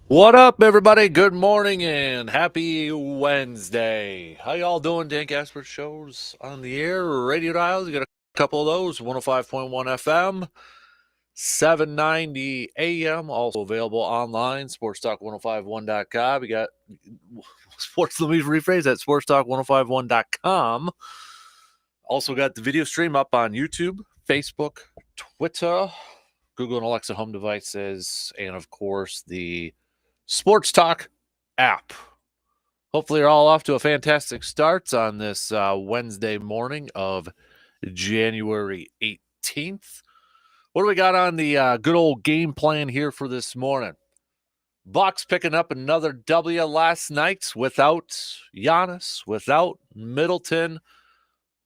What up, everybody? Good morning and happy Wednesday. How y'all doing? Dan Kasper Show's on the air, radio dials. You got a couple of those, 105.1 FM, 790 AM, also available online, sportstalk1051.com. You got let me rephrase that, sportstalk1051.com. Also got the video stream up on YouTube, Facebook, Twitter, Google and Alexa home devices, and of course the Sports Talk app. Hopefully, you're all off to a fantastic start on this Wednesday morning of January 18th. What do we got on the good old game plan here for this morning? Bucks picking up another W last night without Giannis, without Middleton,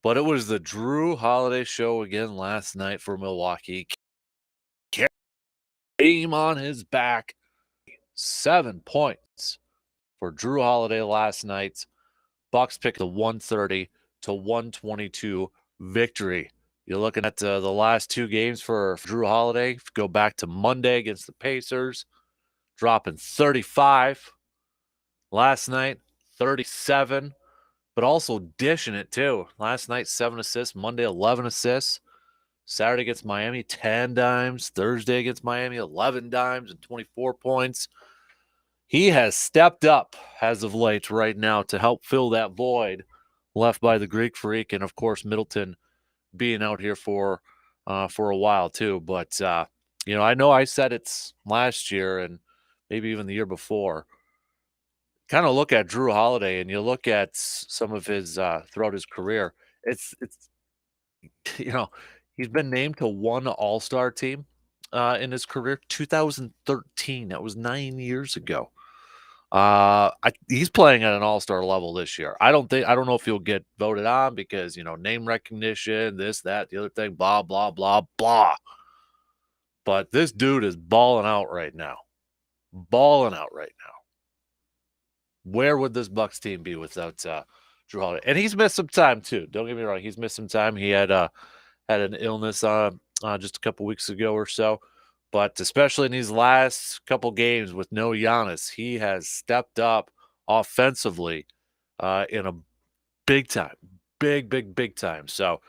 but it was the Drew Holiday show again last night for Milwaukee. Came on his back, 7 points for Drew Holiday last night. Bucks picked the 130 to 122 victory. You're looking at the last two games for Drew Holiday. If you go back to Monday against the Pacers, dropping 35. Last night, 37, but also dishing it too. Last night, 7 assists. Monday, 11 assists. Saturday against Miami, 10 dimes. Thursday against Miami, 11 dimes and 24 points. He has stepped up as of late right now to help fill that void left by the Greek Freak, and of course Middleton being out here for a while too. But I know I said it's last year and maybe even the year before. Kind of look at Drew Holiday and you look at some of his throughout his career. It's you know he's been named to one All-Star team in his career. 2013. That was 9 years ago. He's playing at an all-star level this year. I don't know if he'll get voted on because, name recognition, this, that, the other thing, blah, blah, blah, blah. But this dude is balling out right now. Balling out right now. Where would this Bucks team be without Drew Holiday? And he's missed some time too. Don't get me wrong. He's missed some time. He had an illness just a couple weeks ago or so. But especially in these last couple games with no Giannis, he has stepped up offensively in a big time, big time. So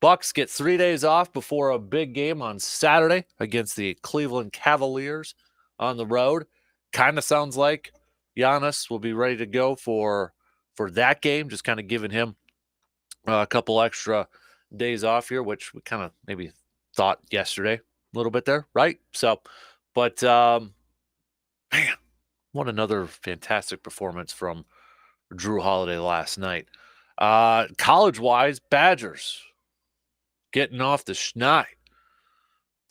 Bucks get 3 days off before a big game on Saturday against the Cleveland Cavaliers on the road. Kind of sounds like Giannis will be ready to go for that game, just kind of giving him a couple extra days off here, which we kind of maybe thought yesterday a little bit there, right? So, but man, what another fantastic performance from Drew Holiday last night. College-wise, Badgers getting off the schneid.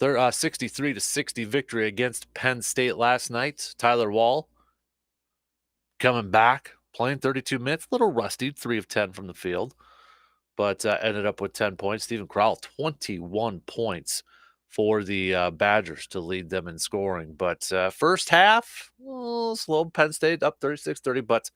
Their 63 to 60 victory against Penn State last night. Tyler Wall coming back, playing 32 minutes, a little rusty, 3 of 10 from the field, but ended up with 10 points. Stephen Crowell, 21 points for the Badgers to lead them in scoring. But first half, slow. Penn State up 36-30, but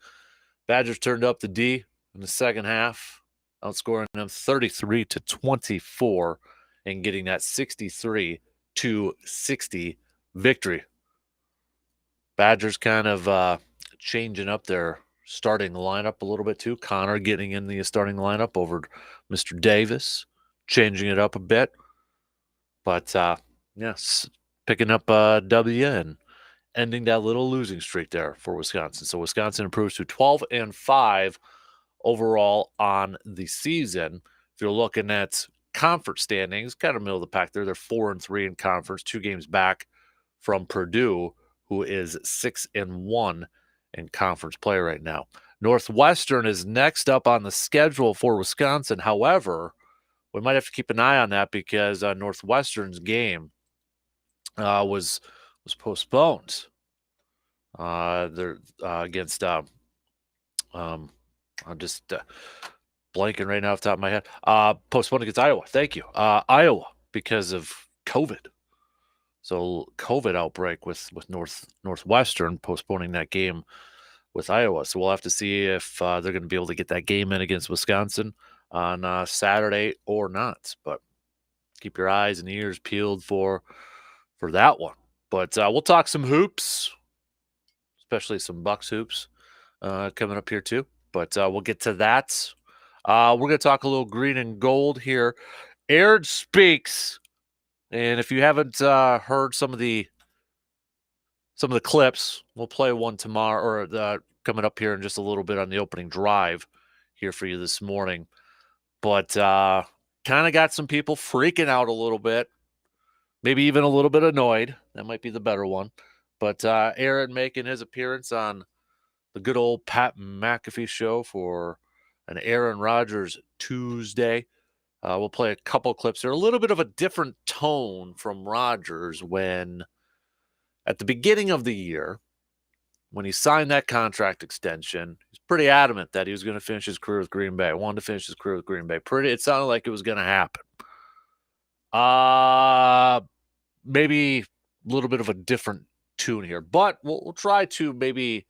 Badgers turned up the D in the second half, outscoring them 33 to 24 and getting that 63 to 60 victory. Badgers kind of changing up their starting lineup a little bit too. Connor getting in the starting lineup over Mr. Davis, changing it up a bit. But yes, picking up a W and ending that little losing streak there for Wisconsin. So Wisconsin improves to 12-5 overall on the season. If you're looking at conference standings, kind of middle of the pack there, they're 4-3 in conference, 2 games back from Purdue, who is 6-1 in conference play right now. Northwestern is next up on the schedule for Wisconsin. However, we might have to keep an eye on that because Northwestern's game was postponed. They're against I'm just blanking right now off the top of my head. Postponed against Iowa. Thank you. Iowa because of COVID. So COVID outbreak with Northwestern postponing that game with Iowa. So we'll have to see if they're going to be able to get that game in against Wisconsin on Saturday or not. But keep your eyes and ears peeled for that one. But we'll talk some hoops especially some Bucks hoops coming up here too. But we'll get to that. We're going to talk a little green and gold here. Aaron speaks, and if you haven't heard some of the clips, we'll play one tomorrow or coming up here in just a little bit on the opening drive here for you this morning. But kind of got some people freaking out a little bit, maybe even a little bit annoyed. That might be the better one. But Aaron making his appearance on the good old Pat McAfee show for an Aaron Rodgers Tuesday. We'll play a couple clips. They're a little bit of a different tone from Rodgers when, at the beginning of the year, when he signed that contract extension, he's pretty adamant that he was going to finish his career with Green Bay. Wanted to finish his career with Green Bay. It sounded like it was going to happen. Maybe a little bit of a different tune here, but we'll try to maybe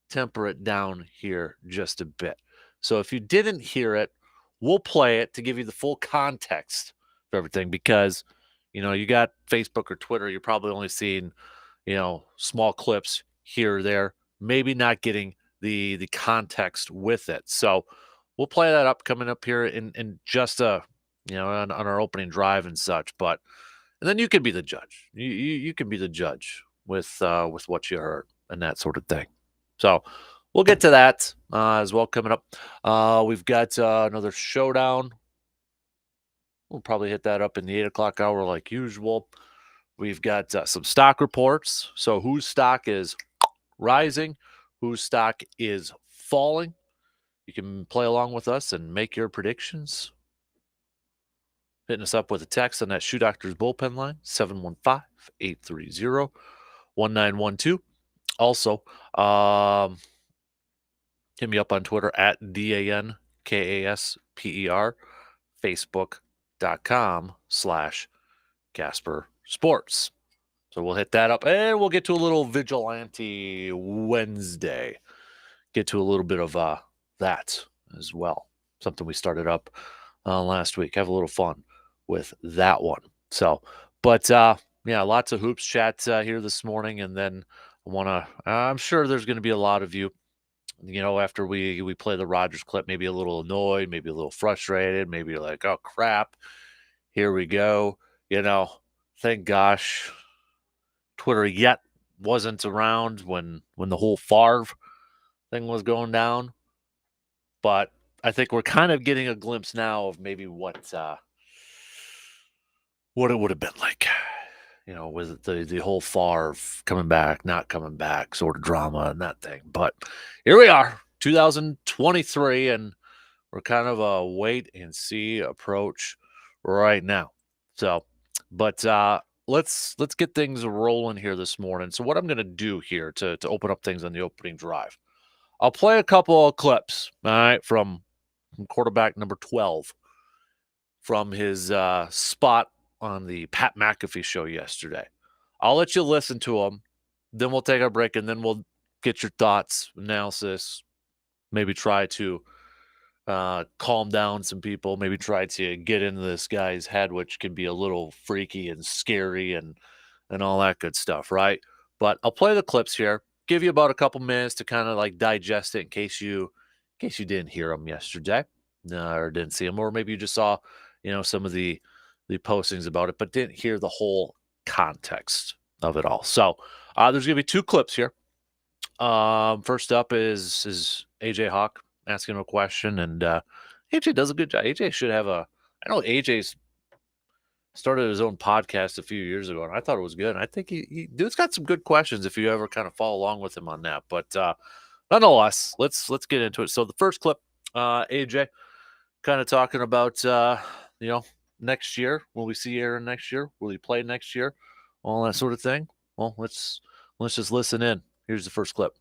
temper it down here just a bit. So if you didn't hear it, we'll play it to give you the full context of everything, because, you got Facebook or Twitter, you're probably only seeing, small clips here or there, maybe not getting the context with it. So we'll play that up coming up here in just on our opening drive and such. But and then you can be the judge. You can be the judge with what you heard and that sort of thing. So we'll get to that as well coming up. We've got another showdown. We'll probably hit that up in the 8 o'clock hour like usual. We've got some stock reports. So whose stock is rising, whose stock is falling. You can play along with us and make your predictions. Hitting us up with a text on that Shoe Doctors bullpen line, 715-830-1912. Also, hit me up on Twitter at DANKASPER, Facebook.com/Kasper Sports. So we'll hit that up, and we'll get to a little Vigilante Wednesday. Get to a little bit of that as well. Something we started up last week. Have a little fun with that one. So, but lots of hoops chat here this morning, and then I'm sure there's going to be a lot of you, after we play the Rodgers clip, maybe a little annoyed, maybe a little frustrated, maybe you're like, oh crap, here we go. Thank gosh Twitter yet wasn't around when the whole Favre thing was going down. But I think we're kind of getting a glimpse now of maybe what it would have been like, with the whole Favre coming back, not coming back sort of drama and that thing. But here we are, 2023, and we're kind of a wait and see approach right now. So, but let's get things rolling here this morning. So what I'm going to do here to open up things on the opening drive, I'll play a couple of clips, all right, from quarterback number 12 from his spot on the Pat McAfee show yesterday. I'll let you listen to them. Then we'll take our break, and then we'll get your thoughts, analysis, maybe try to calm down some people, maybe try to get into this guy's head, which can be a little freaky and scary and all that good stuff, right? But I'll play the clips here, give you about a couple minutes to kind of like digest it in case you didn't hear them yesterday or didn't see them, or maybe you just saw some of the postings about it but didn't hear the whole context of it all. So there's gonna be two clips here. First up is AJ Hawk asking him a question, and AJ does a good job. AJ should have I know AJ's started his own podcast a few years ago, and I thought it was good. And I think he dude's got some good questions if you ever kind of follow along with him on that. But nonetheless, let's get into it. So the first clip, AJ kind of talking about next year. Will we see Aaron next year? Will he play next year? All that sort of thing. Well, let's just listen in. Here's the first clip.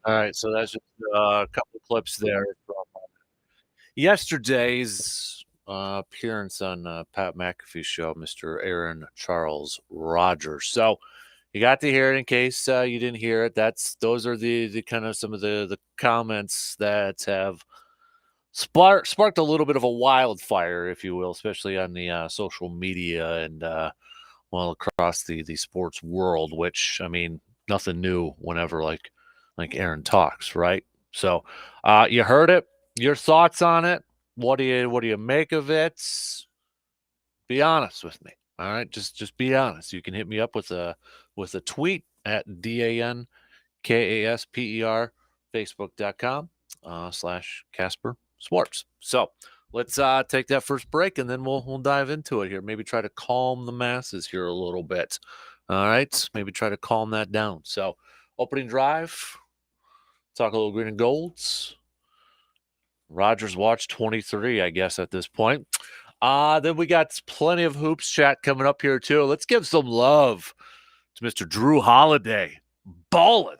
All right, so that's just a couple clips there from yesterday's appearance on Pat McAfee's show, Mr. Aaron Charles Rogers. So you got to hear it in case you didn't hear it. Those are the kind of some of the comments that have sparked a little bit of a wildfire, if you will, especially on the social media and well across the sports world. Which I mean, nothing new whenever like Aaron talks, right? So you heard it. Your thoughts on it? What do you make of it? Be honest with me. All right, just be honest. You can hit me up with a tweet at DANKASPER, Facebook.com slash Casper Sports. So let's take that first break and then we'll dive into it here. Maybe try to calm the masses here a little bit. All right, maybe try to calm that down. So opening drive, talk a little green and golds. Rogers watch 23, I guess, at this point. Then we got plenty of hoops chat coming up here, too. Let's give some love to Mr. Drew Holiday. Ballin'.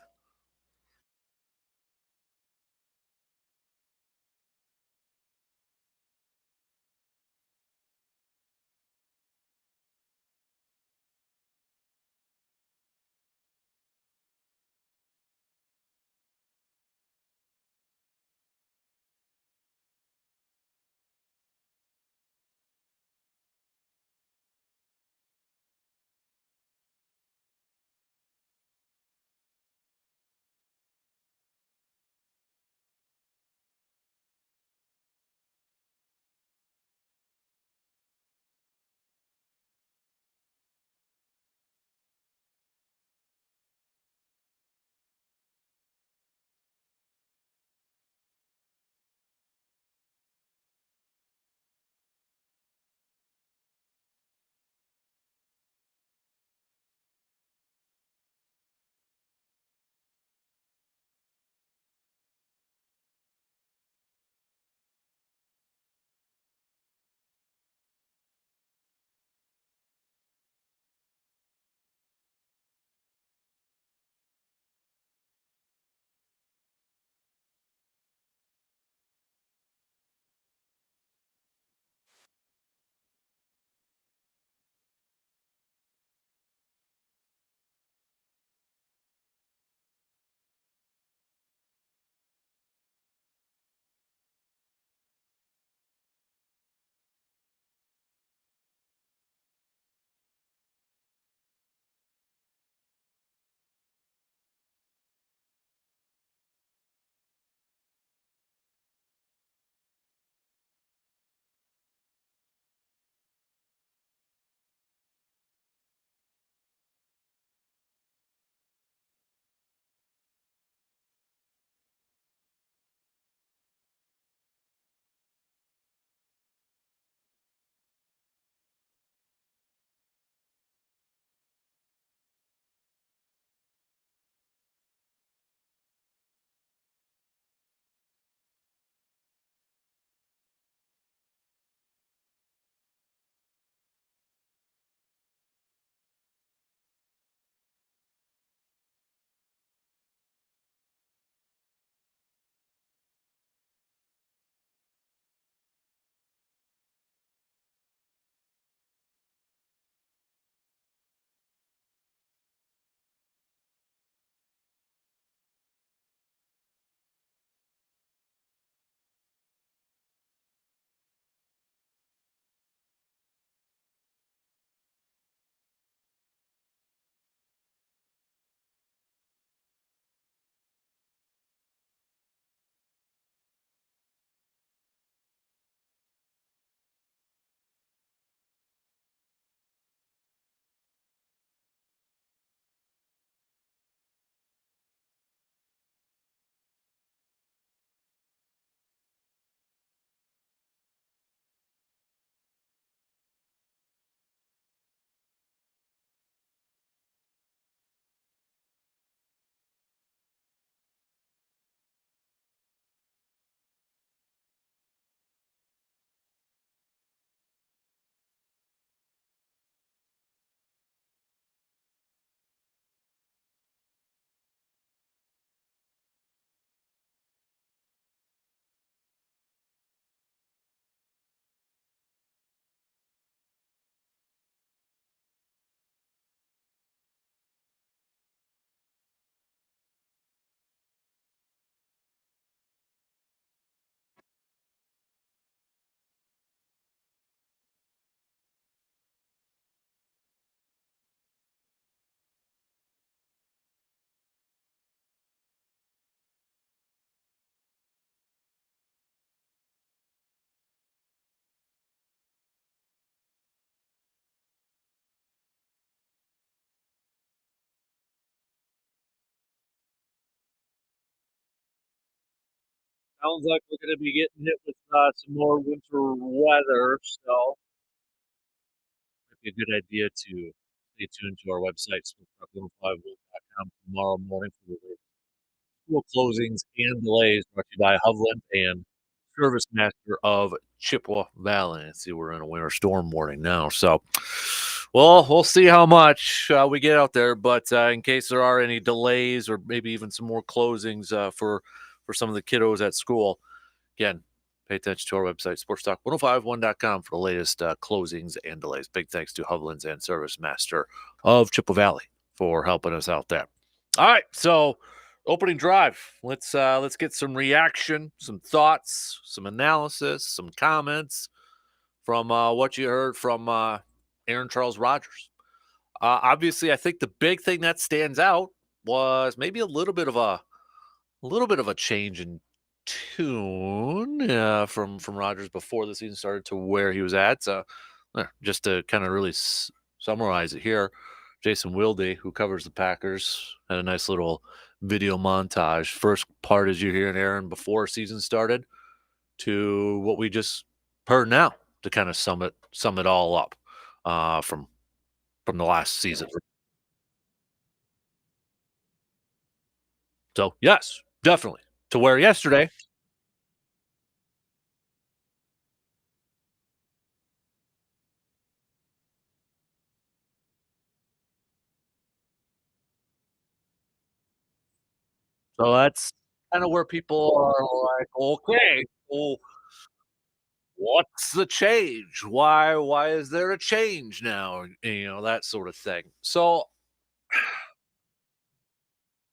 Sounds like we're going to be getting hit with some more winter weather, so might be a good idea to stay tuned to our website, sportstalk1051.com tomorrow morning for the latest school closings and delays brought to you by Hovland and Service Master of Chippewa Valley. I see we're in a winter storm warning now, so well, we'll see how much we get out there. But in case there are any delays or maybe even some more closings for some of the kiddos at school, again, pay attention to our website, sportstalk1051.com for the latest closings and delays. Big thanks to Hovland's and Service Master of Chippewa Valley for helping us out there. All right, so opening drive. Let's get some reaction, some thoughts, some analysis, some comments from what you heard from Aaron Charles Rodgers. Obviously, I think the big thing that stands out was maybe a little bit of a change in tune from Rodgers before the season started to where he was at. So, just to kind of really summarize it here, Jason Wilde, who covers the Packers, had a nice little video montage. First part is you hearing Aaron before season started to what we just heard now to kind of sum it all up from the last season. So yes, definitely to where yesterday. So that's kind of where people are like, okay, well, what's the change? Why is there a change now? That sort of thing. So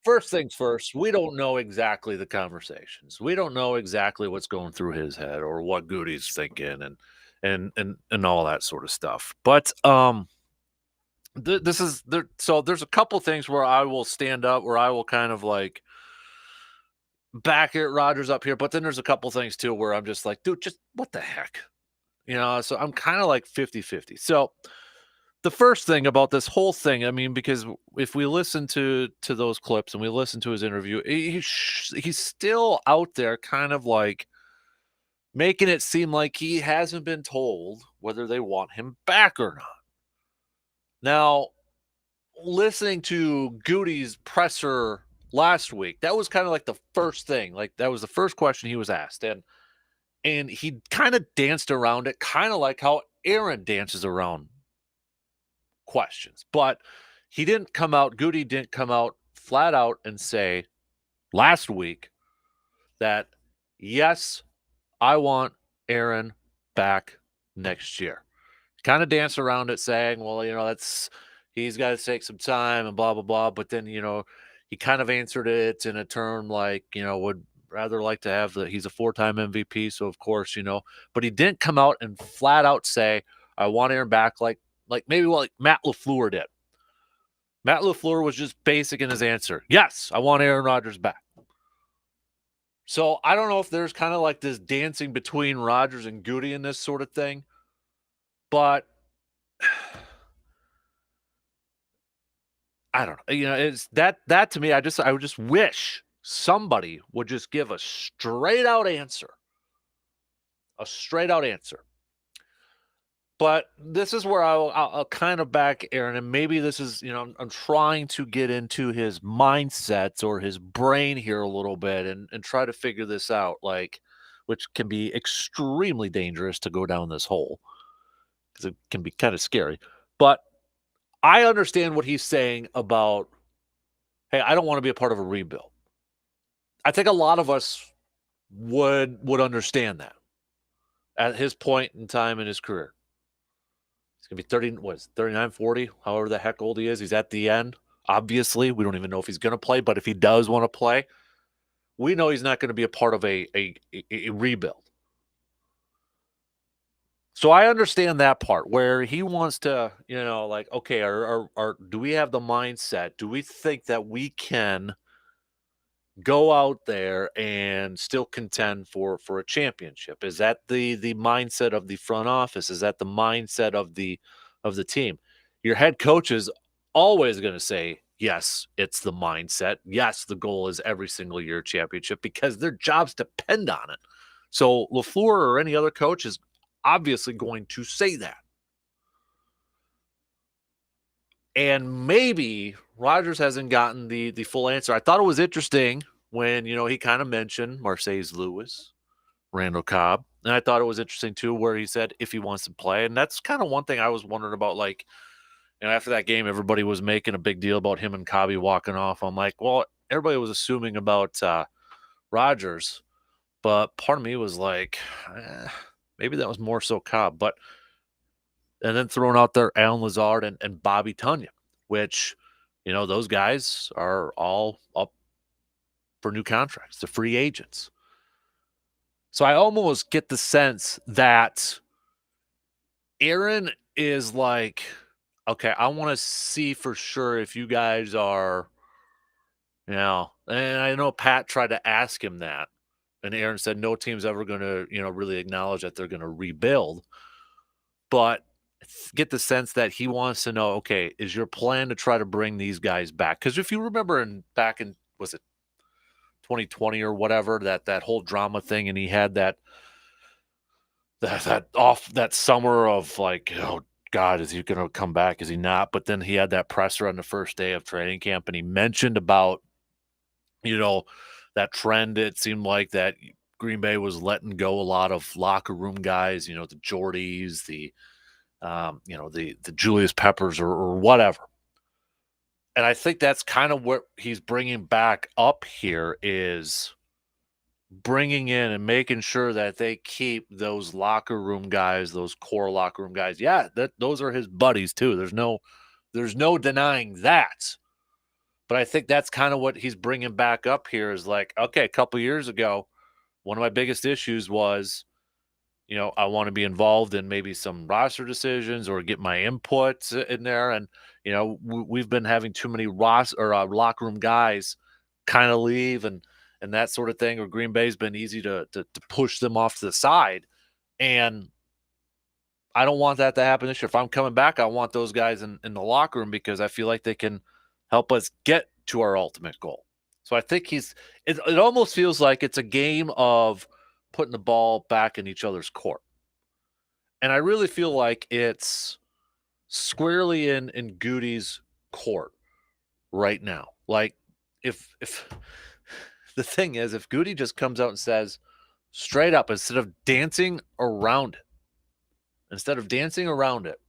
first things first, we don't know exactly the conversations. We don't know exactly what's going through his head or what Goody's thinking and all that sort of stuff. But this is there. So there's a couple things where I will stand up, where I will kind of like back it Rogers up here. But then there's a couple things too where I'm just like, dude, just what the heck? So I'm kind of like 50-50. So the first thing about this whole thing, I mean, because if we listen to those clips and we listen to his interview, he's still out there kind of like making it seem like he hasn't been told whether they want him back or not. Now, listening to Goody's presser last week, that was kind of like the first thing. Like that was the first question he was asked. And he kind of danced around it, kind of like how Aaron dances around questions. But Goody didn't come out flat out and say last week that, yes, I want Aaron back next year. Kind of danced around it saying, well, he's got to take some time and blah, blah, blah. But then, he kind of answered it in a term like, would rather like to have he's a 4-time MVP. So of course, but he didn't come out and flat out say, I want Aaron back like maybe like Matt LaFleur did. Matt LaFleur was just basic in his answer. Yes, I want Aaron Rodgers back. So I don't know if there's kind of like this dancing between Rodgers and Goody in this sort of thing, but I don't know. It's that to me, I would just wish somebody would just give a straight out answer. A straight out answer. But this is where I'll kind of back Aaron, and maybe this is, I'm trying to get into his mindset or his brain here a little bit and try to figure this out, like, which can be extremely dangerous to go down this hole because it can be kind of scary. But I understand what he's saying about, hey, I don't want to be a part of a rebuild. I think a lot of us would understand that at his point in time in his career. He's going to be 39, 40, however the heck old he is. He's at the end. Obviously, we don't even know if he's going to play, but if he does want to play, we know he's not going to be a part of a rebuild. So I understand that part where he wants to, like, okay, do we have the mindset? Do we think that we can go out there and still contend for a championship? Is that the mindset of the front office? Is that the mindset of the team? Your head coach is always going to say Yes, it's the mindset. Yes, the goal is every single year championship because their jobs depend on it. So LaFleur or any other coach is obviously going to say that. And maybe Rodgers hasn't gotten the full answer. I thought it was interesting when, he kind of mentioned Marseilles Lewis, Randall Cobb. And I thought it was interesting too, where he said if he wants to play. And that's kind of one thing I was wondering about. Like, after that game, everybody was making a big deal about him and Cobby walking off. I'm like, well, everybody was assuming about Rodgers, but part of me was like, maybe that was more so Cobb. But and then throwing out there Alan Lazard and Bobby Tunyon, which, those guys are all up for new contracts, the free agents. So I almost get the sense that Aaron is like, okay, I want to see for sure if you guys are, and I know Pat tried to ask him that, and Aaron said no team's ever going to, really acknowledge that they're going to rebuild. But get the sense that he wants to know, okay, is your plan to try to bring these guys back? Because if you remember back in, was it 2020 or whatever, that whole drama thing, and he had that summer of like, oh God, is he going to come back? Is he not? But then he had that presser on the first day of training camp, and he mentioned about, that trend. It seemed like that Green Bay was letting go a lot of locker room guys, the Jordys, the Julius Peppers or whatever. And I think that's kind of what he's bringing back up here is bringing in and making sure that they keep those locker room guys, those core locker room guys. Yeah, those are his buddies too. There's no denying that. But I think that's kind of what he's bringing back up here is like, okay, a couple years ago, one of my biggest issues was, I want to be involved in maybe some roster decisions or get my input in there. And, we've been having too many locker room guys kind of leave and that sort of thing. Or Green Bay's been easy to push them off to the side. And I don't want that to happen this year. If I'm coming back, I want those guys in the locker room because I feel like they can help us get to our ultimate goal. So I think it almost feels like it's a game of putting the ball back in each other's court. And I really feel like it's squarely in Goody's court right now. Like if the thing is, if Goody just comes out and says straight up, instead of dancing around it,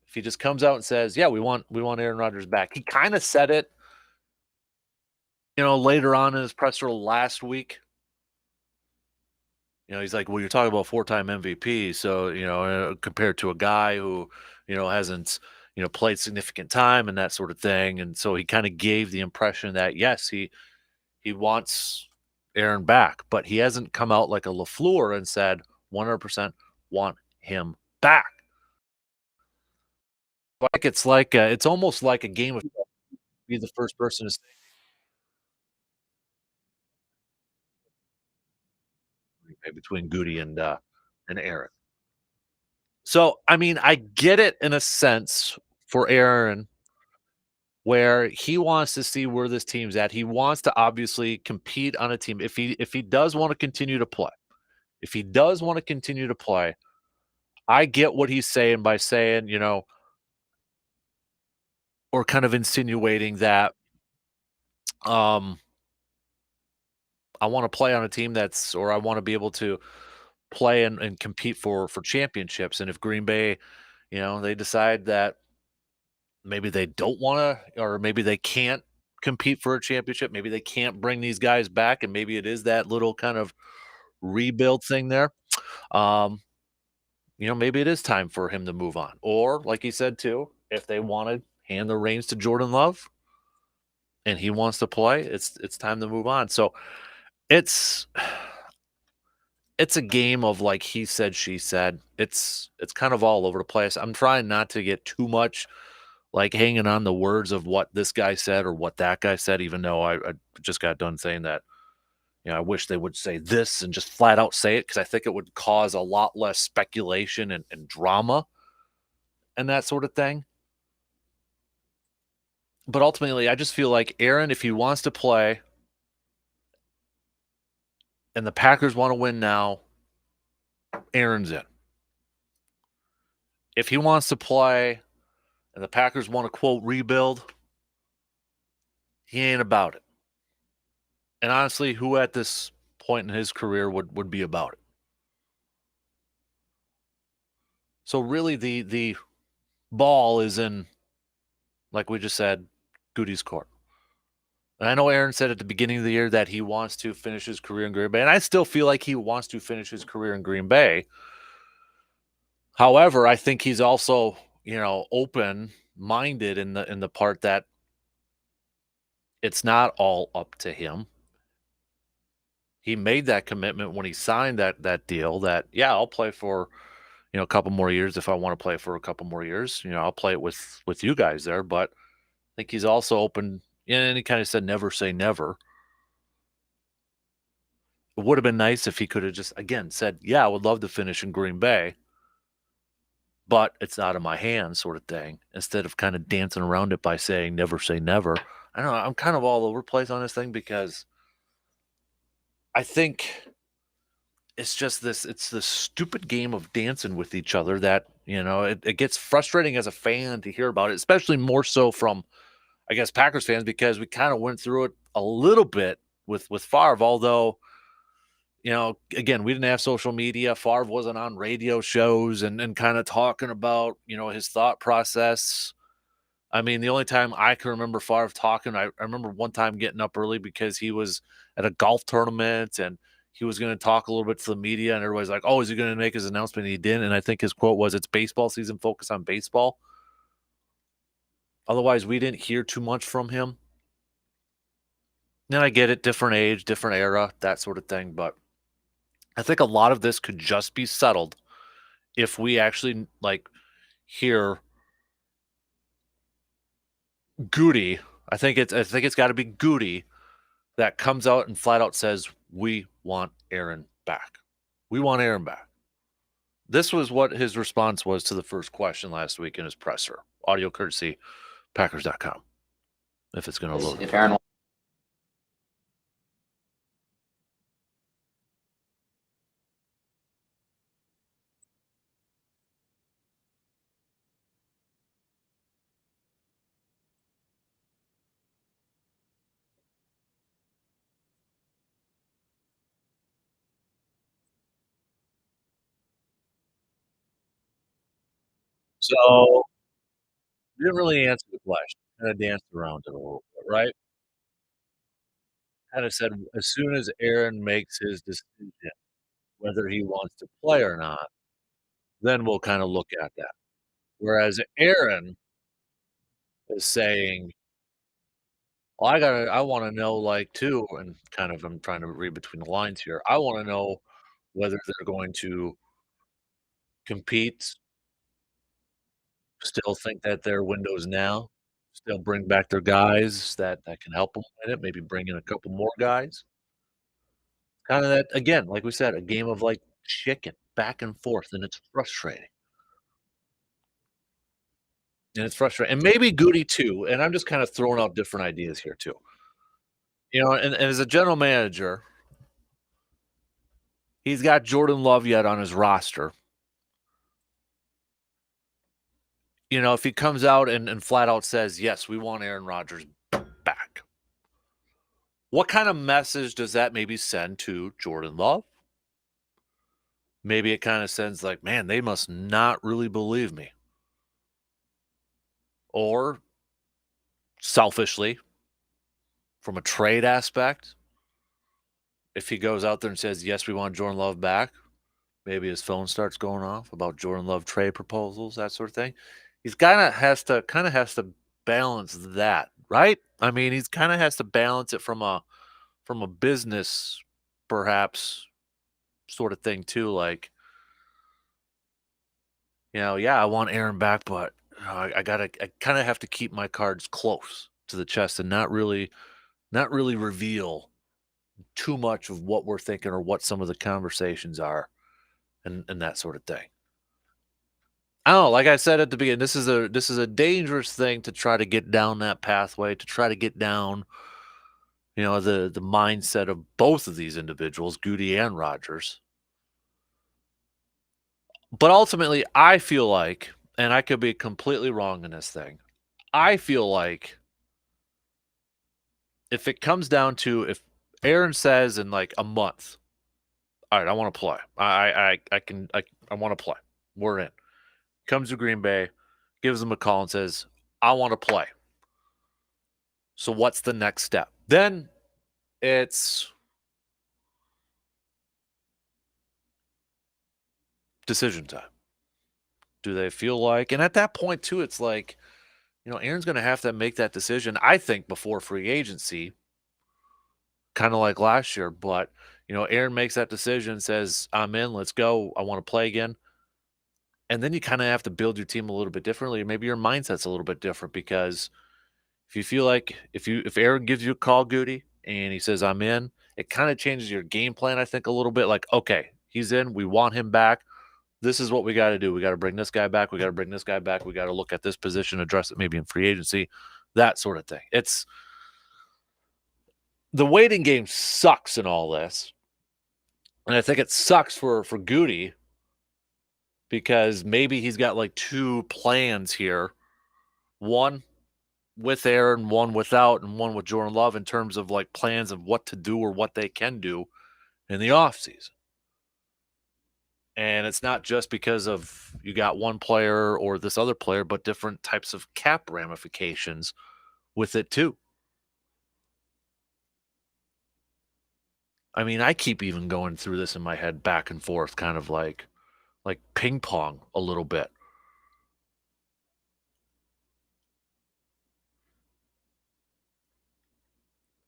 if he just comes out and says, yeah, we want Aaron Rodgers back. He kind of said it, later on in his presser last week. He's like, well, you're talking about 4-time MVP. So, compared to a guy who, hasn't, played significant time and that sort of thing. And so he kind of gave the impression that, yes, he wants Aaron back, but he hasn't come out like a LaFleur and said 100% want him back. It's almost like a game of be the first person to say between Goody and Aaron. So, I mean, I get it in a sense for Aaron where he wants to see where this team's at. He wants to obviously compete on a team. If he does want to continue to play, I get what he's saying by saying, or kind of insinuating that um I want to play on a team or I want to be able to play and compete for championships. And if Green Bay, they decide that maybe they don't want to, or maybe they can't compete for a championship, maybe they can't bring these guys back, and maybe it is that little kind of rebuild thing there. Um, maybe it is time for him to move on. Or, like he said too, if they want to hand the reins to Jordan Love and he wants to play, it's time to move on. So it's a game of like he said, she said. It's kind of all over the place. I'm trying not to get too much like hanging on the words of what this guy said or what that guy said, even though I just got done saying that, I wish they would say this and just flat out say it because I think it would cause a lot less speculation and drama and that sort of thing. But ultimately, I just feel like Aaron, if he wants to play and the Packers want to win now, Aaron's in. If he wants to play and the Packers want to quote rebuild, he ain't about it. And honestly, who at this point in his career would be about it? So really the ball is in, like we just said, Goody's court. And I know Aaron said at the beginning of the year that he wants to finish his career in Green Bay, and I still feel like he wants to finish his career in Green Bay. However, I think he's also, open-minded in the part that it's not all up to him. He made that commitment when he signed that deal that, yeah, I'll play for, a couple more years if I want to play for a couple more years. I'll play it with you guys there, but I think he's also open, and he kind of said never say never. It would have been nice if he could have just, again, said, "Yeah, I would love to finish in Green Bay, but it's out of my hands," sort of thing, instead of kind of dancing around it by saying never say never. I don't know. I'm kind of all over the place on this thing because I think it's this stupid game of dancing with each other that, it gets frustrating as a fan to hear about it, especially more so from, I guess, Packers fans, because we kind of went through it a little bit with Favre, although, again, we didn't have social media. Favre wasn't on radio shows and kind of talking about, his thought process. I mean, the only time I can remember Favre talking, I remember one time getting up early because he was at a golf tournament and he was going to talk a little bit to the media, and everybody's like, "Oh, is he going to make his announcement?" And he didn't. And I think his quote was, "It's baseball season. Focus on baseball." Otherwise, we didn't hear too much from him. And I get it, different age, different era, that sort of thing. But I think a lot of this could just be settled if we actually hear Goody. I think it's got to be Goody that comes out and flat out says, "We want Aaron back. We want Aaron back." This was what his response was to the first question last week in his presser. Audio courtesy Packers.com. If it's going to load. If Aaron. So you didn't really answer the question. Kind of danced around it a little bit, right? Kind of said as soon as Aaron makes his decision whether he wants to play or not, then we'll kind of look at that. Whereas Aaron is saying, "Well, I want to know too," and kind of I'm trying to read between the lines here. I want to know whether they're going to compete, still think that their window's now, still bring back their guys that can help them win it, maybe bring in a couple more guys. Kinda that again, like we said, a game of, chicken, back and forth, and it's frustrating. And maybe Goody too, and I'm just kinda throwing out different ideas here too. And as a general manager, he's got Jordan Love yet on his roster. If he comes out and flat out says, "Yes, we want Aaron Rodgers back," what kind of message does that maybe send to Jordan Love? Maybe it kinda sends "Man, they must not really believe me." Or selfishly, from a trade aspect, if he goes out there and says, "Yes, we want Jordan Love back," maybe his phone starts going off about Jordan Love trade proposals, that sort of thing. He's kinda has to balance that, right? I mean, he's kinda has to balance it from a business, perhaps, sort of thing too, "Yeah, I want Aaron back, but, I kinda have to keep my cards close to the chest and not really reveal too much of what we're thinking or what some of the conversations are and that sort of thing." I don't know, like I said at the beginning, this is a dangerous thing to try to get down that pathway, to try to get down, the mindset of both of these individuals, Goody and Rogers. But ultimately, I feel like, and I could be completely wrong in this thing, I feel like if it comes down to if Aaron says in like a month, all right, I want to play. I want to play. We're in. Comes to Green Bay, gives them a call and says, I want to play. So what's the next step? Then it's decision time. Do they feel like, and at that point too, it's like, Aaron's going to have to make that decision, I think, before free agency, kind of like last year. But, Aaron makes that decision, says, I'm in, let's go. I want to play again. And then you kind of have to build your team a little bit differently. Maybe your mindset's a little bit different because if you feel like if Aaron gives you a call, Goody, and he says, I'm in, it kind of changes your game plan, I think, a little bit. Like, okay, he's in, we want him back. This is what we got to do. We got to bring this guy back. We got to bring this guy back. We got to look at this position, address it maybe in free agency, that sort of thing. It's the waiting game sucks in all this. And I think it sucks for Goody because maybe he's got like two plans here. One with Aaron, one without, and one with Jordan Love in terms of like plans of what to do or what they can do in the offseason. And it's not just because of you got one player or this other player, but different types of cap ramifications with it too. I mean, I keep even going through this in my head back and forth, kind of like ping pong a little bit.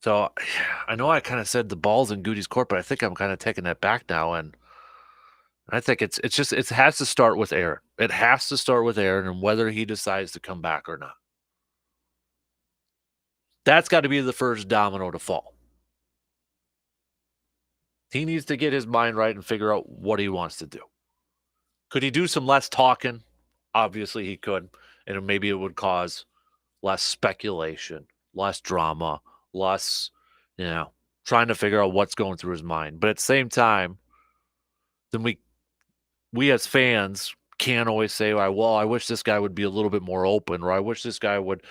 So I know I kind of said the ball's in Goody's court, but I think I'm kind of taking that back now. And I think it's just it has to start with Aaron. It has to start with Aaron and whether he decides to come back or not. That's got to be the first domino to fall. He needs to get his mind right and figure out what he wants to do. Could he do some less talking? Obviously, he could. And maybe it would cause less speculation, less drama, less, trying to figure out what's going through his mind. But at the same time, then we as fans can't always say, well, I wish this guy would be a little bit more open, or I wish this guy would,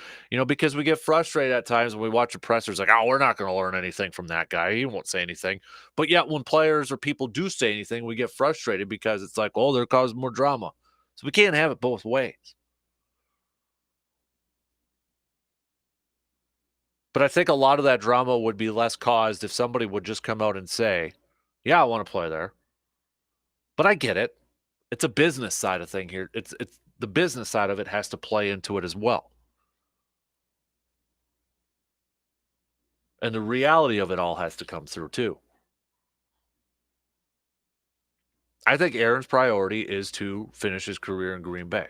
because we get frustrated at times when we watch a pressers like, oh, we're not going to learn anything from that guy. He won't say anything. But yet when players or people do say anything, we get frustrated because it's like, oh, they're causing more drama. So we can't have it both ways. But I think a lot of that drama would be less caused if somebody would just come out and say, yeah, I want to play there. But I get it. It's a business side of thing here. It's the business side of it has to play into it as well. And the reality of it all has to come through too. I think Aaron's priority is to finish his career in Green Bay.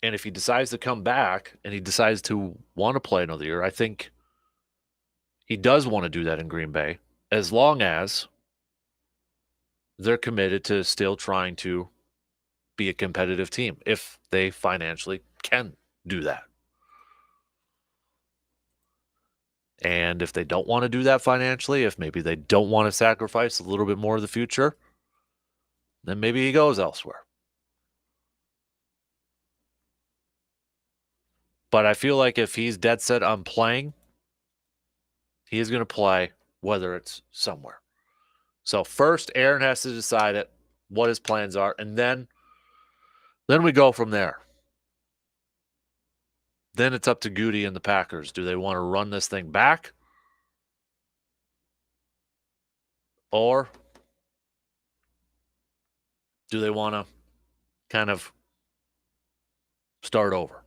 And if he decides to come back and he decides to want to play another year, I think he does want to do that in Green Bay as long as they're committed to still trying to be a competitive team if they financially can do that. And if they don't want to do that financially, if maybe they don't want to sacrifice a little bit more of the future, then maybe he goes elsewhere. But I feel like if he's dead set on playing, he is going to play whether it's somewhere. So first, Aaron has to decide it, what his plans are, and then we go from there. Then it's up to Goody and the Packers. Do they want to run this thing back? Or do they want to kind of start over?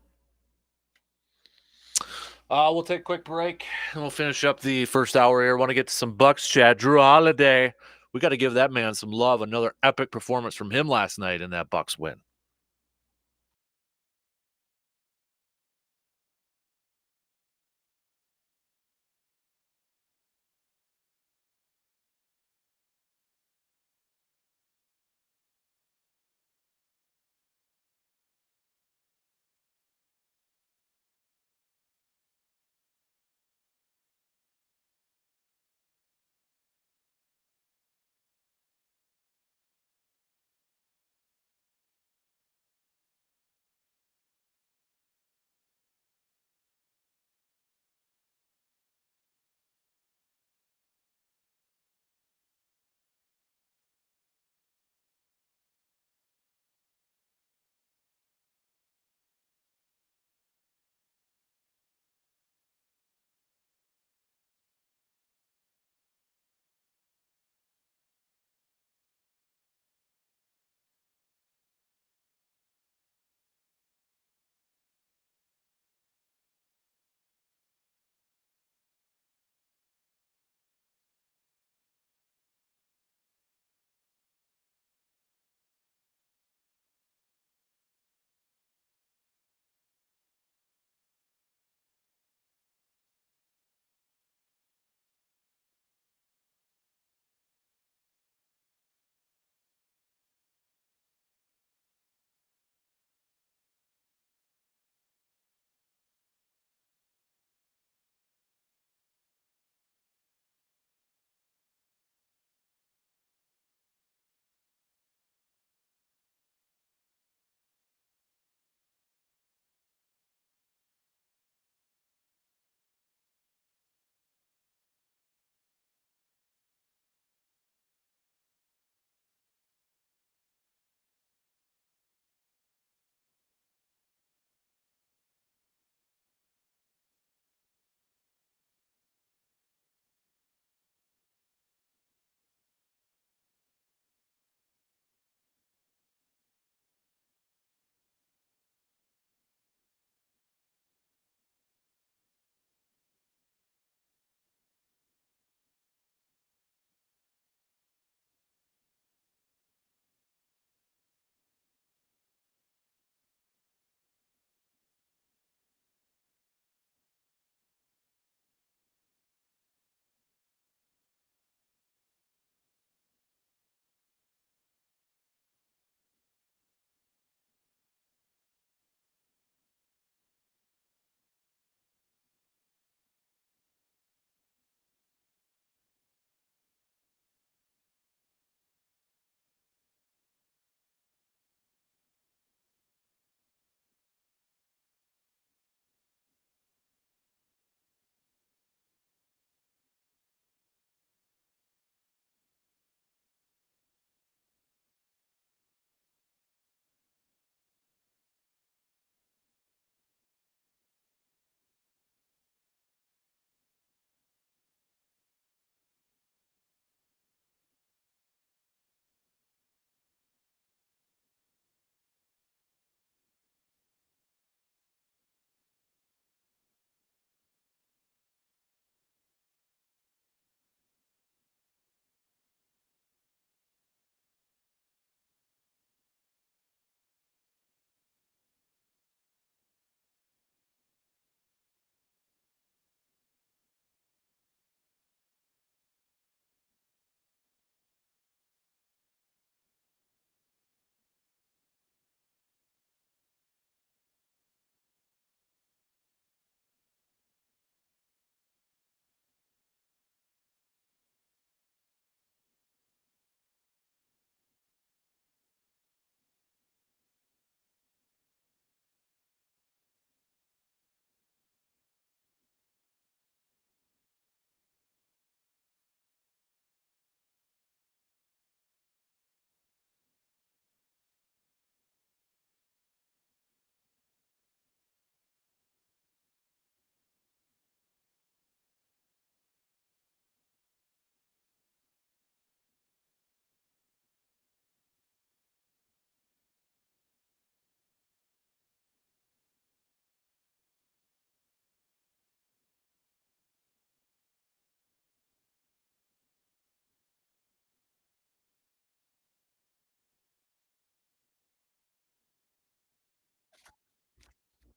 We'll take a quick break and we'll finish up the first hour here. Want to get to some Bucks chat. Drew Holiday, we got to give that man some love. Another epic performance from him last night in that Bucks win.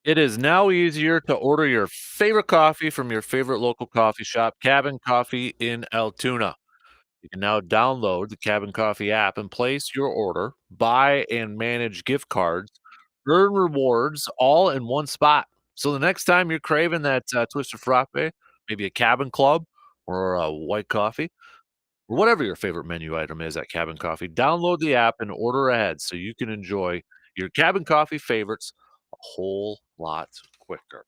It is now easier to order your favorite coffee from your favorite local coffee shop, Cabin Coffee in Altoona. You can now download the Cabin Coffee app and place your order, buy and manage gift cards, earn rewards all in one spot. So the next time you're craving that Twisted Frappe, maybe a Cabin Club or a white coffee, or whatever your favorite menu item is at Cabin Coffee, download the app and order ahead so you can enjoy your Cabin Coffee favorites a whole lot quicker.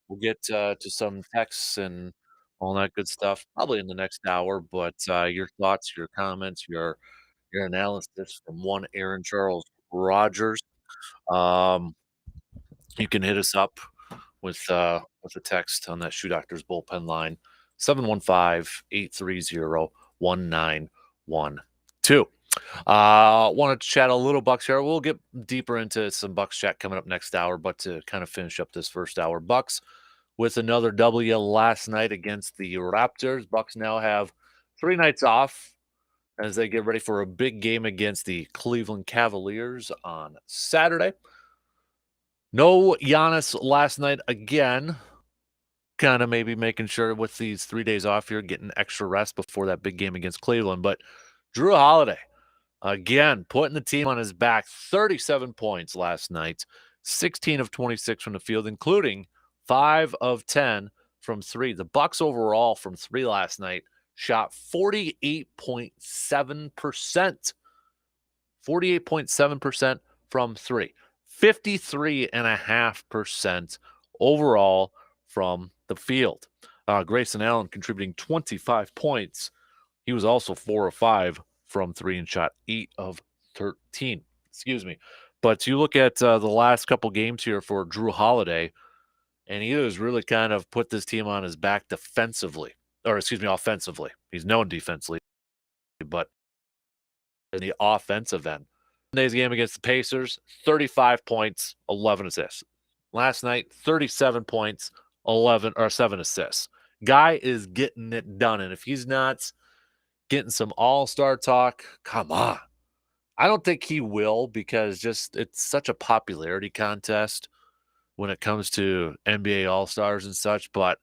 We'll get to some texts and all that good stuff probably in the next hour, but your thoughts, your comments, your analysis from one Aaron Charles Rogers. Um, you can hit us up with a text on that Shoe Doctors bullpen line 715-830-1912. Wanted to chat a little Bucks here. We'll get deeper into some Bucks chat coming up next hour, but to kind of finish up this first hour, Bucks with another W last night against the Raptors. Bucks now have 3 nights off as they get ready for a big game against the Cleveland Cavaliers on Saturday. No Giannis last night again. Kind of maybe making sure with these 3 days off here, getting extra rest before that big game against Cleveland. But Drew Holiday, again, putting the team on his back, 37 points last night, 16 of 26 from the field, including 5 of 10 from 3. The Bucks overall from 3 last night shot 48.7%. 48.7% from 3. 53.5% overall from the field. Grayson Allen contributing 25 points. He was also 4 of 5 from 3 and shot 8 of 13. Excuse me. But you look at the last couple games here for Drew Holiday, and he has really kind of put this team on his back defensively, or excuse me, offensively. He's known defensively, but in the offensive end. Today's game against the Pacers, 35 points, 11 assists. Last night, 37 points, 7 assists. Guy is getting it done, and if he's not getting some all-star talk, come on. I don't think he will because just it's such a popularity contest when it comes to NBA all-stars and such, but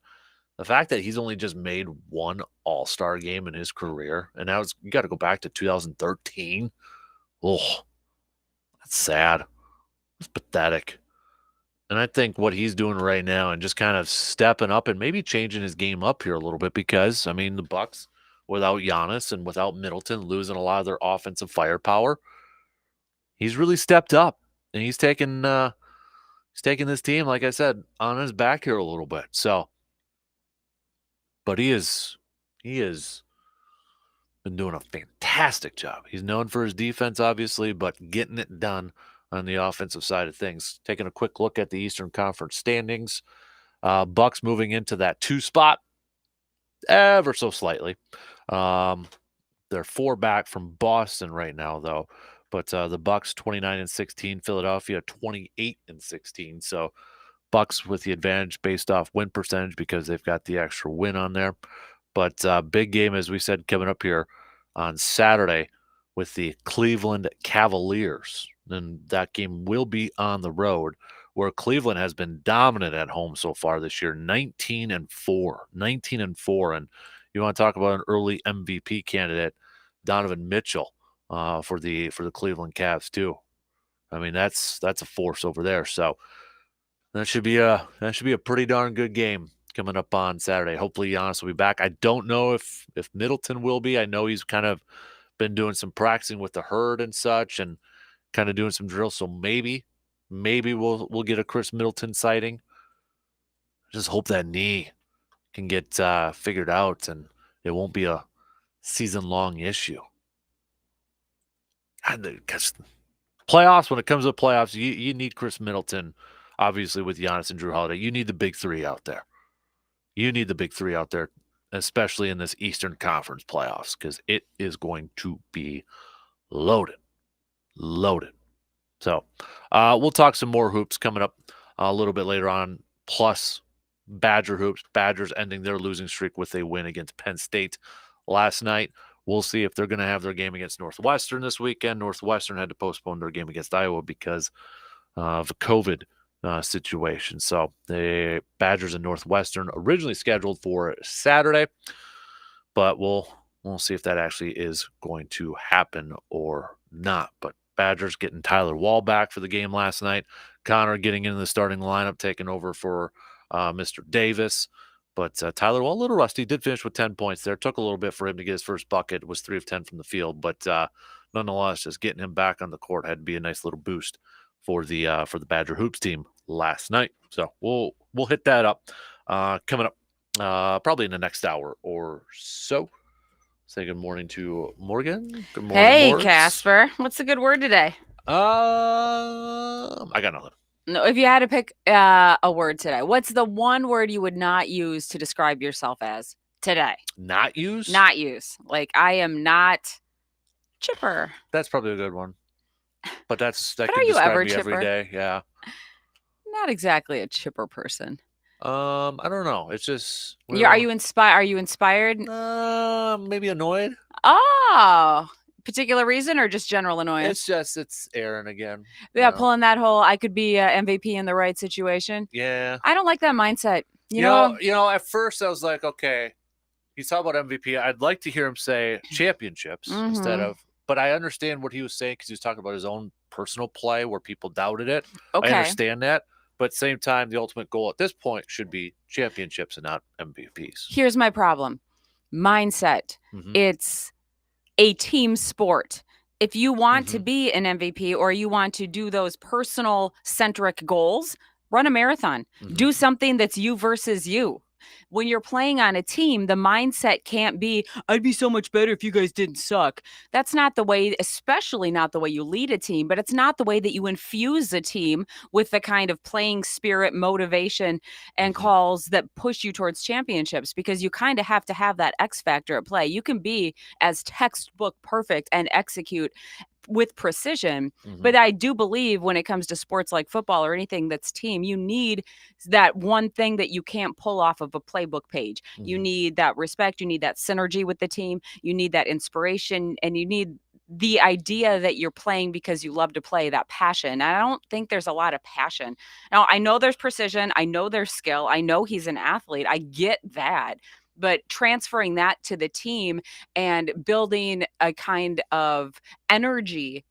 the fact that he's only just made one all-star game in his career, and now you got to go back to 2013. Oh, that's sad. It's pathetic. And I think what he's doing right now and just kind of stepping up and maybe changing his game up here a little bit because, I mean, the Bucks without Giannis and without Middleton losing a lot of their offensive firepower, he's really stepped up and he's taking this team, like I said, on his back here a little bit. So, but he is been doing a fantastic job. He's known for his defense, obviously, but getting it done on the offensive side of things. Taking a quick look at the Eastern Conference standings. Bucks moving into that 2 spot ever so slightly. They're 4 back from Boston right now, though. But the Bucks 29-16, Philadelphia 28-16. So Bucks with the advantage based off win percentage because they've got the extra win on there. But big game, as we said, coming up here on Saturday with the Cleveland Cavaliers. And that game will be on the road, where Cleveland has been dominant at home so far this year, 19-4. 19-4. And you want to talk about an early MVP candidate, Donovan Mitchell, for the Cleveland Cavs too. I mean, that's a force over there. So that should be a pretty darn good game coming up on Saturday. Hopefully Giannis will be back. I don't know if Middleton will be. I know he's kind of been doing some practicing with the herd and such and kind of doing some drills. So maybe we'll get a Chris Middleton sighting. Just hope that knee can get figured out and it won't be a season-long issue. Because playoffs, when it comes to playoffs, you need Chris Middleton, obviously, with Giannis and Drew Holiday. You need the big 3 out there. You need the big 3 out there, especially in this Eastern Conference playoffs, because it is going to be loaded. Loaded. So we'll talk some more hoops coming up a little bit later on, plus Badger hoops. Badgers ending their losing streak with a win against Penn State last night. We'll see if they're going to have their game against Northwestern this weekend. Northwestern had to postpone their game against Iowa because of COVID situation. So the Badgers and Northwestern originally scheduled for Saturday, but we'll see if that actually is going to happen or not. But Badgers getting Tyler Wall back for the game last night. Connor getting into the starting lineup, taking over for Mr. Davis. But Tyler Wall, a little rusty, did finish with 10 points there. Took a little bit for him to get his first bucket. It was 3 of 10 from the field. But nonetheless, just getting him back on the court had to be a nice little boost for the Badger Hoops team last night. So we'll hit that up coming up probably in the next hour or so. Say good morning to Morgan. Good morning, Hey, Morgs. Kasper. What's a good word today? I got nothing. No, if you had to pick a word today, what's the one word you would not use to describe yourself as today? Not use? Not use. Like, I am not chipper. That's probably a good one. But that But can are you describe ever me chipper? every day. Yeah. Not exactly a chipper person. I don't know. It's just. Are you inspired? Are you inspired? Maybe annoyed. Oh, particular reason or just general annoyance? It's Aaron again. Yeah, pulling that whole I could be MVP in the right situation. Yeah. I don't like that mindset. You know, at first I was like, okay, he's talking about MVP. I'd like to hear him say championships instead of, but I understand what he was saying because he was talking about his own personal play where people doubted it. Okay. I understand that. But at the same time, the ultimate goal at this point should be championships and not MVPs. Here's my problem. Mindset. It's a team sport. If you want to be an MVP or you want to do those personal centric goals, run a marathon. Do something that's you versus you. When you're playing on a team, the mindset can't be, I'd be so much better if you guys didn't suck. That's not the way, especially not the way you lead a team, but it's not the way that you infuse a team with the kind of playing spirit, motivation, and calls that push you towards championships, because you kind of have to have that X factor at play. You can be as textbook perfect and execute with precision. But I do believe when it comes to sports like football or anything that's team, you need that one thing that you can't pull off of a playbook page. You need that respect, you need that synergy with the team, you need that inspiration, and you need the idea that you're playing because you love to play, that passion. And I don't think there's a lot of passion. Now, I know there's precision, I know there's skill, I know he's an athlete, I get that. But transferring that to the team and building a kind of energy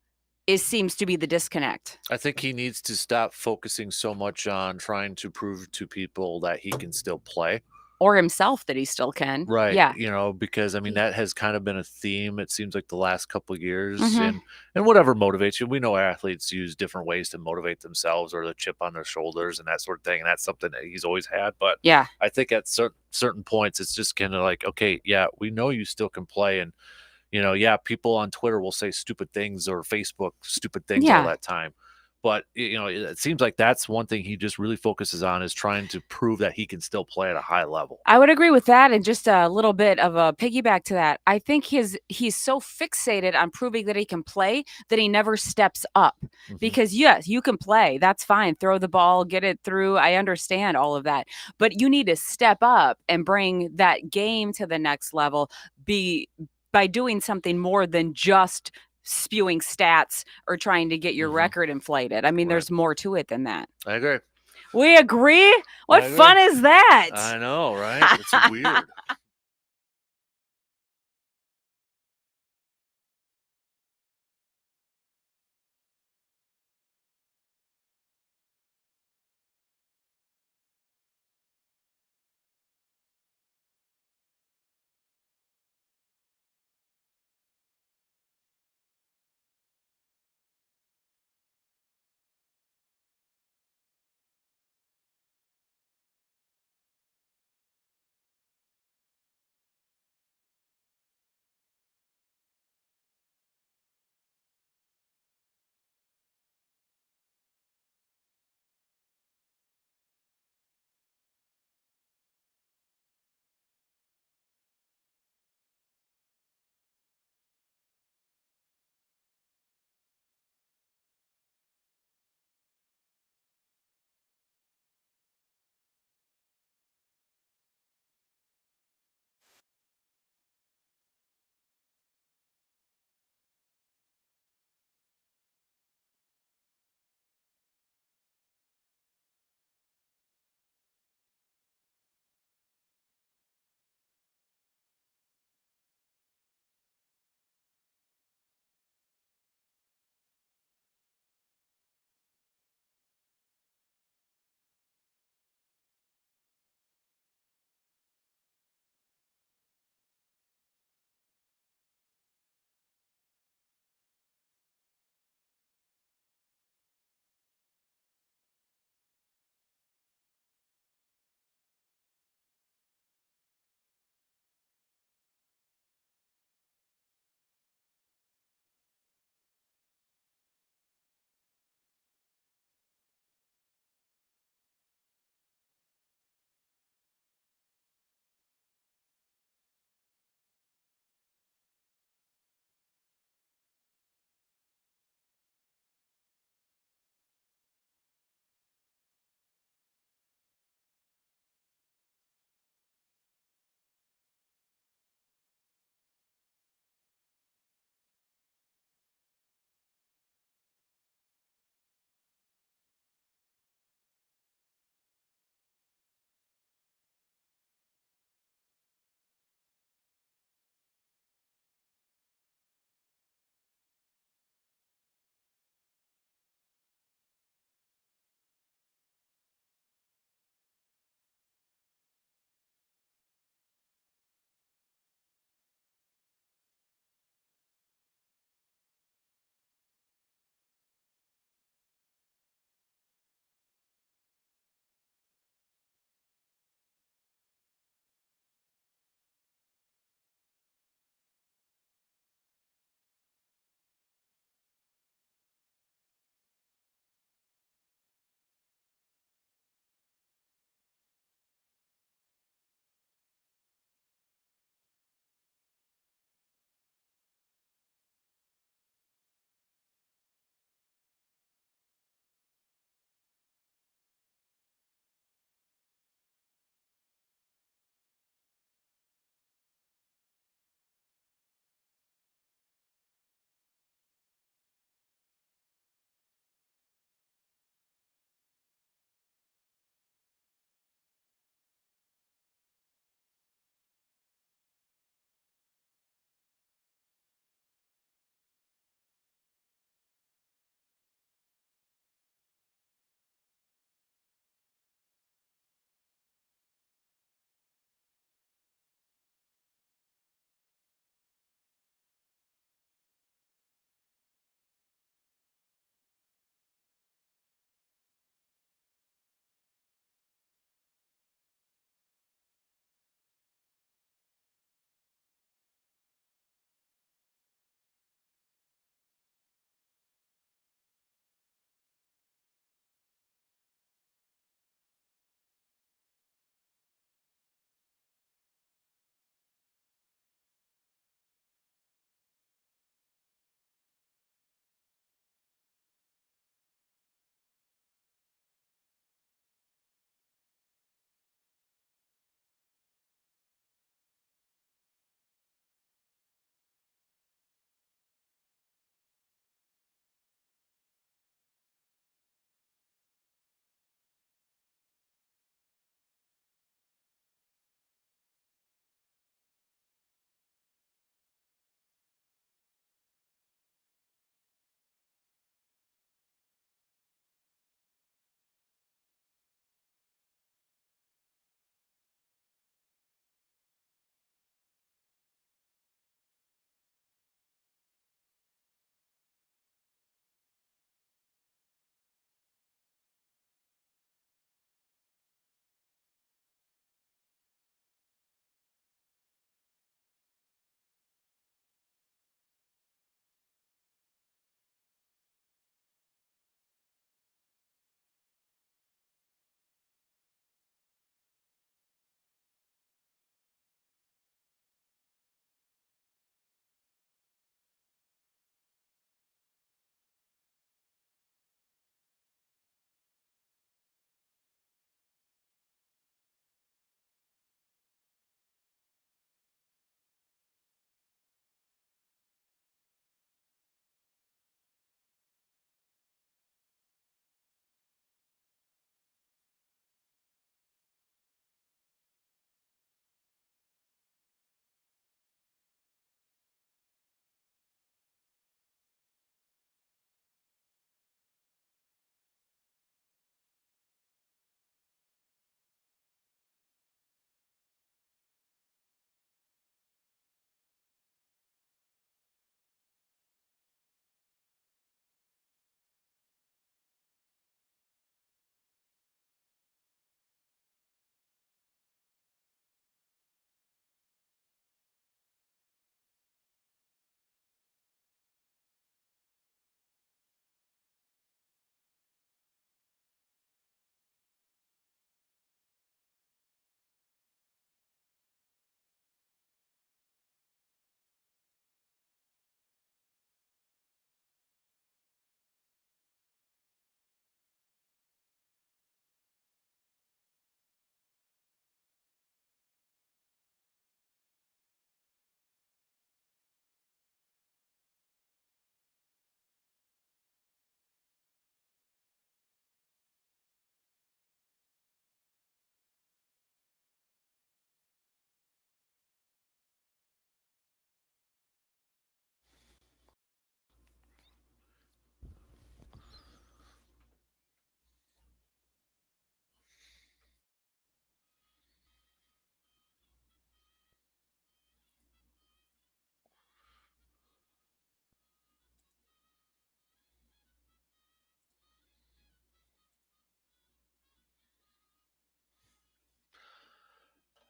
seems to be the disconnect. I think he needs to stop focusing so much on trying to prove to people that he can still play. Or himself that he still can. Right. Yeah. You know, because I mean that has kind of been a theme, it seems like the last couple of years. And whatever motivates you. We know athletes use different ways to motivate themselves or the chip on their shoulders and that sort of thing. And that's something that he's always had. But yeah, I think at certain points it's just kind of like, okay, yeah, we know you still can play. And yeah, people on Twitter will say stupid things or Facebook stupid things all that time. But, it seems like that's one thing he just really focuses on, is trying to prove that he can still play at a high level. I would agree with that. And just a little bit of a piggyback to that. I think he's so fixated on proving that he can play that he never steps up. Because yes, you can play. That's fine. Throw the ball, get it through. I understand all of that. But you need to step up and bring that game to the next level by doing something more than just spewing stats or trying to get your record inflated. I mean, there's more to it than that. I agree. We agree? What fun is that? I know, right? It's weird.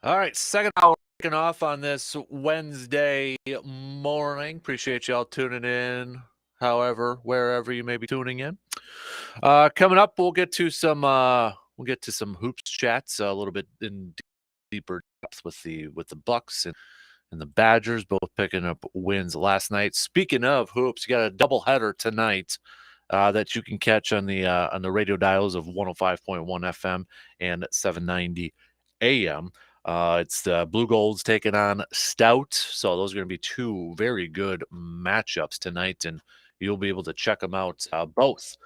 All right, second hour kicking off on this Wednesday morning. Appreciate y'all tuning in, however, wherever you may be tuning in. Coming up, we'll get to some hoops chats a little bit in deeper depth with the Bucks and the Badgers, both picking up wins last night. Speaking of hoops, you got a doubleheader tonight that you can catch on the radio dials of 105.1 FM and 790 AM. It's the Blue Golds taking on Stout. So those are going to be two very good matchups tonight, and you'll be able to check them out both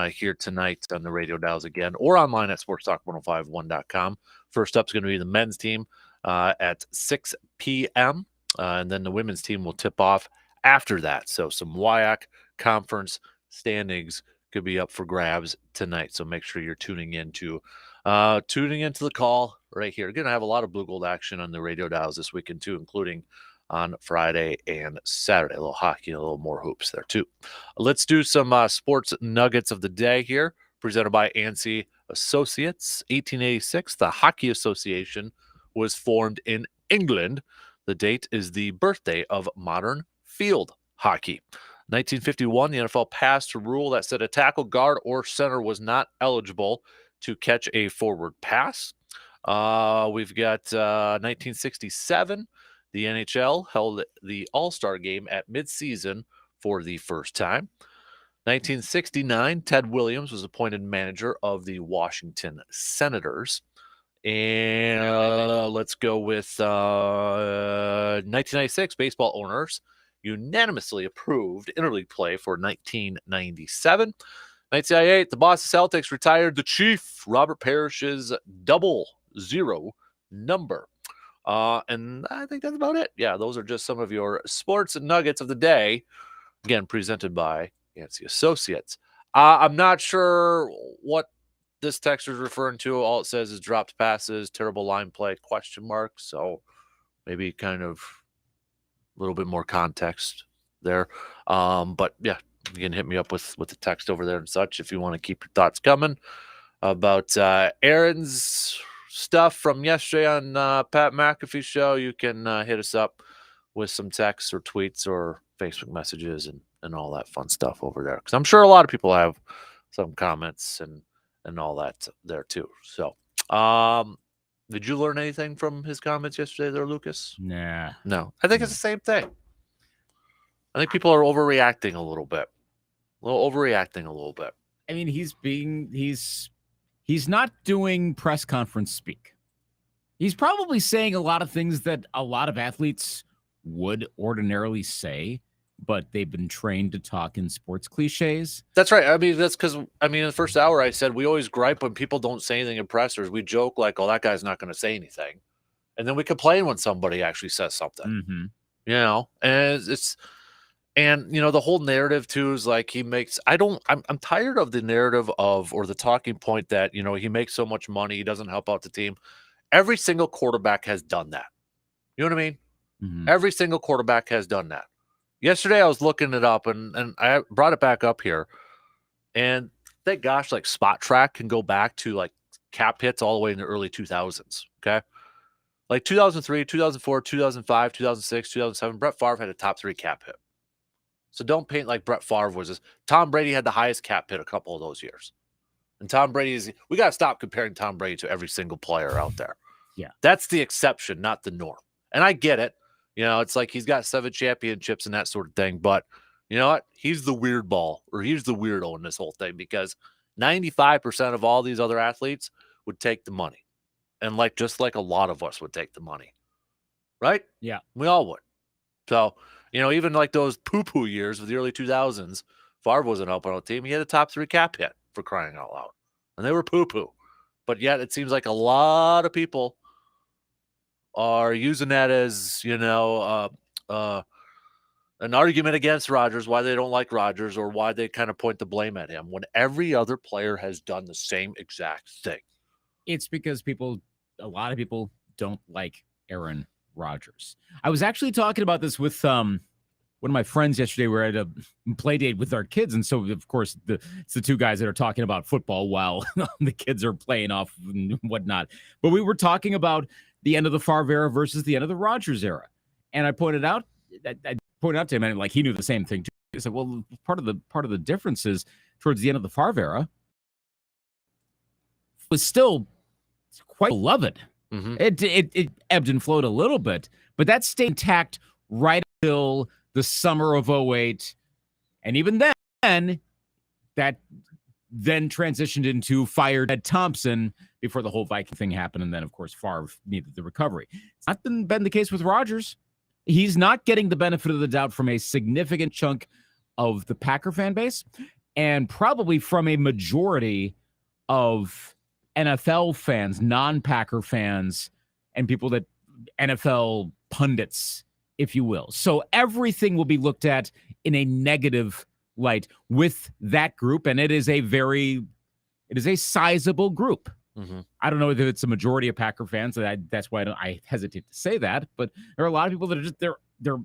here tonight on the radio dials again or online at sportstalk1051.com. First up is going to be the men's team at 6 p.m., and then the women's team will tip off after that. So some WIAC conference standings could be up for grabs tonight. So make sure you're tuning into the call right here. Going to have a lot of Blue Gold action on the radio dials this weekend too, including on Friday and Saturday. A little hockey, a little more hoops there too. Let's do some sports nuggets of the day here, presented by ANSI Associates. 1886, the Hockey Association was formed in England. The date is the birthday of modern field hockey. 1951, the NFL passed a rule that said a tackle, guard, or center was not eligible to catch a forward pass. We've got 1967. The NHL held the All-Star game at midseason for the first time. 1969, Ted Williams was appointed manager of the Washington Senators. And let's go with 1996, baseball owners unanimously approved interleague play for 1997. 1998, the Boston Celtics retired the Chief, Robert Parrish's 00 number. And I think that's about it. Yeah, those are just some of your sports nuggets of the day. Again, presented by ANSI Associates. I'm not sure what this text is referring to. All it says is dropped passes, terrible line play, question mark. So maybe kind of a little bit more context there. But yeah, you can hit me up with the text over there and such if you want to keep your thoughts coming about Aaron's stuff from yesterday on Pat McAfee show. You can hit us up with some texts or tweets or Facebook messages and all that fun stuff over there, because I'm sure a lot of people have some comments and all that there too. So did you learn anything from his comments yesterday there, Lucas? Nah. No, I think it's the same thing. I think people are overreacting a little bit. I mean, he's not doing press conference speak. He's probably saying a lot of things that a lot of athletes would ordinarily say, but they've been trained to talk in sports cliches. That's right. I mean, that's because, in the first hour I said we always gripe when people don't say anything in pressers. We joke like, oh, that guy's not going to say anything. And then we complain when somebody actually says something. Mm-hmm. And the whole narrative too is like I'm tired of the narrative or the talking point that, he makes so much money, he doesn't help out the team. Every single quarterback has done that. You know what I mean? Mm-hmm. Every single quarterback has done that. Yesterday I was looking it up and I brought it back up here. And thank gosh, like Spot Track can go back to like cap hits all the way in the early 2000s. Okay. Like 2003, 2004, 2005, 2006, 2007, Brett Favre had a top 3 cap hit. So don't paint like Brett Favre was this. Tom Brady had the highest cap hit a couple of those years. And Tom Brady we got to stop comparing Tom Brady to every single player out there. Yeah. That's the exception, not the norm. And I get it. It's like he's got 7 championships and that sort of thing. But you know what? He's the weird ball, or he's the weirdo in this whole thing, because 95% of all these other athletes would take the money. And just like a lot of us would take the money. Right? Yeah. We all would. So, even like those poo-poo years of the early 2000s, Favre wasn't helping out the team. He had a top 3 cap hit, for crying out loud. And they were poo-poo. But yet it seems like a lot of people are using that as, an argument against Rodgers, why they don't like Rodgers, or why they kind of point the blame at him when every other player has done the same exact thing. It's because a lot of people don't like Aaron Rodgers. I was actually talking about this with one of my friends yesterday. We were at a play date with our kids, and so of course it's the two guys that are talking about football while the kids are playing off and whatnot. But we were talking about the end of the Favre era versus the end of the Rodgers era. And I pointed out to him, and like he knew the same thing too. He said, well, part of the difference is towards the end of the Favre era was still quite beloved. Mm-hmm. It ebbed and flowed a little bit, but that stayed intact right until the summer of 2008. And even then, that then transitioned into fired Ed Thompson before the whole Viking thing happened. And then, of course, Favre needed the recovery. It's not been the case with Rodgers. He's not getting the benefit of the doubt from a significant chunk of the Packer fan base and probably from a majority of NFL fans, non-Packer fans, and people that NFL pundits, if you will. So everything will be looked at in a negative light with that group, and it is a sizable group. Mm-hmm. I don't know if it's a majority of Packer fans. That's why I hesitate to say that, but there are a lot of people that are just they're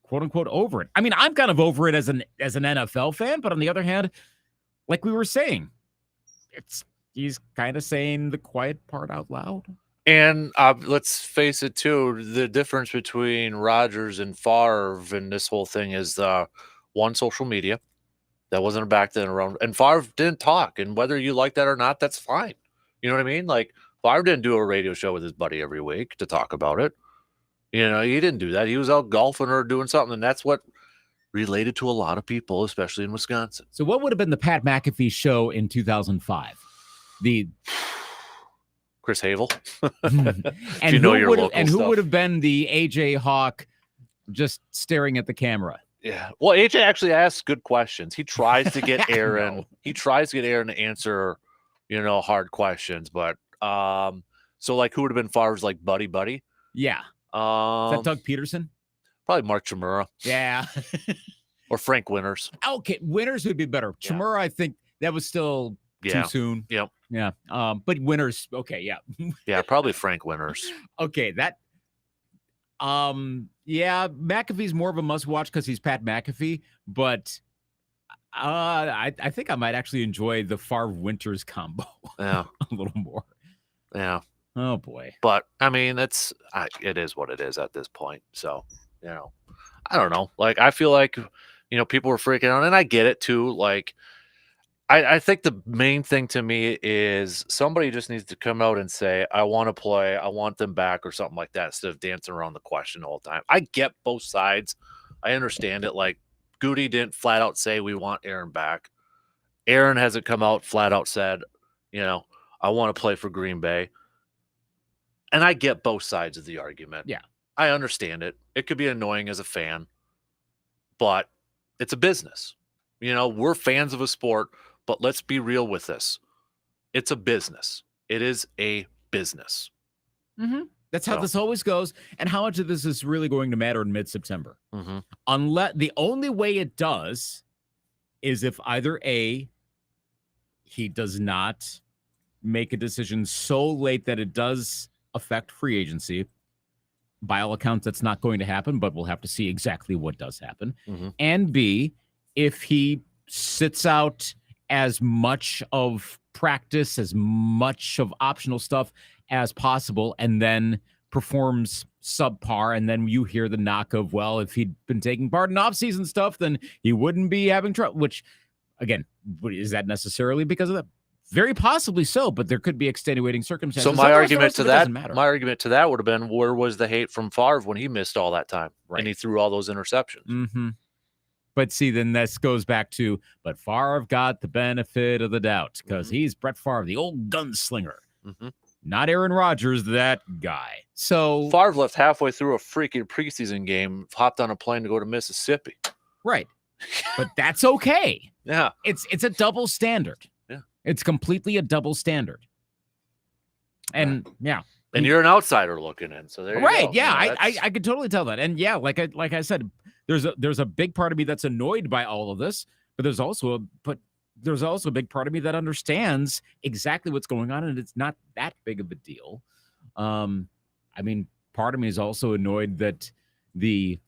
quote unquote over it. I mean, I'm kind of over it as an NFL fan, but on the other hand, like we were saying, he's kind of saying the quiet part out loud. And let's face it, too, the difference between Rodgers and Favre and this whole thing is one, social media. That wasn't back then around. And Favre didn't talk. And whether you like that or not, that's fine. You know what I mean? Like, Favre didn't do a radio show with his buddy every week to talk about it. You know, he didn't do that. He was out golfing or doing something. And that's what related to a lot of people, especially in Wisconsin. So what would have been the Pat McAfee show in 2005? The Chris Havel. And who would have been the AJ Hawk just staring at the camera? Yeah. Well, AJ actually asks good questions. He tries to get Aaron. He tries to get Aaron to answer, hard questions. But so like who would have been Favre's like buddy? Yeah. Is that Doug Peterson? Probably Mark Chmura. Yeah. Or Frank Winters. Okay, Winters would be better. Yeah. Chmura, I think that was still too soon. Yep. Yeah. But Winters, okay, yeah. Yeah, probably Frank Winters. Okay, that yeah, McAfee's more of a must-watch because he's Pat McAfee, but I think I might actually enjoy the Favre-Winters combo a little more. Yeah. Oh, boy. But, I mean, it is what it is at this point. So, I don't know. Like, I feel like, people were freaking out, and I get it, too. Like, I think the main thing to me is somebody just needs to come out and say, I want to play, I want them back or something like that instead of dancing around the question all the time. I get both sides. I understand it. Like, Goody didn't flat out say we want Aaron back. Aaron hasn't come out flat out said, I want to play for Green Bay. And I get both sides of the argument. Yeah. I understand it. It could be annoying as a fan, but it's a business. We're fans of a sport. But let's be real with this. It's a business. It is a business. Mm-hmm. That's how this always goes. And how much of this is really going to matter in mid-September? Mm-hmm. Unless the only way it does is if either A, he does not make a decision so late that it does affect free agency. By all accounts, that's not going to happen, but we'll have to see exactly what does happen. Mm-hmm. And B, if he sits out as much of practice, as much of optional stuff as possible, and then performs subpar, and then you hear the knock of, well, if he'd been taking part in off-season stuff, then he wouldn't be having trouble, which, again, is that necessarily because of that? Very possibly so, but there could be extenuating circumstances. So my argument to that would have been, where was the hate from Favre when he missed all that time? Right. And he threw all those interceptions? Mm-hmm. But see, then this goes back to, but Favre got the benefit of the doubt because he's Brett Favre, the old gunslinger, not Aaron Rodgers, that guy. So Favre left halfway through a freaking preseason game, hopped on a plane to go to Mississippi. Right. But that's okay. Yeah. It's a double standard. Yeah. It's completely a double standard. And yeah. And you're an outsider looking in. So there you right. go. Yeah. I could totally tell that. And yeah, like I said, there's a big part of me that's annoyed by all of this, but there's also a big part of me that understands exactly what's going on, and it's not that big of a deal. I mean, part of me is also annoyed that the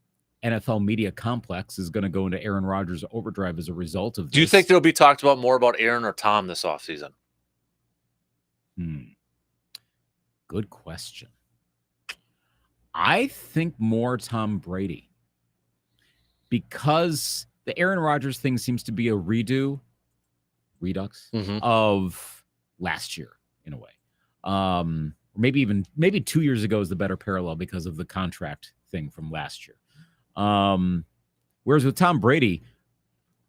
NFL media complex is going to go into Aaron Rodgers' overdrive as a result of this. Do you think there'll be talked about more about Aaron or Tom this offseason? Good question. I think more Tom Brady, because the Aaron Rodgers thing seems to be a redux of last year in a way. Maybe 2 years ago is the better parallel because of the contract thing from last year. Whereas with Tom Brady,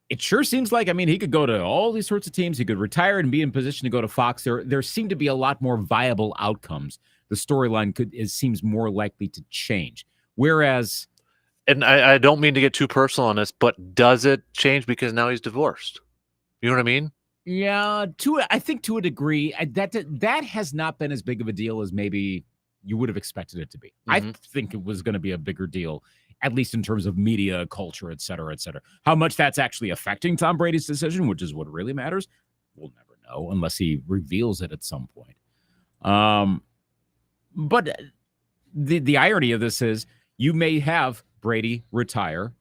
it sure seems like, he could go to all these sorts of teams. He could retire and be in position to go to Fox. There seem to be a lot more viable outcomes. The storyline seems more likely to change. Whereas, and I don't mean to get too personal on this, but does it change because now he's divorced? You know what I mean? Yeah, I think to a degree, that has not been as big of a deal as maybe you would have expected it to be. I think it was going to be a bigger deal, at least in terms of media, culture, et cetera, et cetera. How much that's actually affecting Tom Brady's decision, which is what really matters, we'll never know unless he reveals it at some point. But the irony of this is you may have Brady retire,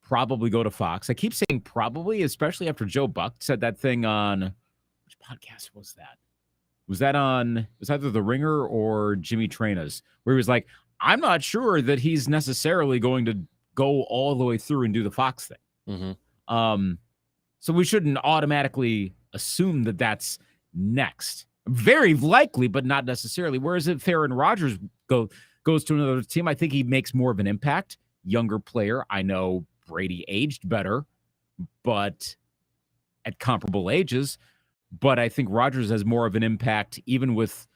probably go to Fox. I keep saying probably, especially after Joe Buck said that thing on, which podcast was that? Was that on, it was either The Ringer or Jimmy Traina's, where he was like, I'm not sure that he's necessarily going to go all the way through and do the Fox thing. So we shouldn't automatically assume that that's next. Very likely, but not necessarily. Whereas if Aaron Rodgers goes to another team, I think he makes more of an impact. Younger player. I know Brady aged better, but at comparable ages. But I think Rodgers has more of an impact, even with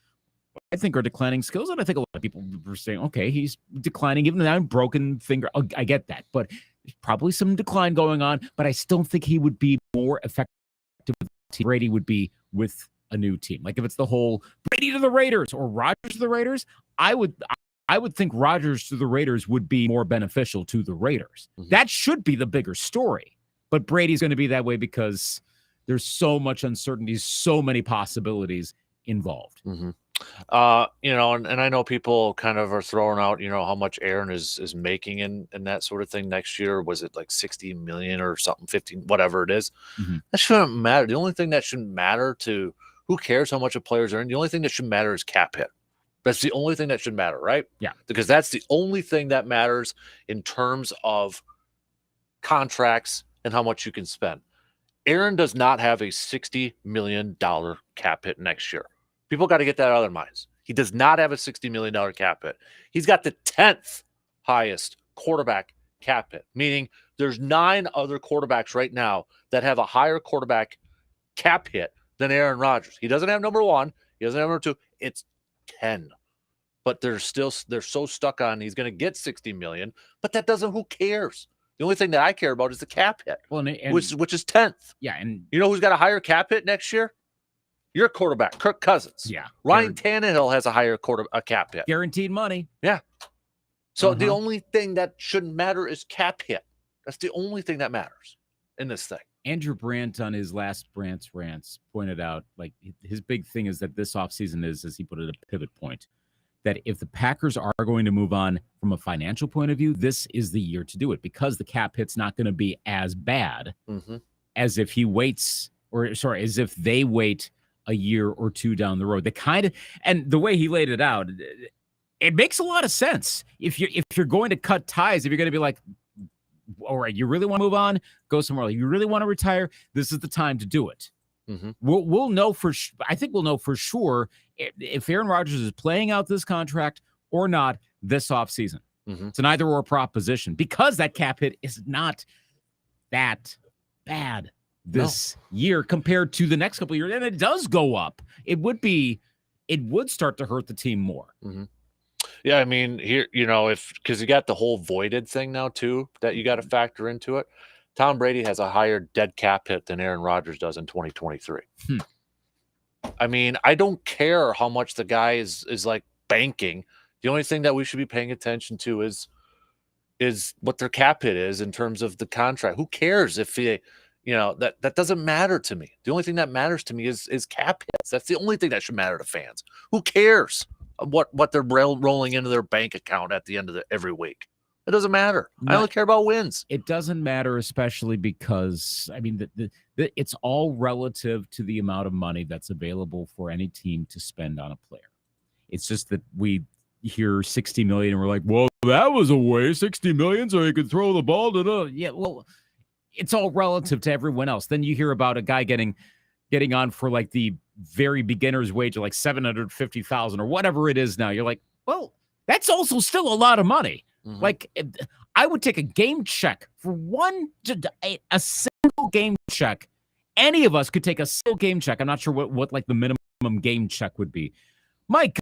I think are declining skills. And I think a lot of people were saying, okay, he's declining, even though broken finger. I get that, but there's probably some decline going on. But I still think he would be more effective with the team. Brady would be with a new team. Like if it's the whole Brady to the Raiders or Rodgers to the Raiders, I would think Rodgers to the Raiders would be more beneficial to the Raiders. That should be the bigger story. But Brady's going to be that way because there's so much uncertainty, so many possibilities involved. And I know people kind of are throwing out, how much Aaron is making and that sort of thing next year. Was it like 60 million or something, 15, whatever it is? That shouldn't matter. The only thing that shouldn't matter to who cares how much a player's earning. The only thing that should matter is cap hit. That's the only thing that should matter, right? Yeah. Because that's the only thing that matters in terms of contracts and how much you can spend. Aaron does not have a $60 million cap hit next year. People got to get that out of their minds. He does not have a $60 million cap hit. He's got the 10th highest quarterback cap hit, meaning there's 9 other quarterbacks right now that have a higher quarterback cap hit than Aaron Rodgers. He doesn't have number 1. He doesn't have number 2. It's 10. But they're so stuck on he's going to get 60 million, but that doesn't, who cares? The only thing that I care about is the cap hit, which is 10th. Yeah, and you know who's got a higher cap hit next year? Your quarterback, Kirk Cousins. Yeah. Ryan Tannehill has a higher cap hit. Guaranteed money. Yeah. So the only thing that shouldn't matter is cap hit. That's the only thing that matters in this thing. Andrew Brandt on his last Brandt's Rants pointed out, like, his big thing is that this offseason is, as he put it, a pivot point. That if the Packers are going to move on from a financial point of view, this is the year to do it because the cap hit's not going to be as bad as if he waits, as if they wait a year or two down the road. And the way he laid it out, it makes a lot of sense. If you're going to cut ties, if you're going to be like, all right, you really want to move on, go somewhere else. You really want to retire, this is the time to do it. We'll know I think we'll know for sure if Aaron Rodgers is playing out this contract or not this offseason. It's an either or proposition because that cap hit is not that bad this year compared to the next couple of years. And it does go up. It would start to hurt the team more. Yeah, I mean, here, because you got the whole voided thing now too that you got to factor into it. Tom Brady has a higher dead cap hit than Aaron Rodgers does in 2023. I mean, I don't care how much the guy is like banking. The only thing that we should be paying attention to is what their cap hit is in terms of the contract. Who cares if that doesn't matter to me. The only thing that matters to me is cap hits. That's the only thing that should matter to fans. Who cares what they're rolling into their bank account at the end of every week? It doesn't matter. I only care about wins. It doesn't matter, especially because, I mean, it's all relative to the amount of money that's available for any team to spend on a player. It's just that hear 60 million and we're like, well, that was a waste, 60 million so he could throw the ball to the, yeah, well, it's all relative to everyone else. Then you hear about a guy getting on for like the very beginner's wage of like 750,000 or whatever it is now. You're like, well, that's also still a lot of money. Mm-hmm. Like, I would take a game check for a single game check. Any of us could take a single game check. I'm not sure what like the minimum game check would be. My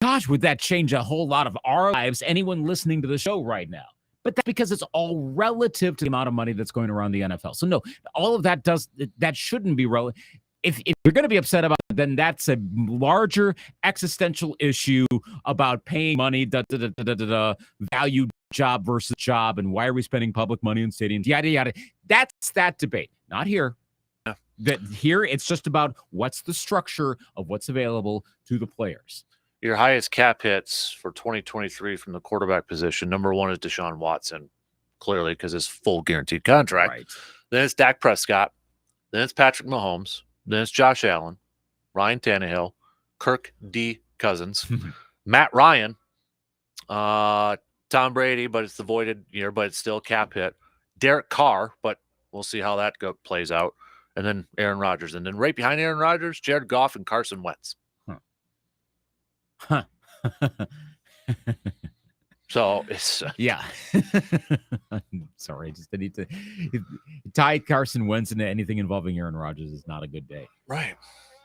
gosh, would that change a whole lot of our lives? Anyone listening to the show right now. But that's because it's all relative to the amount of money that's going around the NFL. So no, all of that shouldn't be relevant. If you're going to be upset about it, then that's a larger existential issue about paying money, value job versus job, and why are we spending public money in stadiums, yada, yada. That's that debate, not here. Yeah. That here, it's just about what's the structure of what's available to the players. Your highest cap hits for 2023 from the quarterback position, number one is Deshaun Watson, clearly because his full guaranteed contract. Right. Then it's Dak Prescott. Then it's Patrick Mahomes. Then it's Josh Allen, Ryan Tannehill, Kirk D. Cousins, Matt Ryan, Tom Brady, but it's the voided year, but it's still cap hit. Derek Carr, but we'll see how that plays out. And then Aaron Rodgers. And then right behind Aaron Rodgers, Jared Goff and Carson Wentz. Huh. So it's yeah. Sorry, I just need to tie Carson Wentz into anything involving Aaron Rodgers is not a good day. Right.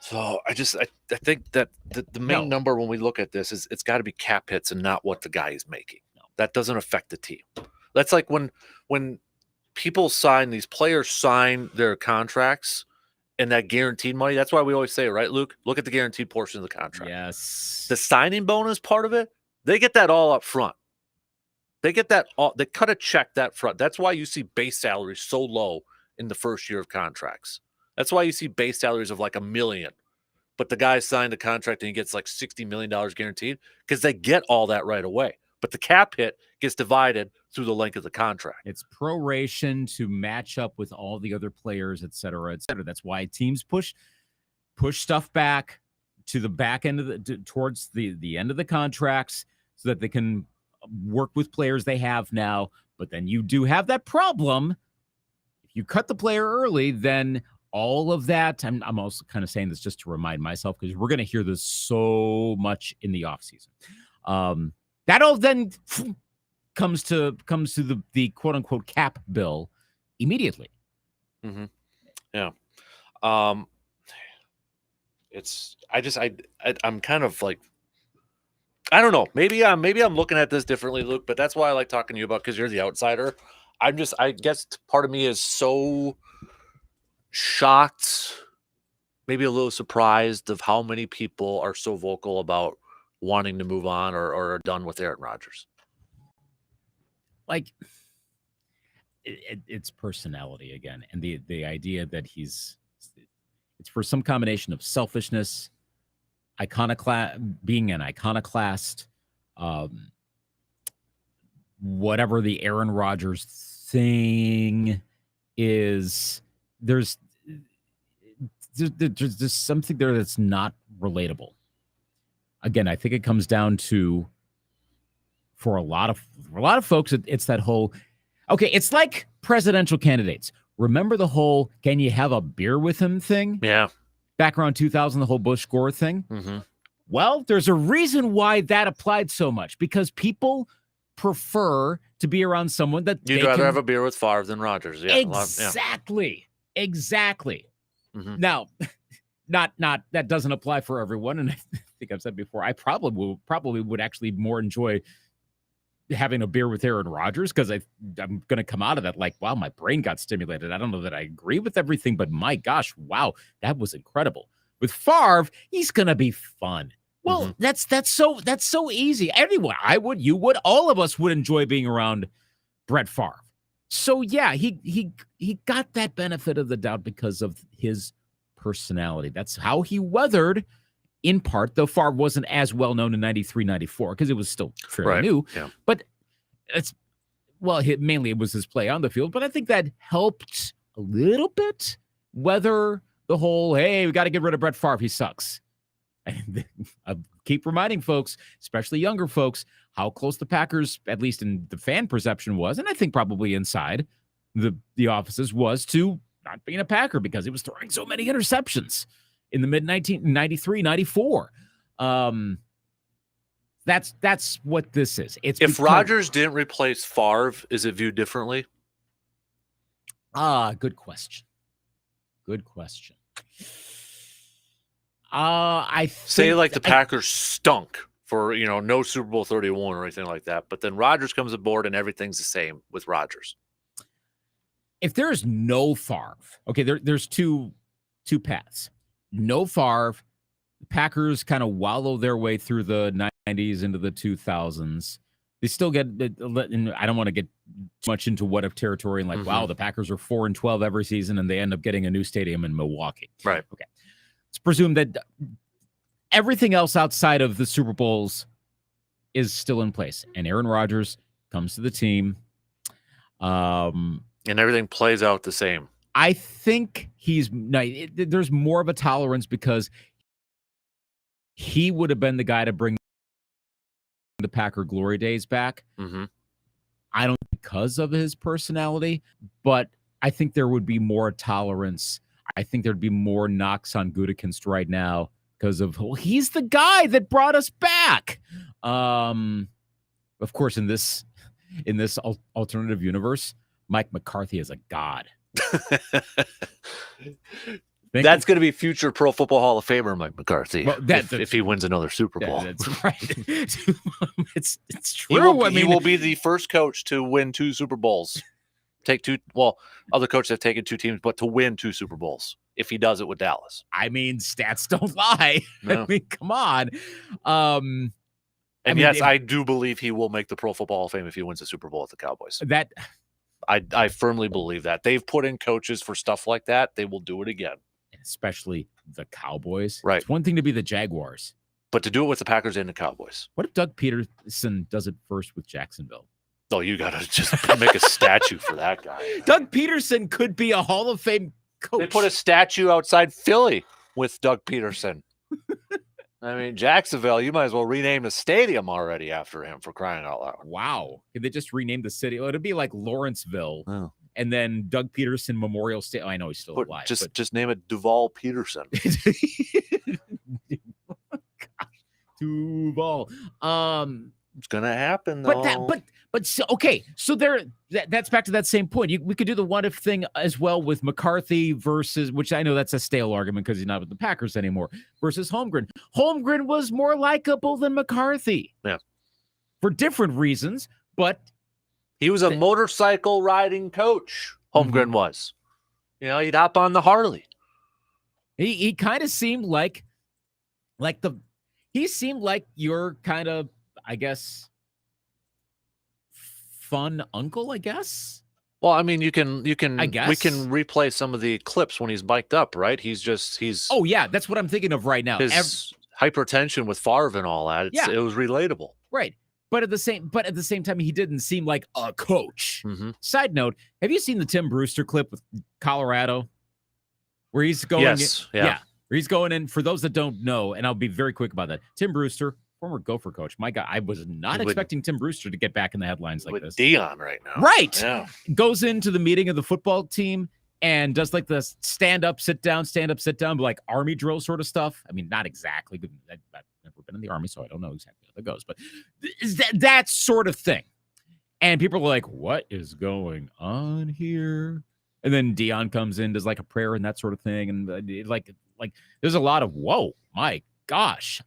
So I think that the main number when we look at this is it's got to be cap hits and not what the guy is making. No. That doesn't affect the team. That's like when people these players sign their contracts. And that guaranteed money, that's why we always say, right, Luke? Look at the guaranteed portion of the contract. Yes. The signing bonus part of it, they get that all up front. They get that all, they cut a check that front. That's why you see base salaries so low in the first year of contracts. That's why you see base salaries of like $1 million. But the guy signed a contract and he gets like $60 million guaranteed because they get all that right away. But the cap hit gets divided through the length of the contract. It's proration to match up with all the other players, et cetera, et cetera. That's why teams push stuff back to the back end of towards the end of the contracts so that they can work with players they have now. But then you do have that problem. If you cut the player early, then all of that, I'm also kind of saying this just to remind myself because we're going to hear this so much in the offseason. That all then comes to the quote unquote cap bill immediately. Mm-hmm. Yeah. I'm kind of like, I don't know. Maybe I'm looking at this differently, Luke, but that's why I like talking to you about, because you're the outsider. I guess part of me is so shocked, maybe a little surprised of how many people are so vocal about wanting to move on or are done with Aaron Rodgers. Like it's personality again. And the idea that it's for some combination of selfishness, being an iconoclast, whatever the Aaron Rodgers thing is, there's something there that's not relatable. Again, I think it comes down to, for a lot of folks, it's that whole, okay, it's like presidential candidates. Remember the whole "can you have a beer with him" thing? Yeah. Back around 2000, the whole Bush Gore thing. Mm-hmm. Well, there's a reason why that applied so much, because people prefer to be around someone that you'd rather have a beer with Favre than Rodgers. Yeah, exactly. Mm-hmm. Now, not that doesn't apply for everyone, and I think I've said before, I probably would actually more enjoy having a beer with Aaron Rodgers, because I'm going to come out of that like, wow, my brain got stimulated. I don't know that I agree with everything, but my gosh, wow, that was incredible. With Favre, he's going to be fun. Well, mm-hmm. that's so easy. Everyone, you would, all of us would enjoy being around Brett Favre. So yeah, he got that benefit of the doubt because of his personality. That's how he weathered, in part, though Favre wasn't as well known in 93, 94, because it was still fairly new. Yeah. But mainly it was his play on the field. But I think that helped a little bit weather the whole, hey, we got to get rid of Brett Favre, he sucks. keep reminding folks, especially younger folks, how close the Packers, at least in the fan perception was, and I think probably inside the offices, was to not being a Packer because he was throwing so many interceptions in the mid-1993, 94. That's what this is. If Rodgers didn't replace Favre, is it viewed differently? Good question. Good question. I say like the Packers stunk for, no Super Bowl 31 or anything like that, but then Rodgers comes aboard and everything's the same with Rodgers. If there's no Favre, okay, there's two paths. No Favre, the Packers kind of wallow their way through the 90s into the 2000s. They still get, and I don't want to get too much into what if territory and wow, the Packers are 4-12 every season and they end up getting a new stadium in Milwaukee. Right. Okay. Let's presume that everything else outside of the Super Bowls is still in place. And Aaron Rodgers comes to the team. And everything plays out the same. I think there's more of a tolerance because he would have been the guy to bring the Packer glory days back. I don't because of his personality, but I think there would be more tolerance. I think there'd be more knocks on Gutekunst right now because of he's the guy that brought us back. Of course, in this alternative universe, Mike McCarthy is a god. That's going to be future Pro Football Hall of Famer Mike McCarthy. Well, if he wins another Super Bowl, that's right. It's true. He will be the first coach to win 2 Super Bowls. Take 2. Well, other coaches have taken 2 teams, but to win 2 Super Bowls. If he does it with Dallas, I mean, stats don't lie. No. I mean, come on. I do believe he will make the Pro Football Hall of Fame if he wins the Super Bowl with the Cowboys. I firmly believe that. They've put in coaches for stuff like that. They will do it again. Especially the Cowboys. Right. It's one thing to be the Jaguars, but to do it with the Packers and the Cowboys. What if Doug Peterson does it first with Jacksonville? Oh, you got to just make a statue for that guy. Doug Peterson could be a Hall of Fame coach. They put a statue outside Philly with Doug Peterson. I mean, Jacksonville, you might as well rename the stadium already after him, for crying out loud. Wow. Could they just rename the city? It'd be like Lawrenceville. Oh. And then Doug Peterson Memorial Stadium. I know he's still alive. Just name it Duval Peterson. Gosh, Duval. It's gonna happen though. Okay. So that's back to that same point. We could do the what if thing as well with McCarthy versus, which I know that's a stale argument because he's not with the Packers anymore, versus Holmgren. Holmgren was more likable than McCarthy. Yeah. For different reasons, but he was a motorcycle riding coach. Holmgren was. He'd hop on the Harley. He kind of seemed like your kind of, I guess, fun uncle, I guess. Well, I mean, we can replay some of the clips when he's biked up, right? He's oh yeah, that's what I'm thinking of right now. His hypertension with Favre and all that. It was relatable. Right. But at the same time, he didn't seem like a coach. Side note, have you seen the Tim Brewster clip with Colorado? Where he's going where he's going in, for those that don't know, and I'll be very quick about that. Tim Brewster, former Gopher coach. My God, I was not expecting Tim Brewster to get back in the headlines like this. Dion right now. Right. Yeah. Goes into the meeting of the football team and does like the stand up, sit down, like Army drill sort of stuff. I mean, not exactly. I've never been in the Army, so I don't know exactly how that goes, but that sort of thing. And people are like, what is going on here? And then Dion comes in, does like a prayer and that sort of thing. And like there's a lot of, whoa, my gosh.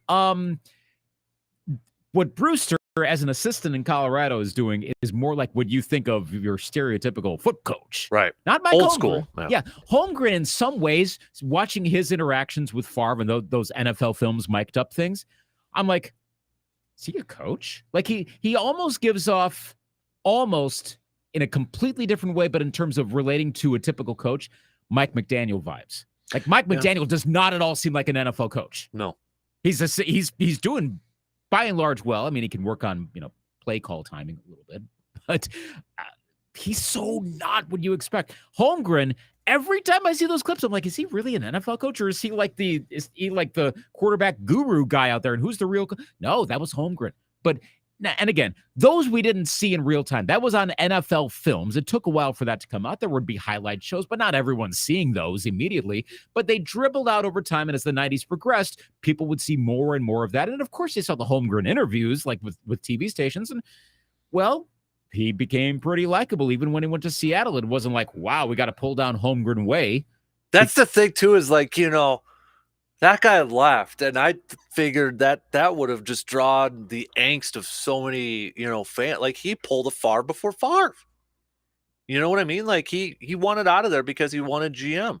What Brewster as an assistant in Colorado is doing is more like what you think of your stereotypical foot coach. Right. Not Mike Old Holmgren. school. Yeah. Holmgren, in some ways, watching his interactions with Favre and those NFL films, mic'd up things, I'm like, is he a coach? Like he almost gives off, almost in a completely different way, but in terms of relating to a typical coach, Mike McDaniel vibes. Like Mike McDaniel does not at all seem like an NFL coach. No. He's doing by and large well. I mean, he can work on play call timing a little bit, but he's so not what you expect. Holmgren, every time I see those clips, I'm like, is he really an NFL coach, or is he like the quarterback guru guy out there? And who's the real? No, that was Holmgren. But and again, those we didn't see in real time. That was on NFL films. It took a while for that to come out. There would be highlight shows, but not everyone's seeing those immediately. But they dribbled out over time, and as the 90s progressed, people would see more and more of that. And of course, they saw the Holmgren interviews, like with TV stations, and well, he became pretty likable. Even when he went to Seattle, it wasn't like, wow, we got to pull down Holmgren way. That's the thing too, is like, that guy left, and I figured that would have just drawn the angst of so many, fans. Like, he pulled a Favre before Favre. You know what I mean? Like, he wanted out of there because he wanted GM,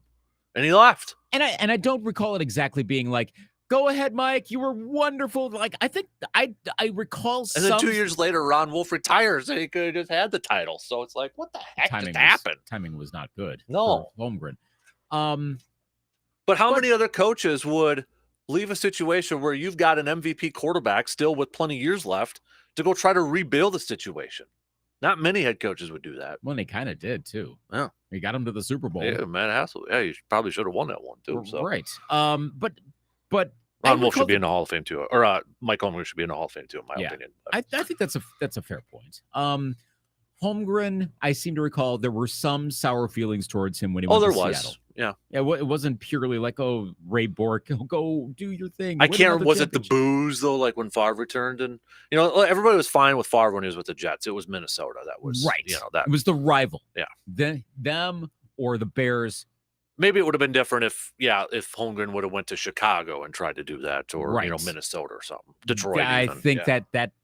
and he left. And I don't recall it exactly being like, go ahead, Mike, you were wonderful. Like, I think I recall and then 2 years later, Ron Wolf retires, and he could have just had the title. So it's like, what the heck just happened? Timing was not good. No. For Holmgren. But how many other coaches would leave a situation where you've got an MVP quarterback still with plenty of years left to go try to rebuild the situation? Not many head coaches would do that. Well, they kind of did too. Yeah, he got him to the Super Bowl. Yeah, Matt Hassel. Yeah, you probably should have won that one too. So. Right. But Ron Wolf should be in the Hall of Fame too, or Mike Holmgren should be in the Hall of Fame too, in my opinion. I think that's a fair point. Holmgren, I seem to recall there were some sour feelings towards him when he went to Seattle. Yeah. It wasn't purely like, oh, Ray Bork, go do your thing. I can't remember, was it the booze, though, like when Favre returned? And, everybody was fine with Favre when he was with the Jets. It was Minnesota. That was, right. That it was the rival. Yeah. Them or the Bears. Maybe it would have been different if Holmgren would have went to Chicago and tried to do that, or, Minnesota or something. Detroit. I think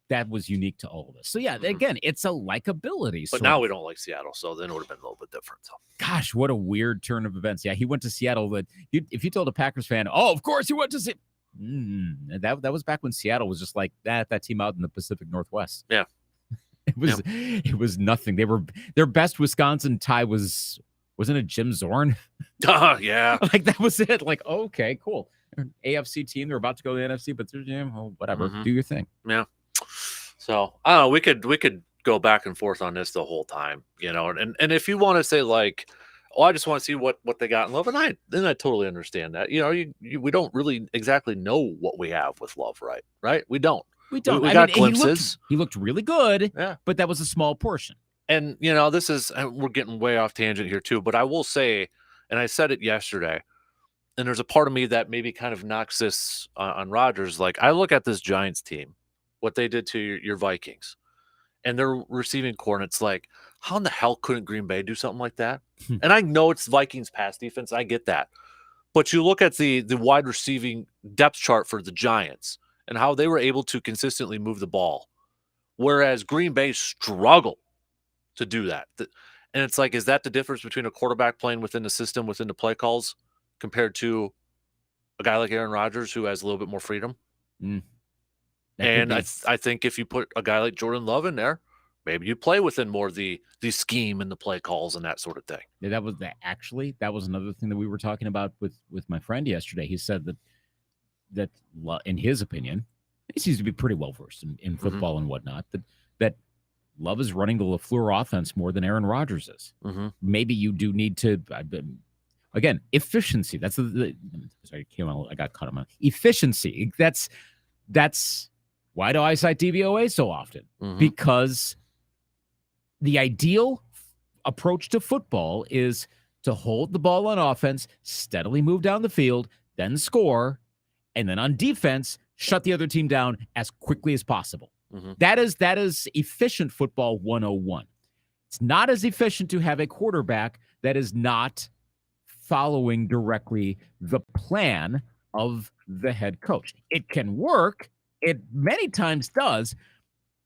that was unique to all of us. So, again, it's a likability. But now we don't like Seattle, so then it would have been a little bit different. So. Gosh, what a weird turn of events. Yeah, he went to Seattle. But if you told a Packers fan, oh, of course he went to Seattle. That was back when Seattle was just like that team out in the Pacific Northwest. Yeah. It was nothing. Their best Wisconsin tie wasn't it Jim Zorn? Yeah. Like, that was it. Like, okay, cool. AFC team, they're about to go to the NFC, but whatever. Do your thing. Yeah. So I don't know. We could go back and forth on this the whole time, and if you want to say like, oh, I just want to see what they got in Love, and I totally understand that. We don't really exactly know what we have with Love, right? We don't. We got glimpses. He looked really good. Yeah, but that was a small portion. And this is, we're getting way off tangent here too. But I will say, and I said it yesterday, and there's a part of me that maybe kind of knocks this on Rodgers. Like, I look at this Giants team, what they did to your Vikings, and their receiving core, and it's like, how in the hell couldn't Green Bay do something like that? And I know it's Vikings pass defense. I get that. But you look at the wide receiving depth chart for the Giants and how they were able to consistently move the ball, whereas Green Bay struggled to do that. And it's like, is that the difference between a quarterback playing within the system, within the play calls, compared to a guy like Aaron Rodgers who has a little bit more freedom? And I think if you put a guy like Jordan Love in there, maybe you play within more the scheme and the play calls and that sort of thing. Yeah, that was another thing that we were talking about with my friend yesterday. He said that in his opinion, he seems to be pretty well versed in football and whatnot, that Love is running the LaFleur offense more than Aaron Rodgers is. Maybe you do need to, again, efficiency. That's sorry, I got cut on my efficiency. That's why do I cite DVOA so often? Because the ideal approach to football is to hold the ball on offense, steadily move down the field, then score, and then on defense, shut the other team down as quickly as possible. That is efficient football 101. It's not as efficient to have a quarterback that is not following directly the plan of the head coach. It can work. It many times does,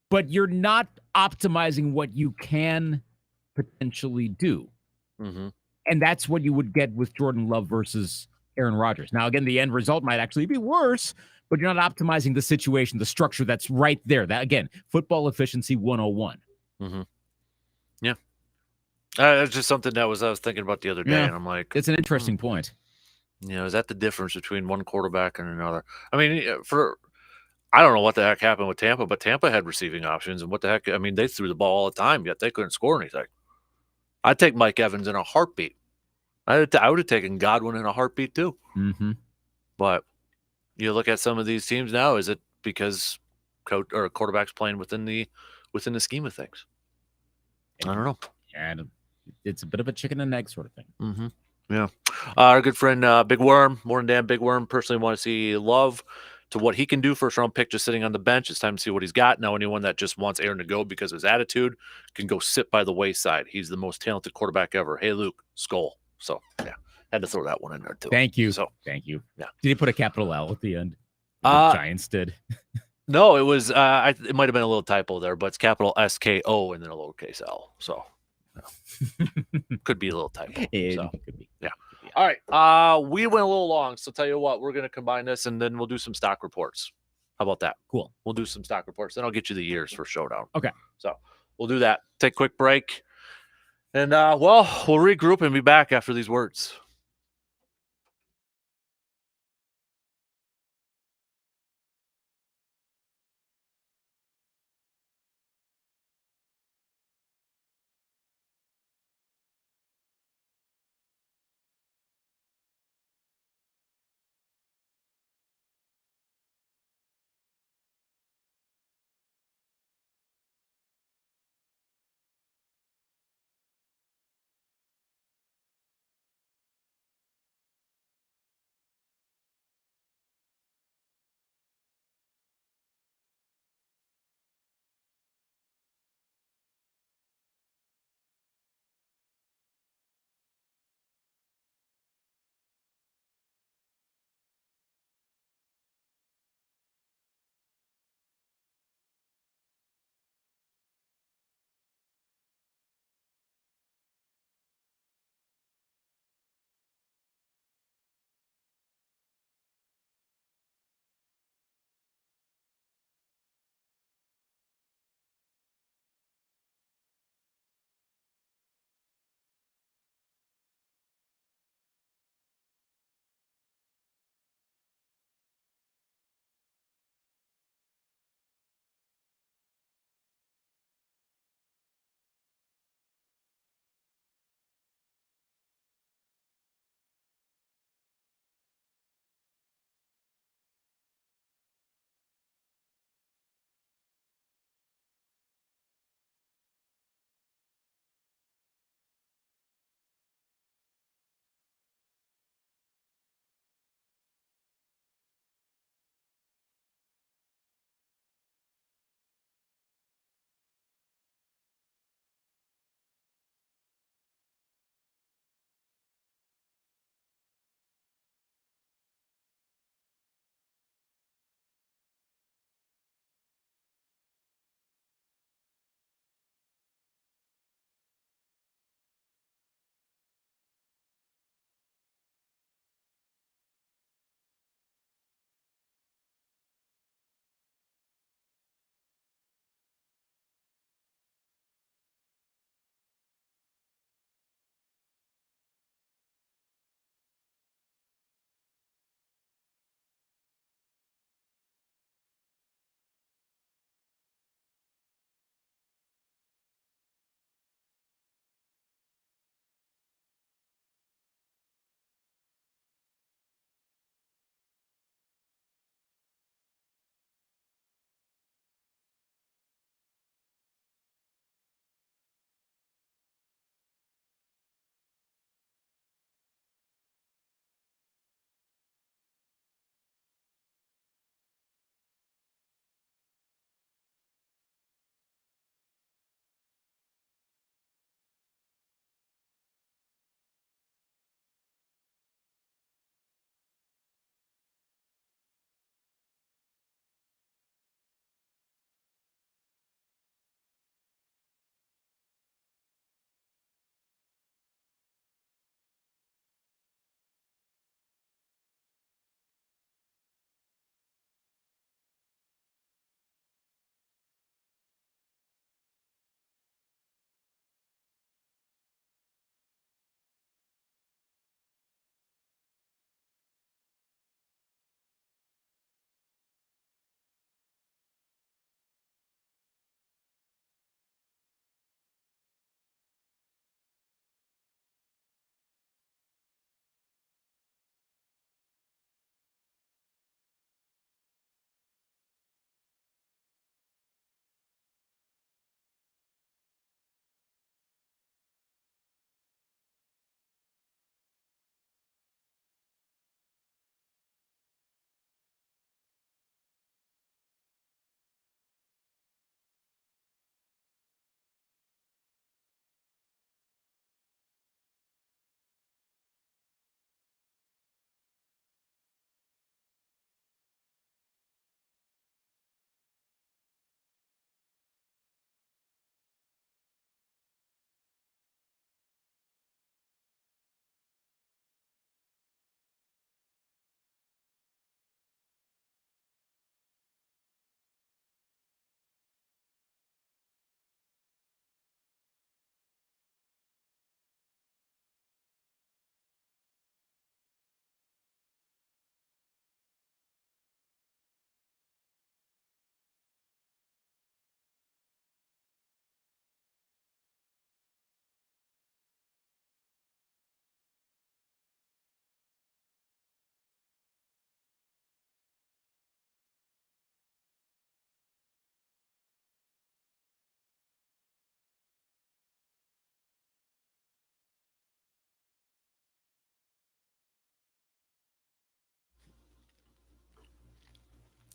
but you're not optimizing what you can potentially do. And that's what you would get with Jordan Love versus Aaron Rodgers. Now, again, the end result might actually be worse, but you're not optimizing the situation, the structure that's right there. That, again, football efficiency 101. Yeah. It's just something that I was thinking about the other day, and I'm like, it's an interesting point. Is that the difference between one quarterback and another? I mean, I don't know what the heck happened with Tampa, but Tampa had receiving options, and what the heck? I mean, they threw the ball all the time, yet they couldn't score anything. I'd take Mike Evans in a heartbeat. I would have taken Godwin in a heartbeat too. Mm-hmm. But you look at some of these teams now, is it because coach or quarterback's playing within the scheme of things? I don't know. And it's a bit of a chicken and egg sort of thing. Mm-hmm. Yeah. Our good friend Big Worm, Morning Dan Big Worm, personally want to see Love to what he can do. First round pick just sitting on the bench. It's time to see what he's got. Now anyone that just wants Aaron to go because of his attitude can go sit by the wayside. He's the most talented quarterback ever. Hey, Luke, Skull. So, yeah, had to throw that one in there too. Thank you. So, thank you. Yeah. Did he put a capital L at the end? The Giants did. No, it was, it might have been a little typo there, but it's capital SKO and then a lowercase L. So, could be a little typo. So, could be. Yeah. All right. We went a little long, so tell you what, we're going to combine this and then we'll do some stock reports. How about that? Cool. We'll do some stock reports. Then I'll get you the years for Showdown. Okay. So we'll do that. Take a quick break. And, we'll regroup and be back after these words.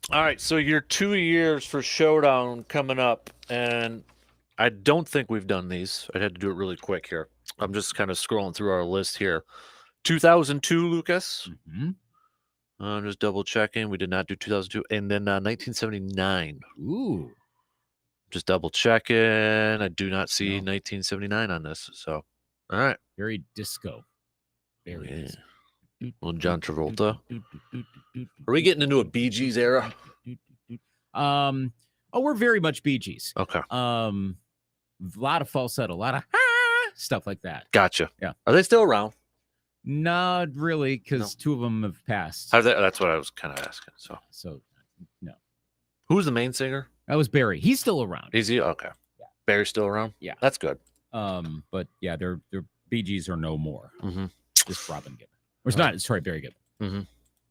All right, so your 2 years for Showdown coming up, and I don't think we've done these. I had to do it really quick here. I'm just kind of scrolling through our list here. 2002, Lucas. Mm-hmm. I'm just double checking. We did not do 2002. And then 1979. Ooh. Just double checking. I do not see 1979 on this. So, all right. Very disco. Very disco. Well, John Travolta. Are we getting into a Bee Gees era? We're very much Bee Gees. Okay. A lot of falsetto, a lot of stuff like that. Gotcha. Yeah. Are they still around? Not really, because 2 of them have passed. That's what I was kind of asking. So no. Who's the main singer? That was Barry. He's still around. Is he? Okay. Yeah. Barry's still around? Yeah. That's good. But yeah, their Bee Gees are no more. Mm-hmm. Just Robin Gibb. Or it's not. Sorry, Barry Gibb. Mm-hmm.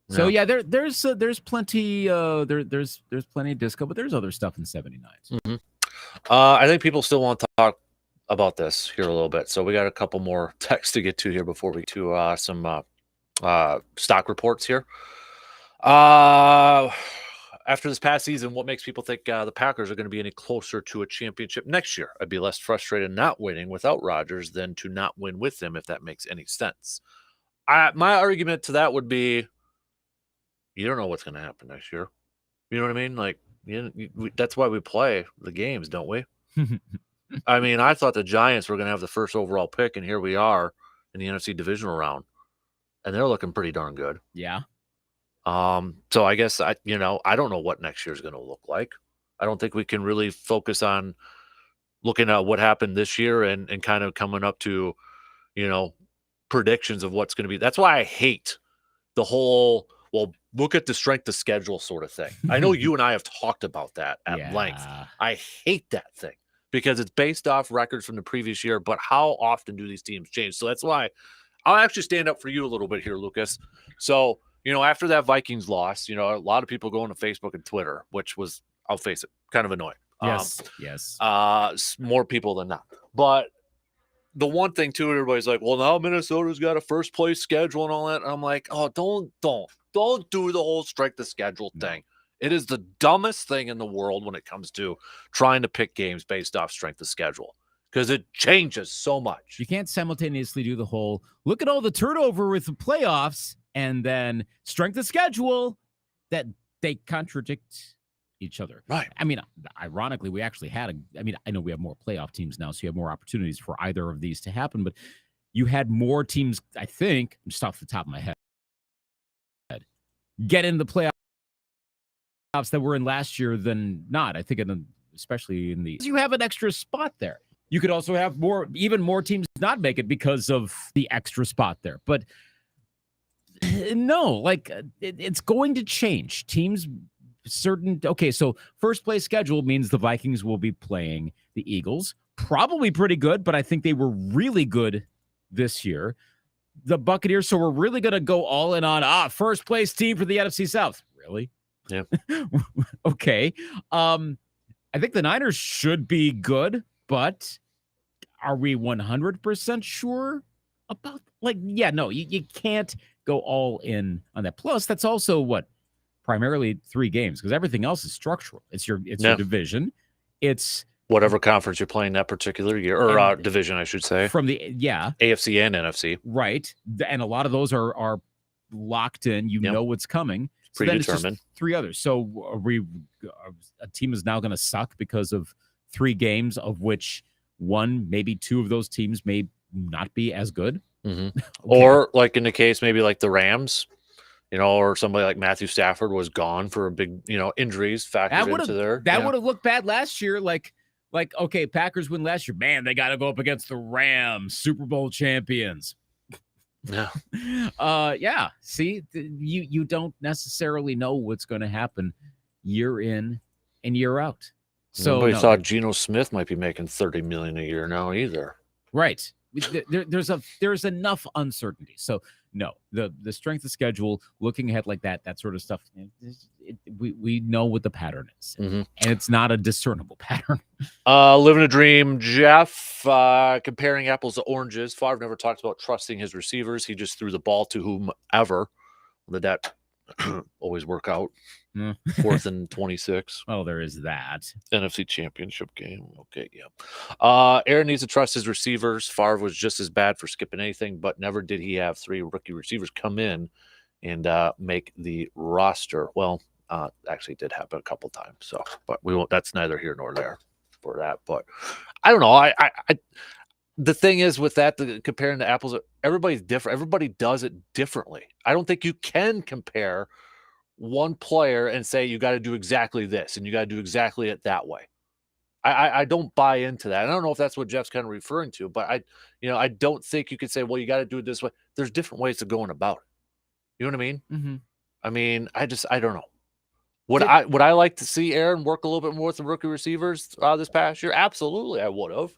So yeah, there's plenty there's plenty of disco, but there's other stuff in '79. Mm-hmm. I think people still want to talk about this here a little bit, so we got a couple more texts to get to here before we to some stock reports here. After this past season, what makes people think the Packers are going to be any closer to a championship next year? I'd be less frustrated not winning without Rodgers than to not win with him, if that makes any sense. My argument to that would be, you don't know what's going to happen next year. You know what I mean? Like, that's why we play the games, don't we? I mean, I thought the Giants were going to have the first overall pick, and here we are in the NFC divisional round, and they're looking pretty darn good. Yeah. So I guess I don't know what next year is going to look like. I don't think we can really focus on looking at what happened this year and kind of coming up to, predictions of what's going to be. That's why I hate the whole, well, look at the strength of schedule sort of thing. I know you and I have talked about that at length. I hate that thing because it's based off records from the previous year, but how often do these teams change? So that's why I'll actually stand up for you a little bit here, Lucas. So, after that Vikings loss, a lot of people going to Facebook and Twitter, which was, I'll face it, kind of annoying. Yes. More people than not. But the one thing too, everybody's like, well, now Minnesota's got a first place schedule and all that. And I'm like, oh, don't do the whole strength of schedule thing. It is the dumbest thing in the world when it comes to trying to pick games based off strength of schedule, because it changes so much. You can't simultaneously do the whole, look at all the turnover with the playoffs and then strength of schedule, that they contradict each other. Right. I mean, ironically, we actually had I know we have more playoff teams now, so you have more opportunities for either of these to happen, but you had more teams, I think, just off the top of my head, get in the playoffs that were in last year than not. I think especially in the, you have an extra spot there. You could also have even more teams not make it because of the extra spot there. But no, it's going to change. Teams so first place schedule means the Vikings will be playing the Eagles. Probably pretty good, but I think they were really good this year. The Buccaneers, so we're really going to go all in on first place team for the NFC South. Really? Yeah. Okay. I think the Niners should be good, but are we 100% sure about you can't go all in on that. Plus, that's also primarily 3 games, because everything else is structural. It's your division. It's whatever conference you're playing that particular year, or division, I should say. From the AFC and NFC. Right. And a lot of those are locked in. You know what's coming. So predetermined. Then it's just 3 others. So a team is now going to suck because of 3 games, of which 1, maybe 2 of those teams may not be as good. Mm-hmm. Okay. Or like in the case, maybe like the Rams, or somebody like Matthew Stafford was gone for a big, injuries factored into there. That would have looked bad last year. Okay, Packers win last year. Man, they got to go up against the Rams, Super Bowl champions. Yeah. Yeah. See, you don't necessarily know what's going to happen year in and year out. So nobody thought Geno Smith might be making $30 million a year now either. Right. There's enough uncertainty. So no, the strength of schedule, looking ahead like that sort of stuff, we know what the pattern is, and it's not a discernible pattern. Living a dream, Jeff. Comparing apples to oranges. Favre never talked about trusting his receivers. He just threw the ball to whomever. Did that always work out? 4th and 26. Oh, there is that. NFC Championship game. Okay, yeah. Aaron needs to trust his receivers. Favre was just as bad for skipping anything, but never did he have 3 rookie receivers come in and make the roster. Well, actually it did happen a couple times. So, but we won't. That's neither here nor there for that. But I don't know. I the thing is with that, comparing the apples, everybody's different. Everybody does it differently. I don't think you can compare one player and say you got to do exactly this and you got to do exactly it that way. I don't buy into that. I don't know if that's what Jeff's kind of referring to, but I don't think you could say, well, you got to do it this way. There's different ways of going about it. You know what I mean? Mm-hmm. I mean, I don't know. Would I like to see Aaron work a little bit more with the rookie receivers this past year? Absolutely, I would have.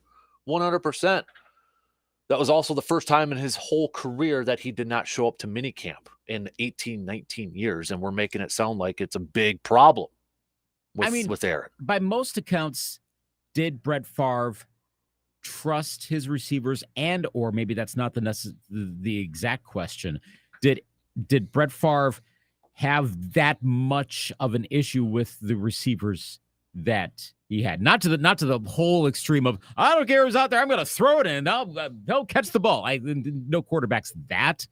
100%. That was also the first time in his whole career that he did not show up to minicamp in 18, 19 years, and we're making it sound like it's a big problem with Aaron. By most accounts, did Brett Favre trust his receivers, and or maybe that's not the exact question. Did Brett Favre have that much of an issue with the receivers that he had? Not to the whole extreme of, I don't care who's out there, I'm going to throw it in. They'll catch the ball. No quarterback's that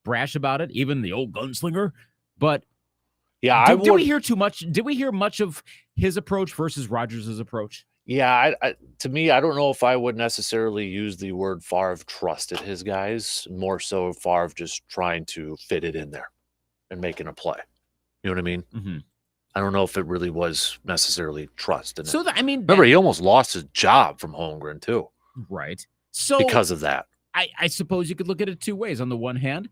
brash about it, even the old gunslinger. But yeah, did we hear too much? Did we hear much of his approach versus Rodgers' approach? Yeah, to me, I don't know if I would necessarily use the word Favre trusted his guys. More so Favre just trying to fit it in there and making a play. You know what I mean? Mm-hmm. I don't know if it really was necessarily trust. Remember, he almost lost his job from Holmgren too. Right. So because of that. I suppose you could look at it 2 ways. On the one hand,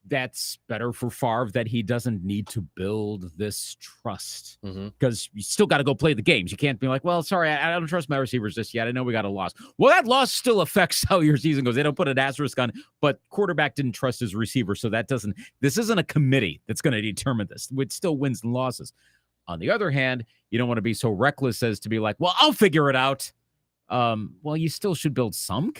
that's better for Favre that he doesn't need to build this trust because you still got to go play the games. You can't be like, well, sorry, I don't trust my receivers just yet. I know we got a loss. Well, that loss still affects how your season goes. They don't put an asterisk on, but quarterback didn't trust his receiver. So this isn't a committee that's going to determine this. It still wins and losses. On the other hand, you don't want to be so reckless as to be like, well, I'll figure it out. Well, you still should build some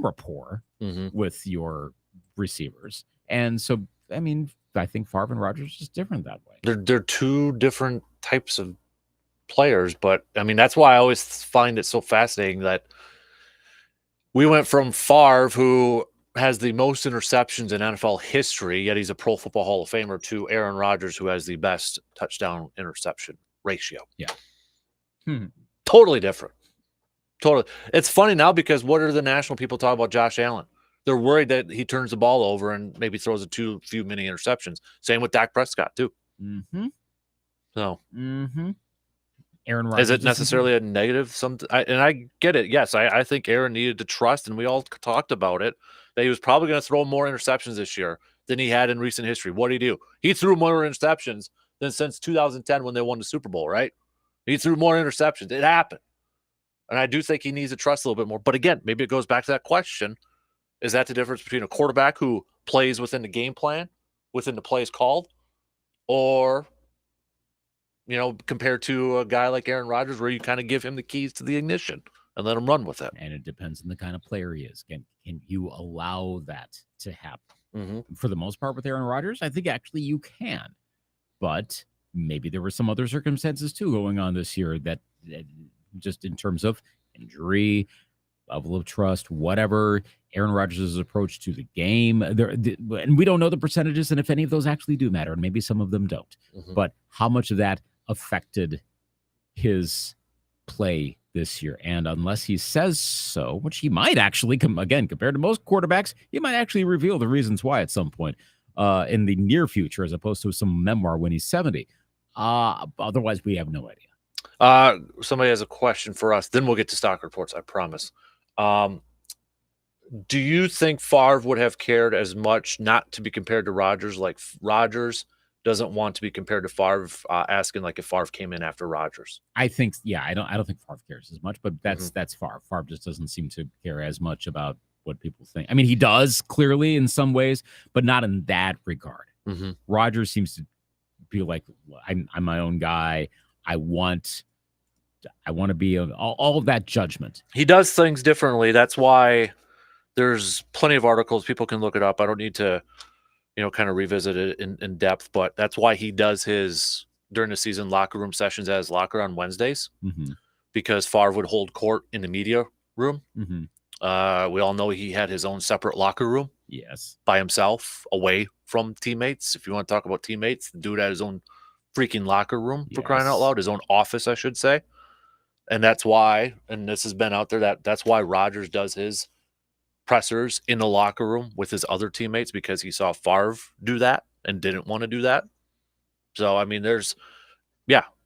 rapport with your receivers. And so, I mean, I think Favre and Rodgers is different that way. They're 2 different types of players, but I mean, that's why I always find it so fascinating that we went from Favre, who has the most interceptions in NFL history, yet he's a Pro Football Hall of Famer, to Aaron Rodgers, who has the best touchdown interception ratio. Yeah. Totally different. Totally. It's funny now because what are the national people talking about Josh Allen? They're worried that he turns the ball over and maybe throws few mini interceptions. Same with Dak Prescott too. Mm-hmm. So, Aaron Rodgers, is it necessarily a negative? And I get it. Yes, I think Aaron needed to trust, and we all talked about it, that he was probably going to throw more interceptions this year than he had in recent history. What did he do? He threw more interceptions than since 2010 when they won the Super Bowl, right? He threw more interceptions. It happened. And I do think he needs to trust a little bit more. But again, maybe it goes back to that question. Is that the difference between a quarterback who plays within the game plan, within the plays called, or, compared to a guy like Aaron Rodgers where you kind of give him the keys to the ignition and let him run with it? And it depends on the kind of player he is. Can you allow that to happen? For the most part with Aaron Rodgers, I think actually you can. But maybe there were some other circumstances too going on this year that just in terms of injury, level of trust, whatever, Aaron Rodgers' approach to the game. And we don't know the percentages and if any of those actually do matter, and maybe some of them don't. But how much of that affected his play this year? And unless he says so, which he might actually, again, compared to most quarterbacks, he might actually reveal the reasons why at some point in the near future, as opposed to some memoir when he's 70. Otherwise, we have no idea. Somebody has a question for us. Then we'll get to stock reports, I promise. Do you think Favre would have cared as much not to be compared to Rodgers, like Rodgers doesn't want to be compared to Favre, asking like if Favre came in after Rodgers? I think, I don't think Favre cares as much, but that's Favre. Favre just doesn't seem to care as much about what people think. I mean, he does clearly in some ways, but not in that regard. Rodgers seems to be like, I'm my own guy. I want to be all of that judgment. He does things differently. That's why there's plenty of articles. People can look it up. I don't need to, kind of revisit it in depth, but that's why he does his during the season locker room sessions at his locker on Wednesdays Mm-hmm. because Favre would hold court in the media room. Mm-hmm. We all know he had his own separate locker room. Yes. By himself, away from teammates. If you want to talk about teammates, the dude had his own freaking locker room for crying out loud, his own office, I should say. And that's why, and this has been out there, that's why Rodgers does his pressers in the locker room with his other teammates, because he saw Favre do that and didn't want to do that. So, I mean, there's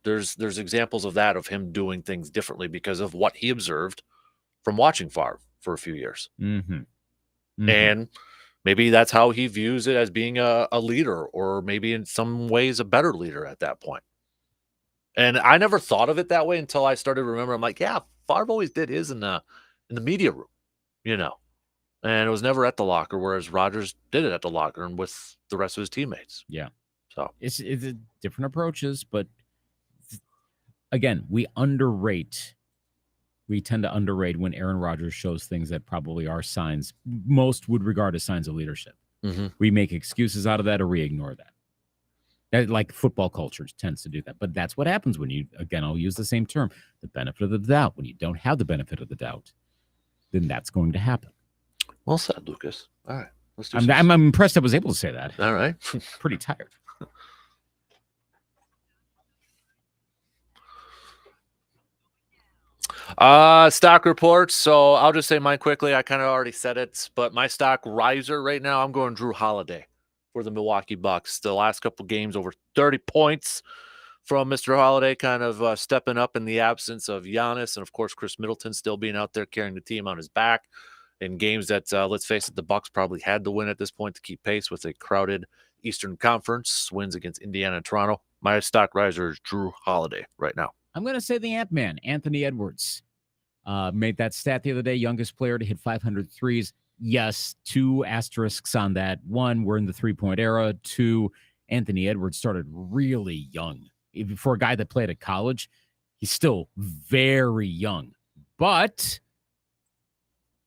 examples of that, of him doing things differently because of what he observed from watching Favre for a few years. Mm-hmm. Mm-hmm. And maybe that's how he views it, as being a leader, or maybe in some ways a better leader at that point. And I never thought of it that way until I started remembering. I'm like, yeah, Favre always did his in the media room, and it was never at the locker, whereas Rodgers did it at the locker and with the rest of his teammates. Yeah. So it's different approaches, but again, we tend to underrate when Aaron Rodgers shows things that probably are signs most would regard as signs of leadership. Mm-hmm. We make excuses out of that, or we ignore that. Like football culture tends to do that. But that's what happens when you, again, I'll use the same term, the benefit of the doubt. When you don't have the benefit of the doubt, then that's going to happen. Well said, Lucas. All right. Let's do I'm impressed I was able to say that. All right. Pretty tired. Stock reports. So I'll just say mine quickly. I kind of already said it, but my stock riser right now, I'm going Drew Holiday for the Milwaukee Bucks. The last couple games, over 30 points from Mr. Holiday, kind of stepping up in the absence of Giannis, and of course Chris Middleton still being out there carrying the team on his back in games that, let's face it, the Bucks probably had to win at this point to keep pace with a crowded Eastern Conference. Wins against Indiana and Toronto. My stock riser is Drew Holiday right now. I'm going to say the Ant-Man, Anthony Edwards. Made that stat the other day, youngest player to hit 500 threes. Yes, 2 asterisks on that. 1, we're in the three-point era. 2, Anthony Edwards started really young. For a guy that played at college, he's still very young. But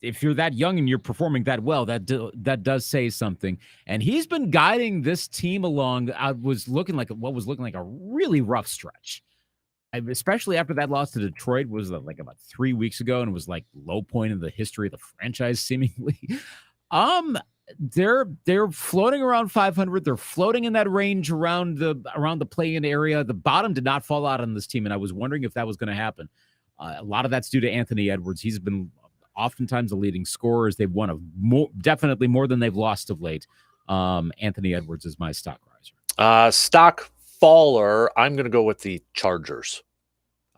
if you're that young and you're performing that well, that does say something. And he's been guiding this team along. What was looking like a really rough stretch. Especially after that loss to Detroit was like about 3 weeks ago, and it was like low point in the history of the franchise, seemingly. They're floating around 500. They're floating in that range around the play-in area. The bottom did not fall out on this team, and I was wondering if that was going to happen. A lot of that's due to Anthony Edwards. He's been oftentimes the leading scorers. They've won definitely more than they've lost of late. Anthony Edwards is my stock riser. Stock faller, I'm going to go with the Chargers.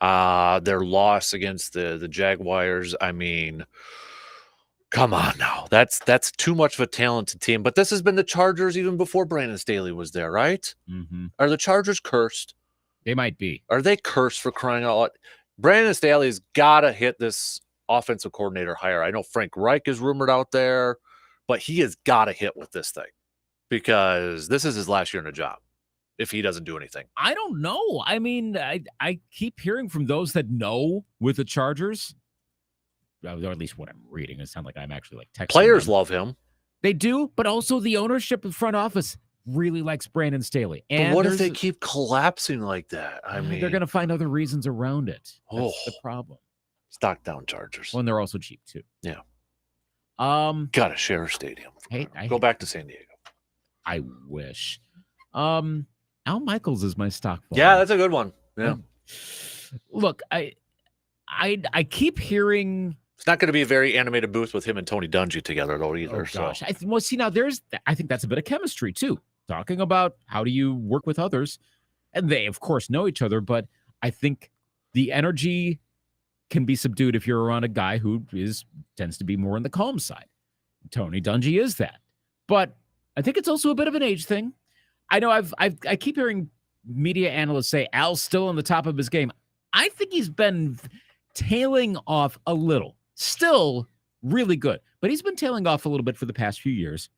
Their loss against the Jaguars, I mean, come on now. That's too much of a talented team. But this has been the Chargers even before Brandon Staley was there, right? Mm-hmm. Are the Chargers cursed? They might be. Are they cursed for crying out loud? Brandon Staley's got to hit this offensive coordinator hire. I know Frank Reich is rumored out there, but he has got to hit with this thing because this is his last year in the job. If he doesn't do anything, I don't know. I mean, I keep hearing from those that know with the Chargers, or at least what I'm reading. It sounds like I'm actually like texting players them. love him. They do, but also the ownership and front office really likes Brandon Staley. And but what if they keep collapsing like that? I mean, they're going to find other reasons around it. That's the problem. Stock down Chargers. Well, and they're also cheap too. Yeah. Gotta share a stadium. Go back to San Diego. I wish. Al Michaels is my stock. Yeah, that's a good one. Yeah. Look, I keep hearing it's not going to be a very animated booth with him and Tony Dungy together, though, either. Oh, gosh. Well, see, now I think that's a bit of chemistry too. Talking about how do you work with others, and they of course know each other, but I think the energy can be subdued if you're around a guy who tends to be more on the calm side. Tony Dungy is that, but I think it's also a bit of an age thing. I know I keep hearing media analysts say Al's still on the top of his game. I think he's been tailing off a little. Still really good, but he's been tailing off a little bit for the past few years.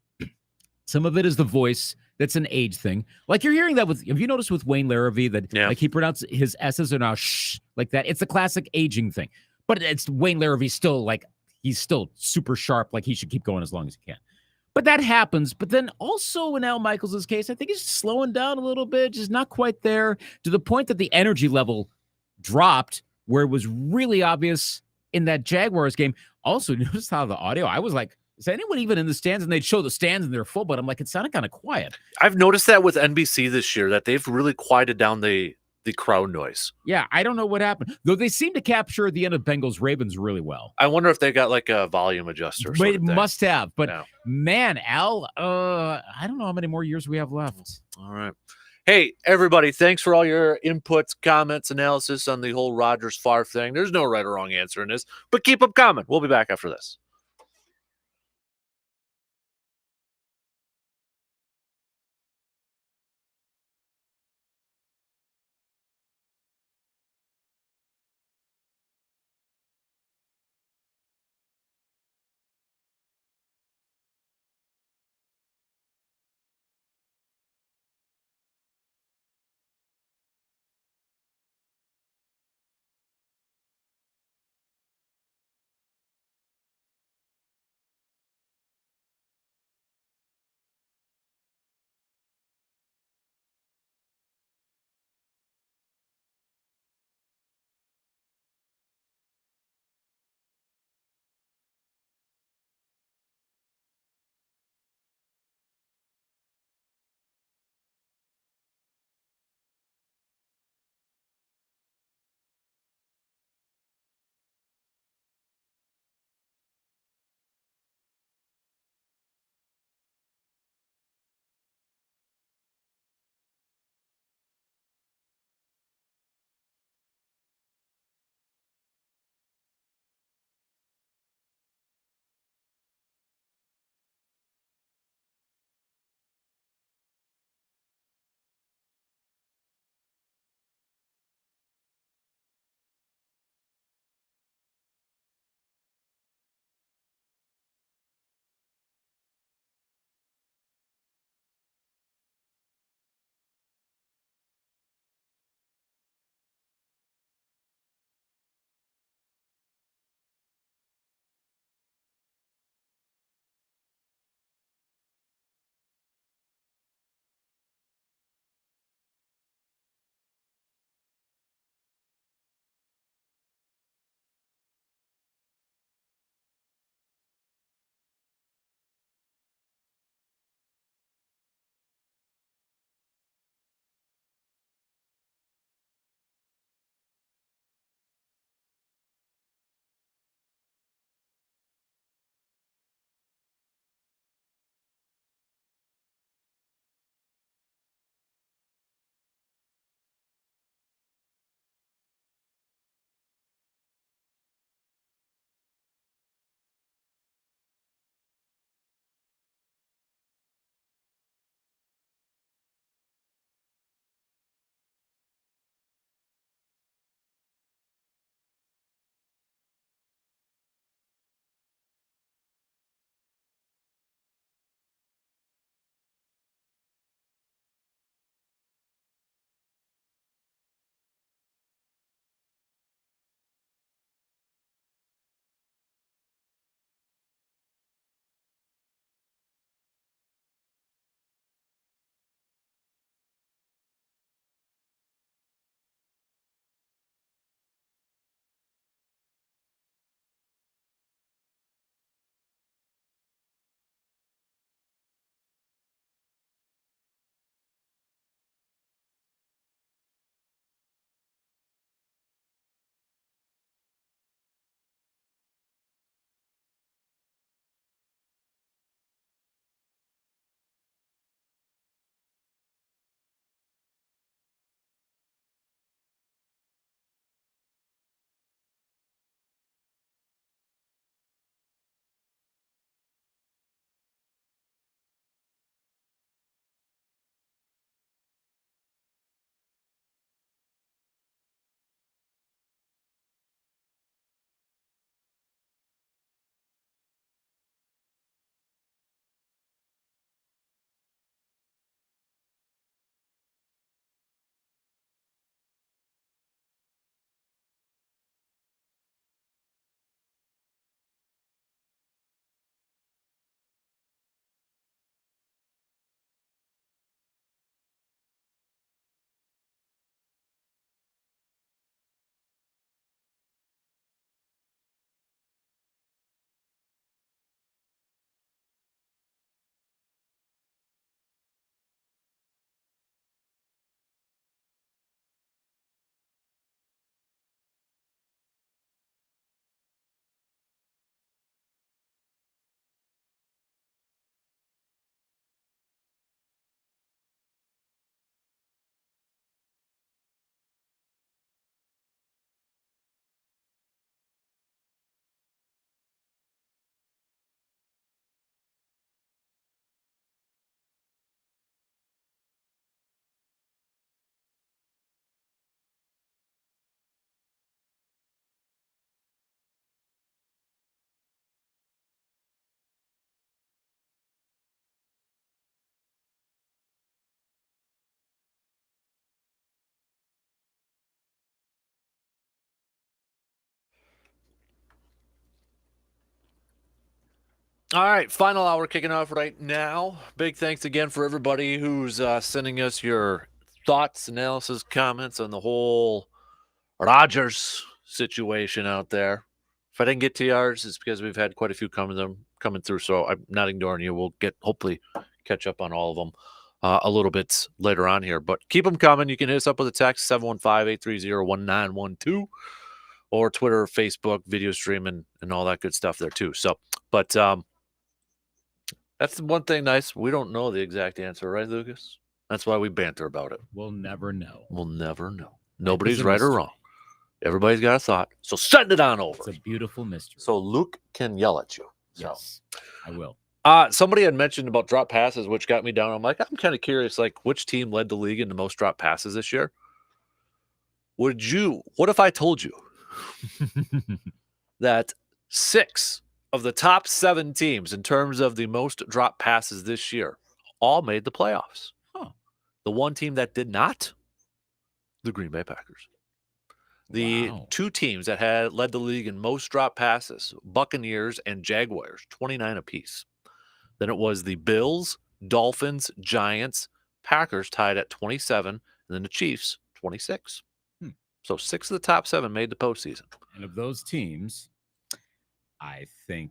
Some of it is the voice. That's an age thing. Like you're hearing that have you noticed with Wayne Larrivee that like he pronounced his S's are now shh like that? It's a classic aging thing. But it's Wayne Larrivee still like he's still super sharp. Like he should keep going as long as he can. But that happens. But then also in Al Michaels' case, I think he's slowing down a little bit, just not quite there to the point that the energy level dropped where it was really obvious in that Jaguars game. Also, notice how the audio, I was like, is anyone even in the stands? And they'd show the stands and they're full, but I'm like, it sounded kind of quiet. I've noticed that with NBC this year, that they've really quieted down the crowd noise. Yeah, I don't know what happened. Though they seem to capture the end of Bengals-Ravens really well. I wonder if they got like a volume adjuster. But it must have. But yeah. Man, Al, I don't know how many more years we have left. All right. Hey, everybody, thanks for all your inputs, comments, analysis on the whole Rodgers Favre thing. There's no right or wrong answer in this, but keep them coming. We'll be back after this. All right, final hour kicking off right now. Big thanks again for everybody who's sending us your thoughts, analysis, comments on the whole Rodgers situation out there. If I didn't get to yours, it's because we've had quite a few coming through, so I'm not ignoring you. We'll hopefully catch up on all of them a little bit later on here. But keep them coming. You can hit us up with a text, 715-830-1912, or Twitter, Facebook, video streaming, and all that good stuff there too. So, but that's the one thing nice. We don't know the exact answer, right, Lucas? That's why we banter about it. We'll never know. We'll never know. Nobody's right or wrong. Everybody's got a thought. So send it on over. It's a beautiful mystery. So Luke can yell at you. So. Yes, I will. Somebody had mentioned about drop passes, which got me down. I'm like, I'm kind of curious, like, which team led the league in the most drop passes this year? What if I told you that 6 of the top 7 teams in terms of the most drop passes this year all made the playoffs? Huh. The one team that did not, the Green Bay Packers. The 2 teams that had led the league in most drop passes, Buccaneers and Jaguars, 29 apiece. Then it was the Bills, Dolphins, Giants, Packers tied at 27, and then the Chiefs, 26. So 6 of the top 7 made the postseason. And of those teams, I think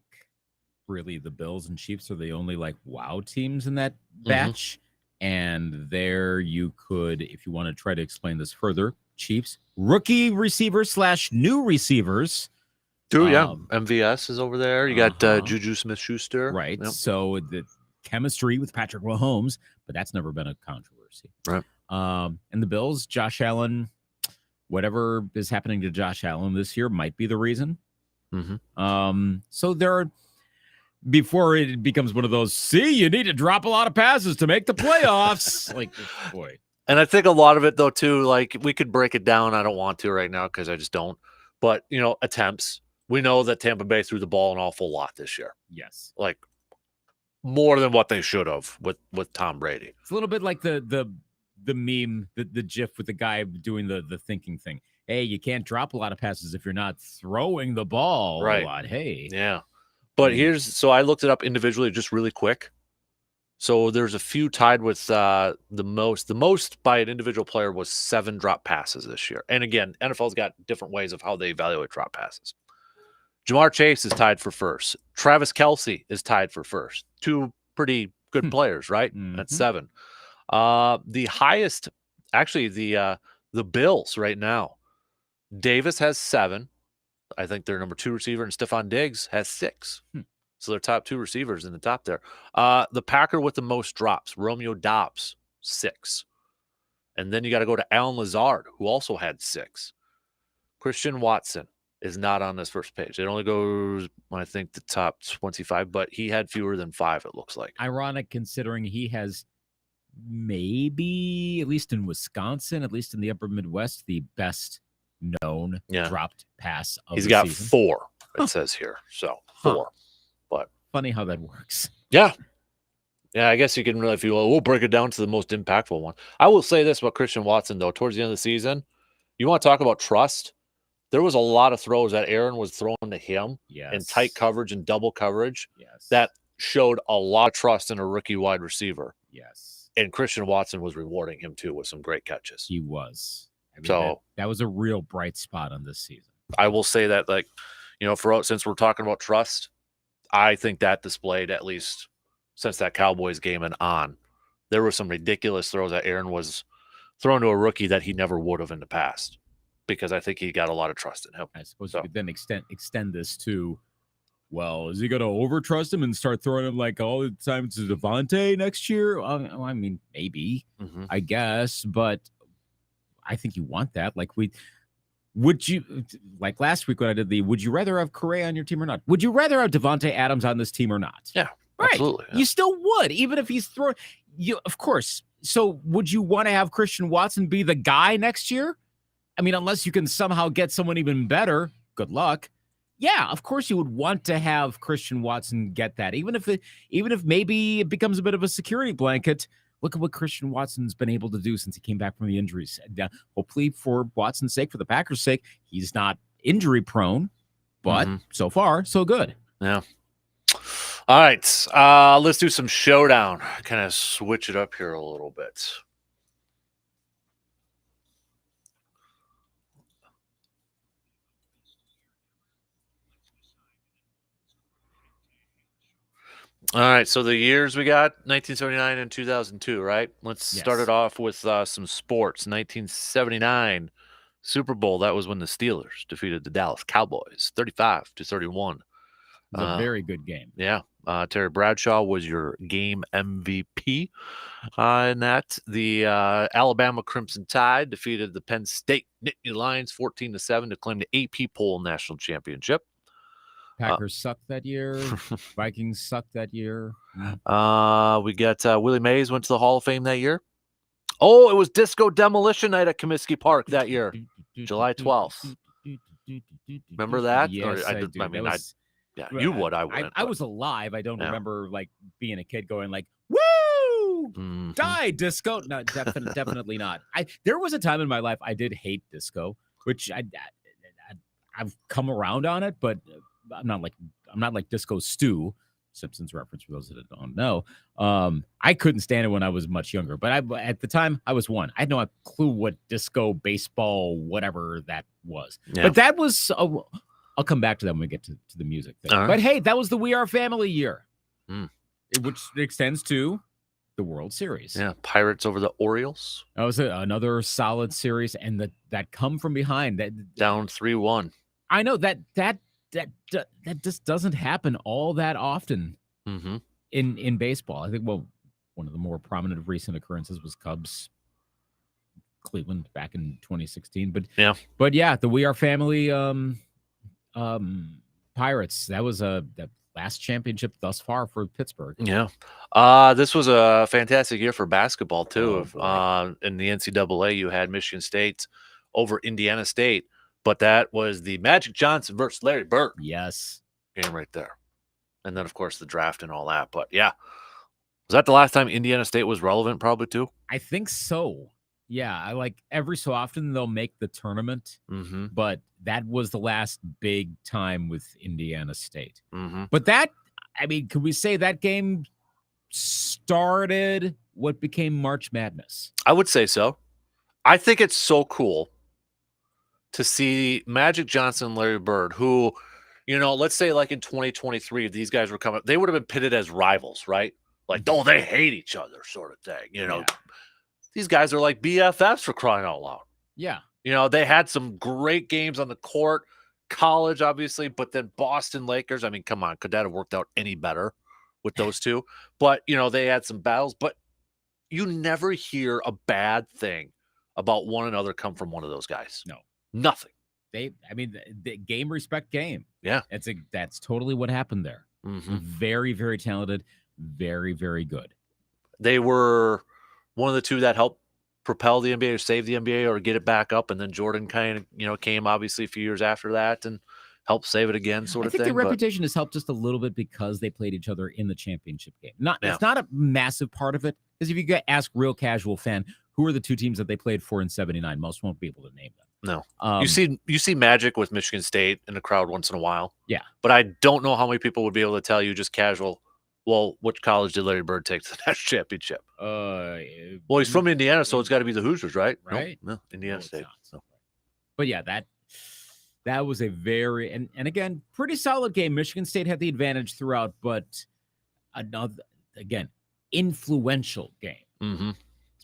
really the Bills and Chiefs are the only wow teams in that batch. And there you could, if you want to try to explain this further, Chiefs, rookie receivers / new receivers. True, yeah. MVS is over there. You got Juju Smith-Schuster. Right. Yep. So the chemistry with Patrick Mahomes, but that's never been a controversy. Right. And the Bills, Josh Allen, whatever is happening to Josh Allen this year might be the reason. So there are, before it becomes one of those, you need to drop a lot of passes to make the playoffs. Boy. And I think a lot of it, though, too, we could break it down. I don't want to right now because I just don't. But, attempts. We know that Tampa Bay threw the ball an awful lot this year. Yes. More than what they should have with Tom Brady. It's a little bit like the meme, the GIF with the guy doing the thinking thing. Hey, you can't drop a lot of passes if you're not throwing the ball a lot. Hey. Yeah. But so I looked it up individually just really quick. So there's a few tied with the most. The most by an individual player was 7 drop passes this year. And again, NFL's got different ways of how they evaluate drop passes. Jamar Chase is tied for first. Travis Kelce is tied for first. 2 pretty good players, right? That's 7. The highest, actually, the Bills right now. Davis has 7. I think their number 2 receiver, and Stephon Diggs has 6. So they're top 2 receivers in the top there. The Packer with the most drops, Romeo Doubs, 6. And then you got to go to Alan Lazard, who also had 6. Christian Watson is not on this first page. It only goes, I think, the top 25, but he had fewer than 5, it looks like. Ironic considering he has maybe, at least in Wisconsin, at least in the upper Midwest, the best known dropped pass of He's the got season. 4, it says here. So 4. But funny how that works. Yeah. Yeah, I guess you can really feel, we'll break it down to the most impactful one. I will say this about Christian Watson, though. Towards the end of the season, you want to talk about trust? There was a lot of throws that Aaron was throwing to him in tight coverage and double coverage that showed a lot of trust in a rookie wide receiver. Yes. And Christian Watson was rewarding him, too, with some great catches. He was. I mean, so that was a real bright spot on this season. I will say that, since we're talking about trust, I think that displayed, at least since that Cowboys game and on, there were some ridiculous throws that Aaron was throwing to a rookie that he never would have in the past, because I think he got a lot of trust in him. I suppose you could then extend this to, well, is he going to over-trust him and start throwing him all the time to Devontae next year? I mean, maybe, I guess, but I think you want that. Would you, last week when I did would you rather have Correa on your team or not? Would you rather have Devontae Adams on this team or not? Yeah, right. Absolutely. Yeah. You still would, even if he's throwing you, of course. So would you want to have Christian Watson be the guy next year? I mean, unless you can somehow get someone even better, good luck. Yeah, of course you would want to have Christian Watson get that, even if maybe it becomes a bit of a security blanket. Look at what Christian Watson's been able to do since he came back from the injuries. Hopefully, for Watson's sake, for the Packers' sake, he's not injury prone, but so far, so good. Yeah. All right, let's do some showdown. Kind of switch it up here a little bit. All right, so the years we got 1979 and 2002, right? Let's start Yes. it off with some sports. 1979 Super Bowl. That was when the Steelers defeated the Dallas Cowboys 35-31. It was a very good game. Yeah. Terry Bradshaw was your game MVP in that. The Alabama Crimson Tide defeated the Penn State Nittany Lions 14-7 to claim the AP Poll National Championship. Packers sucked that year. Vikings sucked that year. We got Willie Mays went to the Hall of Fame that year. Oh, it was Disco Demolition Night at Comiskey Park that year, July 12th. Remember that? Yes, I do. Yeah, you would. I wouldn't. I was alive. I don't remember like being a kid going like, "Woo, Mm-hmm. die disco!" No, definitely not. There was a time in my life I did hate disco, which I've come around on it, but I'm not like Disco Stew. Simpsons reference for those that don't know. I couldn't stand it when I was much younger, but at the time I was one. I had no clue what disco, baseball, whatever that was. Yeah. But that was. I'll come back to that when we get to the music thing. Right. But hey, that was the We Are Family year, Mm. which extends to the World Series. Yeah, Pirates over the Orioles. That was another solid series, and that come from behind that Down 3-1. I know that just doesn't happen all that often Mm-hmm. in baseball. I think one of the more prominent of recent occurrences was Cubs Cleveland back in 2016. But yeah, the We Are Family Pirates. That was that last championship thus far for Pittsburgh. Yeah. This was a fantastic year for basketball too. In the NCAA, you had Michigan State over Indiana State, but that was the Magic Johnson versus Larry Bird. Yes. Game right there. And then, of course, the draft and all that. But yeah, was that the last time Indiana State was relevant? Probably too. I think so. Yeah, I like every so often they'll make the tournament, Mm-hmm. but that was the last big time with Indiana State. Mm-hmm. But could we say that game started what became March Madness? I would say so. I think it's so cool to see Magic Johnson and Larry Bird, who, let's say like in 2023, if these guys were coming, they would have been pitted as rivals, right? Like, oh, they hate each other sort of thing, Yeah. These guys are like BFFs for crying out loud. Yeah. They had some great games on the court, college, obviously, but then Boston Lakers. I mean, come on, could that have worked out any better with those two? But, they had some battles, but you never hear a bad thing about one another come from one of those guys. No. Nothing. The game respect game. Yeah. That's totally what happened there. Mm-hmm. Very, very talented, very, very good. They were one of the two that helped propel the NBA or save the NBA or get it back up. And then Jordan kind of, came obviously a few years after that and helped save it again, sort of thing. I think their reputation has helped just a little bit because they played each other in the championship game. Yeah. It's not a massive part of it, because if you ask real casual fan, who are the two teams that they played for in 79? Most won't be able to name them. No. You see Magic with Michigan State in the crowd once in a while. Yeah. But I don't know how many people would be able to tell you just casual, well, which college did Larry Bird take to the national championship? Well, he's from Indiana, so it's got to be the Hoosiers, right? Right. No, Indiana State. So. But yeah, that was a very and again pretty solid game. Michigan State had the advantage throughout, but another again influential game. Mm-hmm.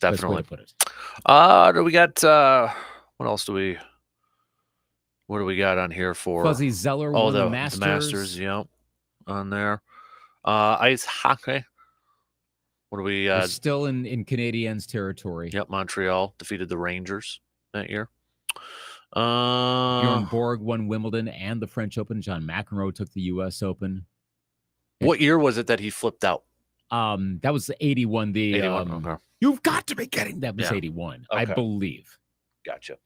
Definitely. Way to put it. Do we got what else do we? What do we got on here for Fuzzy Zeller? Oh, the Masters. Masters, yep, on there. Ice hockey. What do we? We're still in Canadiens territory. Yep, Montreal defeated the Rangers that year. Bjorn Borg won Wimbledon and the French Open. John McEnroe took the U.S. Open. What year was it that he flipped out? That was 81. 81. Okay. You've got to be kidding. That was Yeah. 81, Okay. I believe. Gotcha.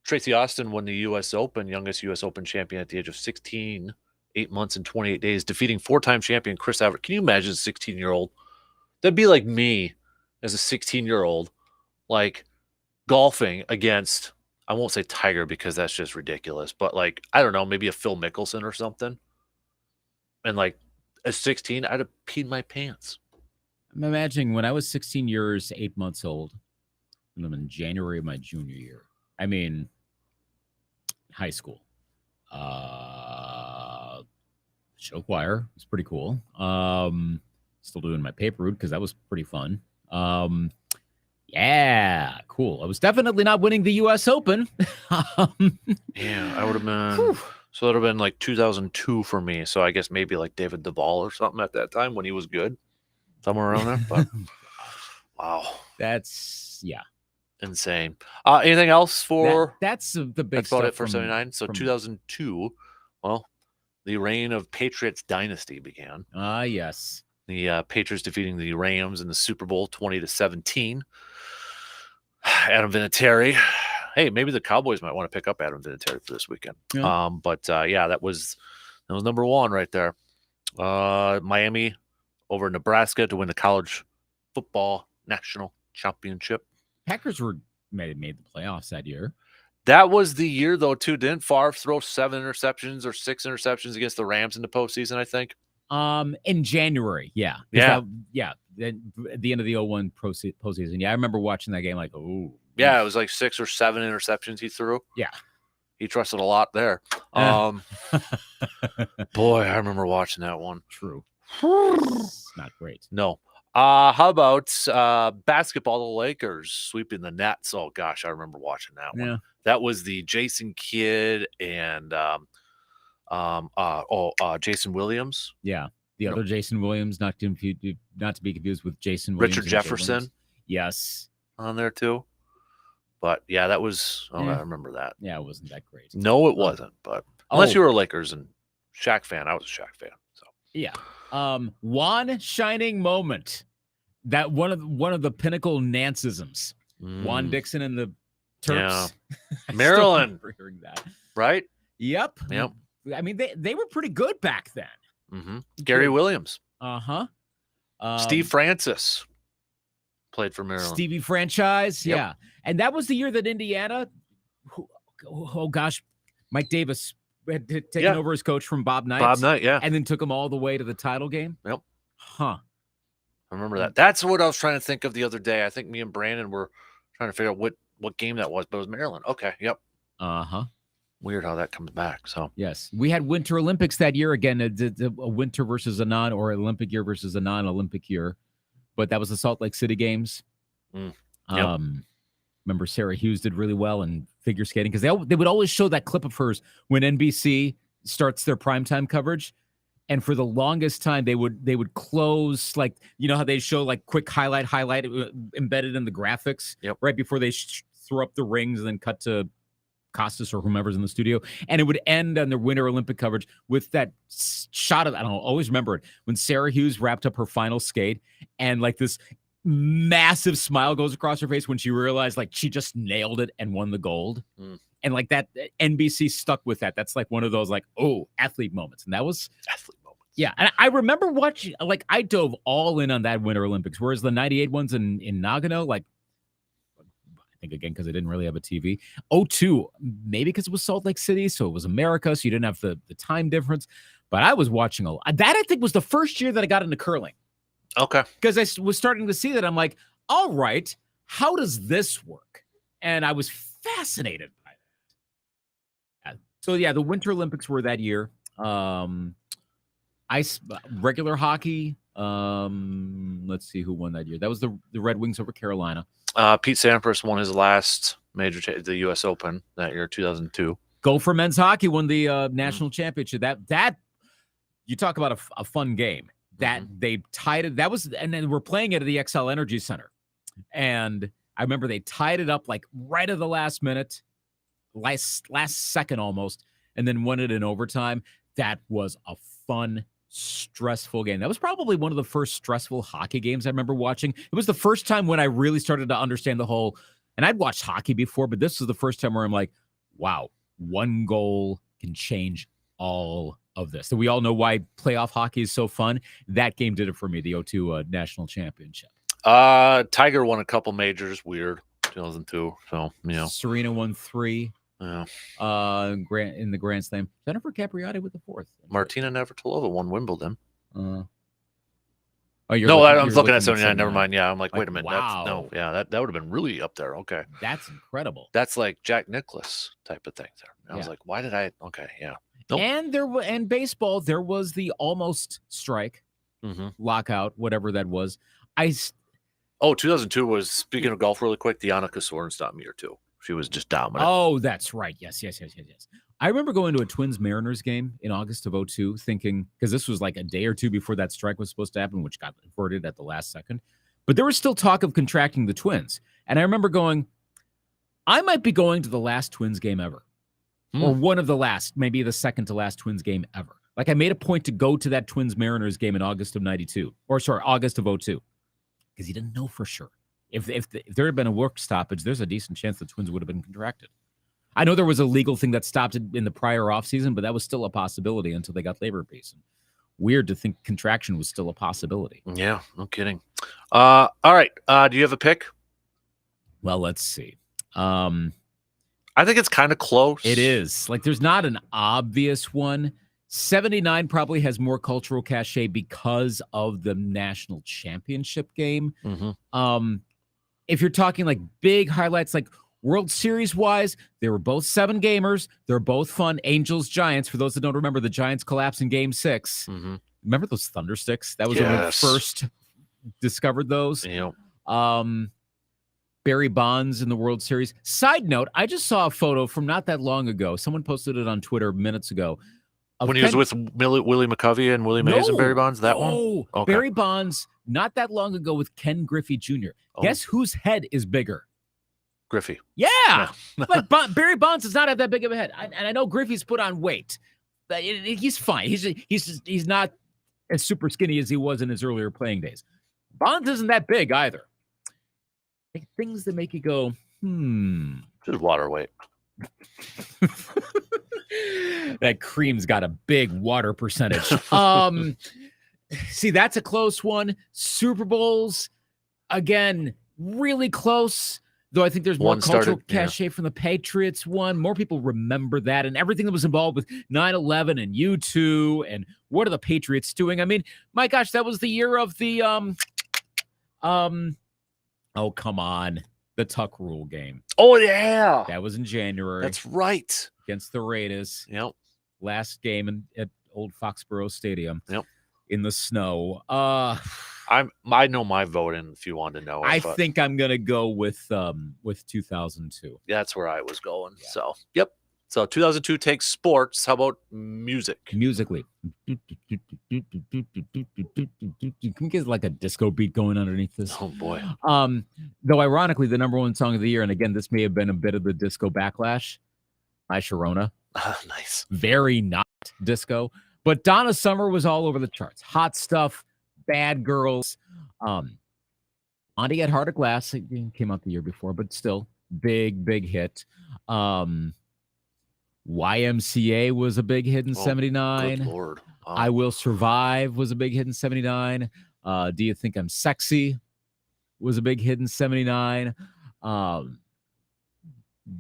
Tracy Austin won the U.S. Open, youngest U.S. Open champion at the age of 16, 8 months and 28 days, defeating four-time champion Chris Evert. Can you imagine a 16-year-old? That'd be like me as a 16-year-old, like golfing against, I won't say Tiger because that's just ridiculous, but like, I don't know, maybe a Phil Mickelson or something. And like At 16, I'd have peed my pants. I'm imagining when I was 16 years, 8 months old, and I'm in January of my junior year. I mean, high school. Show choir was pretty cool. Still doing my paper route because that was pretty fun. Yeah, cool. I was definitely not winning the U.S. Open. Yeah, I would have been. So that would have been like 2002 for me. So I guess maybe like David Duvall or something at that time when he was good, somewhere around there. But wow, that's insane. Anything else for? That's the big. That's about stuff it for 79. So 2002. Well, the reign of Patriots dynasty began. Yes. The Patriots defeating the Rams in the Super Bowl 20-17. Adam Vinatieri. Hey, maybe the Cowboys might want to pick up Adam Vinatieri for this weekend. Yeah. Yeah, that was number one right there. Miami over Nebraska to win the college football national championship. Packers made the playoffs that year. That was the year, though, too. Didn't Favre throw 7 interceptions or 6 interceptions against the Rams in the postseason, I think? In January, yeah. Then at the end of the 01 postseason. Yeah, I remember watching that game like, oh. Yeah, it was like 6 or 7 interceptions he threw. Yeah. He trusted a lot there. Boy, I remember watching that one. True. It's not great. No. How about basketball? The Lakers sweeping the Nets. Oh gosh, I remember watching that one. Yeah. That was the Jason Kidd and Jason Williams. Yeah, the other Jason Williams, not to be confused with Jason Williams. Richard Jefferson. Yes, on there too. But yeah, that was. I remember that. Yeah, it wasn't that great. No, it wasn't. But unless you were a Lakers and Shaq fan, I was a Shaq fan. So yeah. One shining moment. That one of the pinnacle Nanceisms. Juan Dixon and the Terps. Yeah. Maryland. Hearing that. Right? Yep. I mean, they were pretty good back then. Mm-hmm. Gary Williams. Steve Francis played for Maryland. Stevie Franchise. Yep. Yeah. And that was the year that Indiana, Mike Davis had taken over as coach from Bob Knight. Bob Knight, yeah. And then took him all the way to the title game. Yep. Huh. I remember that. That's what I was trying to think of the other day. I think me and Brandon were trying to figure out what game that was, but it was Maryland. Okay. Yep. Weird how that comes back. So yes, we had Winter Olympics that year again. A winter versus a or Olympic year versus a non-Olympic year, but that was the Salt Lake City Games. Yep. Remember Sarah Hughes did really well in figure skating because they would always show that clip of hers when NBC starts their primetime coverage. And for the longest time, they would close, like, you know how they show like quick highlight embedded in the graphics right before they throw up the rings and then cut to Costas or whomever's in the studio. And it would end on their Winter Olympic coverage with that shot of, I don't know, always remember it, when Sarah Hughes wrapped up her final skate and like this massive smile goes across her face when she realized like she just nailed it and won the gold. And like that, NBC stuck with that. That's like one of those like, oh, athlete moments. And that was athlete moments. Yeah. And I remember watching, like I dove all in on that Winter Olympics, whereas the 98 ones in Nagano, like, I think again, because I didn't really have a TV. 02, maybe because it was Salt Lake City. So it was America. So you didn't have the time difference, but I was watching a lot. That I think was the first year that I got into curling. Okay. Because I was starting to see that. I'm like, all right, how does this work? And I was fascinated by that. So yeah, the Winter Olympics were that year. Regular hockey. Let's see who won that year. That was the Red Wings over Carolina. Pete Sampras won his last major, the U.S. Open that year, 2002. Gopher men's hockey won the national championship. That you talk about a fun game. That they tied it. That was, and then we're playing it at the XL Energy Center, and I remember they tied it up like right at the last minute, last second almost, and then won it in overtime. That was a fun, stressful game. That was probably one of the first stressful hockey games I remember watching. It was the first time when I really started to understand the whole, and I'd watched hockey before, but this was the first time where I'm like, wow, one goal can change all of this. So we all know why playoff hockey is so fun. That game did it for me, the 02 national championship. Tiger won a couple majors, weird, 2002. So, you know. Serena won 3. Yeah. In the Grand Slam. Jennifer Capriati with the 4th. Martina Navratilova won Wimbledon. Oh, you're No, looking, I'm you're looking at 79. Never mind. Yeah, I'm like, Like, wait a minute. wow. That would have been really up there. Okay. That's incredible. That's like Jack Nicklaus type of thing there. I was Yeah. like, why did I? Okay, yeah. Nope. And baseball, there was the almost strike, lockout, whatever that was. 2002 was, speaking of golf really quick, the Annika Sorenstam year too. She was just dominant. Oh, that's right. Yes. I remember going to a Twins-Mariners game in August of 2002 thinking, because this was like a day or two before that strike was supposed to happen, which got averted at the last second. But there was still talk of contracting the Twins. And I remember going, I might be going to the last Twins game ever. Or one of the last, maybe the second to last Twins game ever. Like I made a point to go to that Twins-Mariners game in August of 92. August of 2002. Because you didn't know for sure. If there had been a work stoppage, there's a decent chance the Twins would have been contracted. I know there was a legal thing that stopped it in the prior offseason, but that was still a possibility until they got labor peace. Weird to think contraction was still a possibility. Yeah, no kidding. All right. Do you have a pick? Well, let's see. I think it's kind of close. It is. Like, there's not an obvious one. 79 probably has more cultural cachet because of the national championship game. If you're talking like big highlights, like World Series wise, they were both 7 gamers. They're both fun. Angels, Giants. For those that don't remember, the Giants collapsed in Game 6. Remember those thunder sticks? That was when we first discovered those. Yep. Barry Bonds in the World Series. Side note, I just saw a photo from not that long ago. Someone posted it on Twitter minutes ago. When he was with Willie McCovey and Willie Mays and Barry Bonds, that one? Oh, okay. Barry Bonds, not that long ago with Ken Griffey Jr. Guess whose head is bigger? Griffey. Yeah. But Barry Bonds does not have that big of a head. And I know Griffey's put on weight. But he's fine. He's not as super skinny as he was in his earlier playing days. Bonds isn't that big either. Things that make you go, Just water weight. That cream's got a big water percentage. See, that's a close one. Super Bowls, again, really close. Though I think there's more cultural cachet from the Patriots one. More people remember that and everything that was involved with 9/11 and U2 and what are the Patriots doing? I mean, my gosh, that was the year of the oh, come on. The Tuck Rule game. Oh, yeah. That was in January. That's right. Against the Raiders. Yep. Last game at Old Foxborough Stadium. Yep. In the snow. I know my voting if you want to know. I think I'm gonna go with 2002. That's where I was going. Yeah. So yep. So 2002 takes sports. How about music? Musically. Can we get like a disco beat going underneath this? Oh boy. Though ironically, the number one song of the year, and again, this may have been a bit of the disco backlash. My Sharona. Nice. Very not disco. But Donna Summer was all over the charts. Hot Stuff, Bad Girls. Auntie had Heart of Glass. It came out the year before, but still, big hit. YMCA was a big hit in 79. Good Lord. Wow. I Will Survive was a big hit in 79. Do You Think I'm Sexy was a big hit in 79.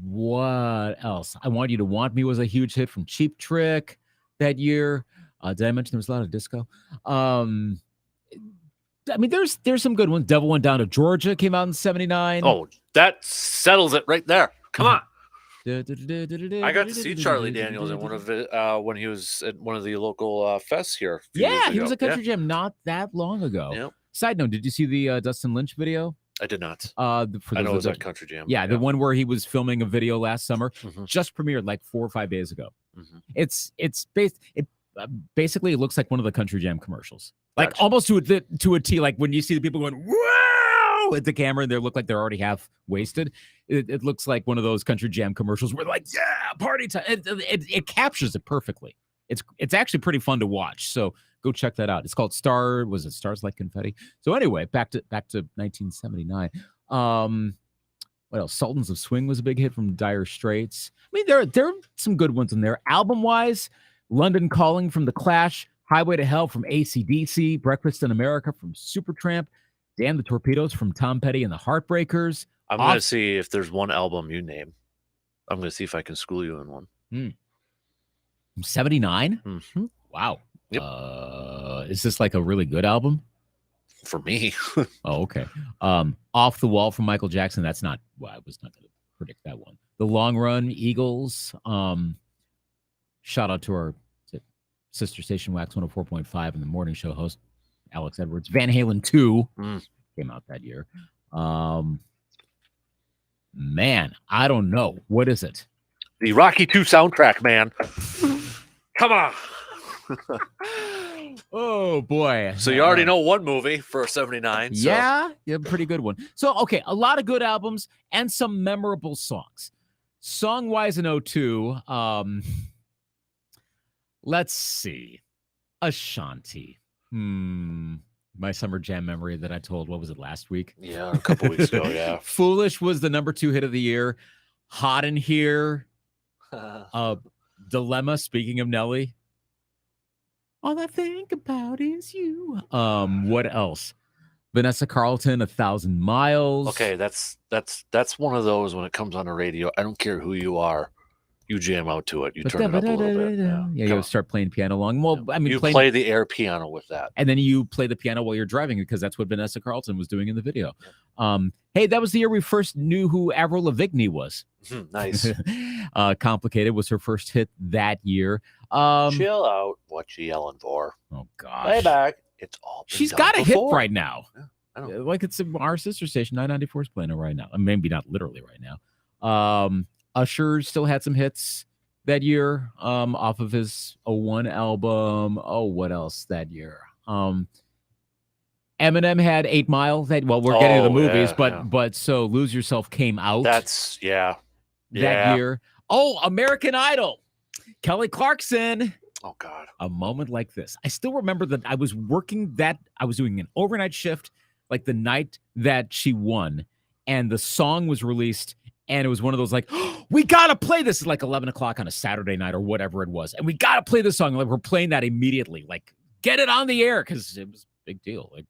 What else? I Want You to Want Me was a huge hit from Cheap Trick that year. Did I mention there was a lot of disco? I mean, there's some good ones. Devil Went Down to Georgia came out in 79. Oh, that settles it right there. Come on. I got to see Charlie Daniels in one of it when he was at one of the local fests here. Yeah, he was at Country Jam not that long ago. Yep. Side note, did you see the Dustin Lynch video? I did not. I know it was at Country Jam. Yeah, the one where he was filming a video last summer, just premiered like 4 or 5 days ago. It's basically it looks like one of the Country Jam commercials, like almost to a T. Like when you see the people going wow at the camera, and they look like they're already half wasted. It looks like one of those Country Jam commercials where like party time. It captures it perfectly. It's actually pretty fun to watch. So go check that out. It's called Stars Like Confetti. So anyway, back to 1979. What else? Sultans of Swing was a big hit from Dire Straits. I mean, there are some good ones in there. Album wise, London Calling from The Clash, Highway to Hell from AC/DC, Breakfast in America from Supertramp, Damn the Torpedoes from Tom Petty and the Heartbreakers. I'm going to see if there's one album you name. I'm going to see if I can school you in one. From 79? Mm-hmm. Wow. Yep. Is this like a really good album? For me. Oh, okay. Off the Wall from Michael Jackson. That's not. Well, I was not going to predict that one. The Long Run, Eagles. Shout out to our sister station Wax 104.5 and the morning show host Alex Edwards. Van Halen 2 came out that year. Man, I don't know. What is it? The Rocky 2 soundtrack, man. Come on. Oh, boy. So you already know one movie for 79. So. Yeah, pretty good one. So, okay, a lot of good albums and some memorable songs. Song-wise in 02, let's see. Ashanti. My summer jam memory that I told, what was it, last week? Yeah, a couple weeks ago, yeah. Foolish was the number 2 hit of the year. Hot in Here. Dilemma, speaking of Nelly. All I think about is you. What else? Vanessa Carlton, 1,000 Miles. Okay, that's one of those when it comes on the radio. I don't care who you are. You jam out to it. You turn it up a little bit. Yeah, you gotta start playing piano along. Well, I mean, you play the air piano with that. And then you play the piano while you're driving because that's what Vanessa Carlton was doing in the video. Hey, that was the year we first knew who Avril Lavigne was. Nice. Complicated was her first hit that year. Chill out. What you yelling for? Oh, gosh. Lay back. It's all been She's done got a hit before. right now. Yeah, I know. Like it's our sister station, 994 is playing it right now. Maybe not literally right now. Usher still had some hits that year off of his 01 album. Oh, what else that year? Eminem had 8 Mile. We're getting to the movies, but so Lose Yourself came out. That's that year. Oh, American Idol. Kelly Clarkson. Oh God. A moment like this. I still remember that I was doing an overnight shift like the night that she won, and the song was released, and it was one of those like, oh, we gotta play this at like 11 o'clock on a Saturday night or whatever it was, and we gotta play this song. Like we're playing that immediately. Like get it on the air because it was a big deal. Like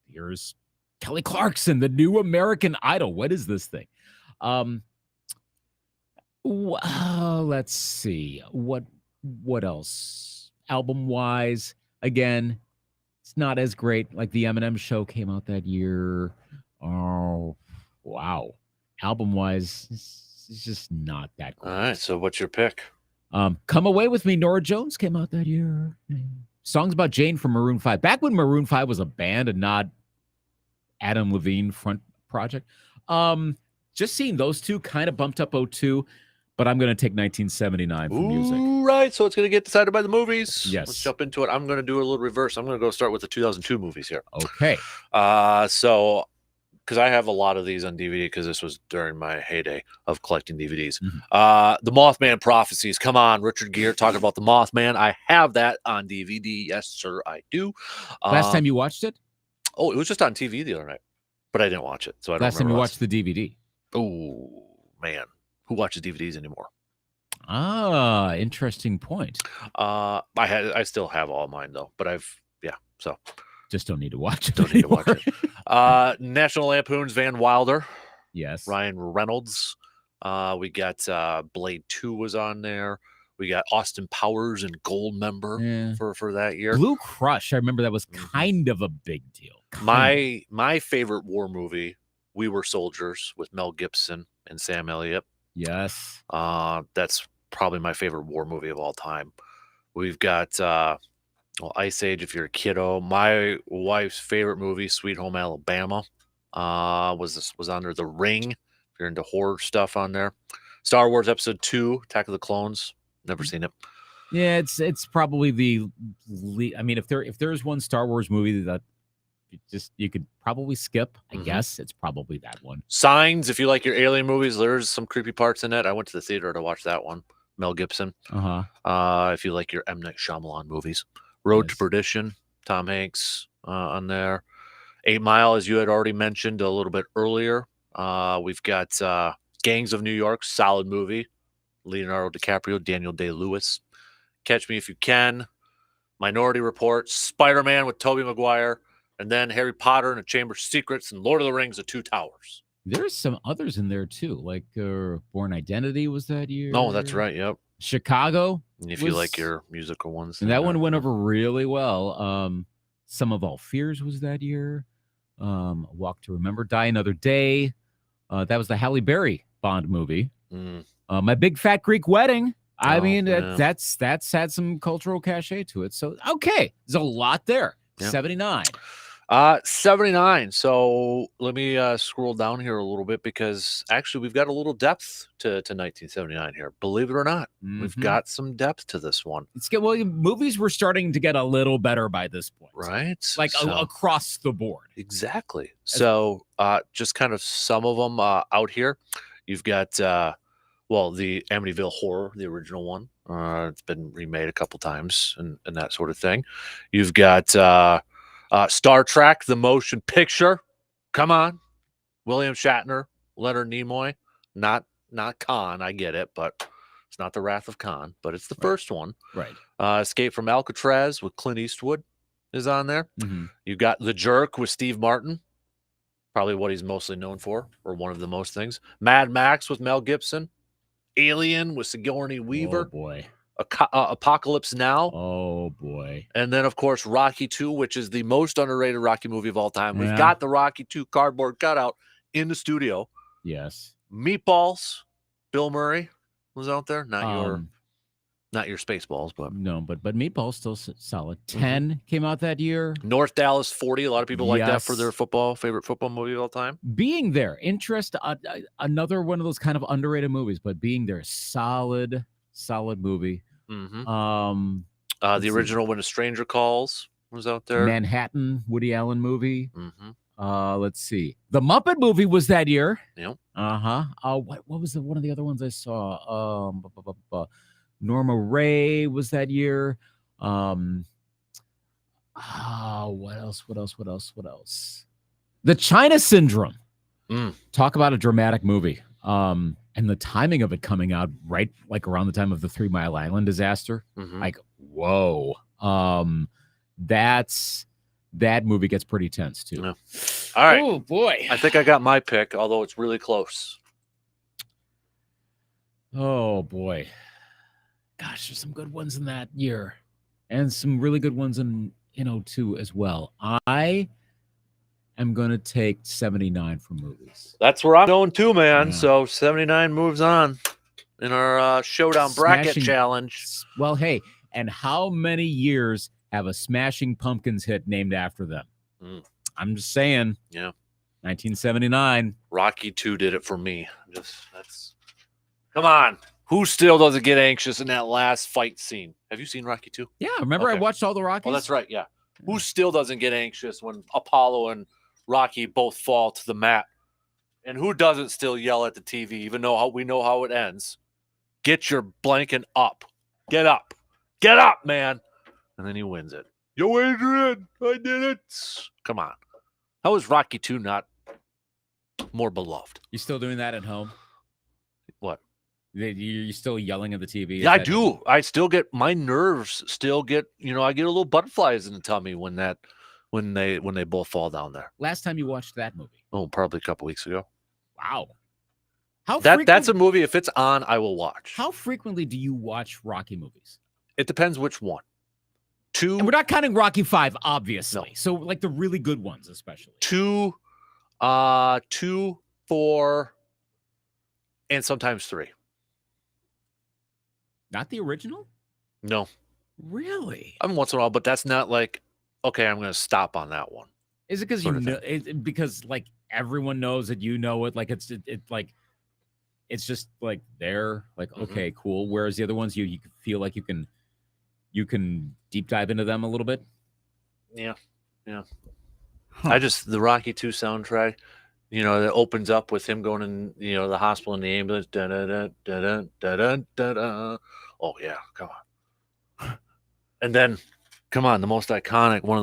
here's Kelly Clarkson, the new American Idol. What is this thing? Let's see. What else? Album-wise, again, it's not as great. Like the Eminem show came out that year. Oh, wow. Album-wise, it's just not that great. All right, so what's your pick? Come Away With Me, Norah Jones came out that year. Songs About Jane from Maroon 5. Back when Maroon 5 was a band and not Adam Levine front project. Just seeing those two kind of bumped up 02. But I'm going to take 1979 for music. Right, so it's going to get decided by the movies. Yes. Let's jump into it. I'm going to do a little reverse. I'm going to go start with the 2002 movies here. Okay. So, because I have a lot of these on DVD because this was during my heyday of collecting DVDs. The Mothman Prophecies. Come on, Richard Gere talking about the Mothman. I have that on DVD. Yes, sir, I do. Last time you watched it? Oh, it was just on TV the other night, but I didn't watch it. So I don't Last time you watched the DVD? Oh, man. Who watches DVDs anymore? Ah, interesting point. I still have all mine though, but so just don't need to watch it. Don't need to watch it. National Lampoon's Van Wilder. Yes. Ryan Reynolds. We got Blade 2 was on there. We got Austin Powers and Goldmember for that year. Blue Crush. I remember that was kind of a big deal. My favorite war movie, We Were Soldiers, with Mel Gibson and Sam Elliott. Yes. That's probably my favorite war movie of all time. We've got Ice Age if you're a kiddo. My wife's favorite movie, Sweet Home Alabama, was under The Ring. If you're into horror stuff on there. Star Wars Episode 2, Attack of the Clones. Never seen it. Yeah, it's probably I mean, if there's one Star Wars movie that you could probably skip, I guess it's probably that one. Signs, if you like your alien movies, there's some creepy parts in it. I went to the theater to watch that one. Mel Gibson. If you like your M. Night Shyamalan movies. Road to Perdition, Tom Hanks on there. 8 Mile, as you had already mentioned a little bit earlier. We've got Gangs of New York, solid movie. Leonardo DiCaprio, Daniel Day-Lewis. Catch Me If You Can. Minority Report, Spider-Man with Tobey Maguire. And then Harry Potter and the Chamber of Secrets and Lord of the Rings, The Two Towers. There's some others in there, too. Like Born Identity was that year. No, that's right. Yep. Chicago. And if you like your musical ones. And that one went over really well. Some of All Fears was that year. Walk to Remember, Die Another Day. That was the Halle Berry Bond movie. My Big Fat Greek Wedding. I mean, that's had some cultural cachet to it. So, okay, there's a lot there. Yeah. 79. 79. So let me scroll down here a little bit because actually we've got a little depth to 1979 here. Believe it or not, we've got some depth to this one. It's good. Well, movies were starting to get a little better by this point, right? Like across the board. Exactly. So just kind of some of them out here. You've got the Amityville Horror, the original one. It's been remade a couple times and that sort of thing. You've got Star Trek, the motion picture. Come on. William Shatner, Leonard Nimoy. Not Khan, I get it, but it's not the Wrath of Khan, but it's the first one. Right. Escape from Alcatraz with Clint Eastwood is on there. You got The Jerk with Steve Martin. Probably what he's mostly known for, or one of the most things. Mad Max with Mel Gibson. Alien with Sigourney Weaver. Oh, boy. Apocalypse Now. Oh, boy. And then, of course, Rocky 2, which is the most underrated Rocky movie of all time. We've got the Rocky 2 cardboard cutout in the studio. Yes. Meatballs. Bill Murray was out there. Not your Spaceballs, but no, but Meatballs still solid. 10 came out that year. North Dallas 40. A lot of people like that for their favorite football movie of all time. Being There, another one of those kind of underrated movies, but Being There, solid movie. The original When a Stranger Calls was out there. Manhattan, Woody Allen movie. Let's see. The Muppet movie was that year. Yep. What was one of the other ones I saw? Norma Ray was that year. What else? The China Syndrome. Talk about a dramatic movie. And the timing of it coming out right like around the time of the 3 Mile Island disaster. Like, whoa. That movie gets pretty tense too. Yeah. All right. Oh boy. I think I got my pick, although it's really close. Oh boy. Gosh, there's some good ones in that year. And some really good ones in 02 as well. I am going to take 79 for movies. That's where I'm going too, man. Yeah. So 79 moves on in our Showdown Bracket Challenge. Well, hey, and how many years have a Smashing Pumpkins hit named after them? I'm just saying. Yeah. 1979. Rocky 2 did it for me. Come on. Who still doesn't get anxious in that last fight scene? Have you seen Rocky 2? Yeah, remember I watched all the Rockies? Oh, that's right, yeah. Who still doesn't get anxious when Apollo and Rocky both fall to the mat? And who doesn't still yell at the TV, even though we know how it ends? Get your blanket up. Get up. Get up, man. And then he wins it. Yo, Adrian, I did it. Come on. How is Rocky 2 not more beloved? You still doing that at home? What? You're still yelling at the TV? Yeah, I do. I still get my nerves. Still get I get a little butterflies in the tummy when they both fall down there. Last time you watched that movie? Oh, probably a couple weeks ago. Wow. That's a movie. If it's on, I will watch. How frequently do you watch Rocky movies? It depends which one. 2. And we're not counting Rocky 5, obviously. No. So like the really good ones, especially. 2, 4, and sometimes 3. Not the original? No. Really? I mean, once in a while, but that's not like, okay, I'm going to stop on that one. Is it because because like everyone knows that you know it? Like it's just like they're like, okay, cool. Whereas the other ones, you feel like you can deep dive into them a little bit. Yeah. Huh. The Rocky 2 soundtrack, that opens up with him going in, the hospital in the ambulance. Da da da da da da da da. Oh yeah, come on. And then, come on, one of the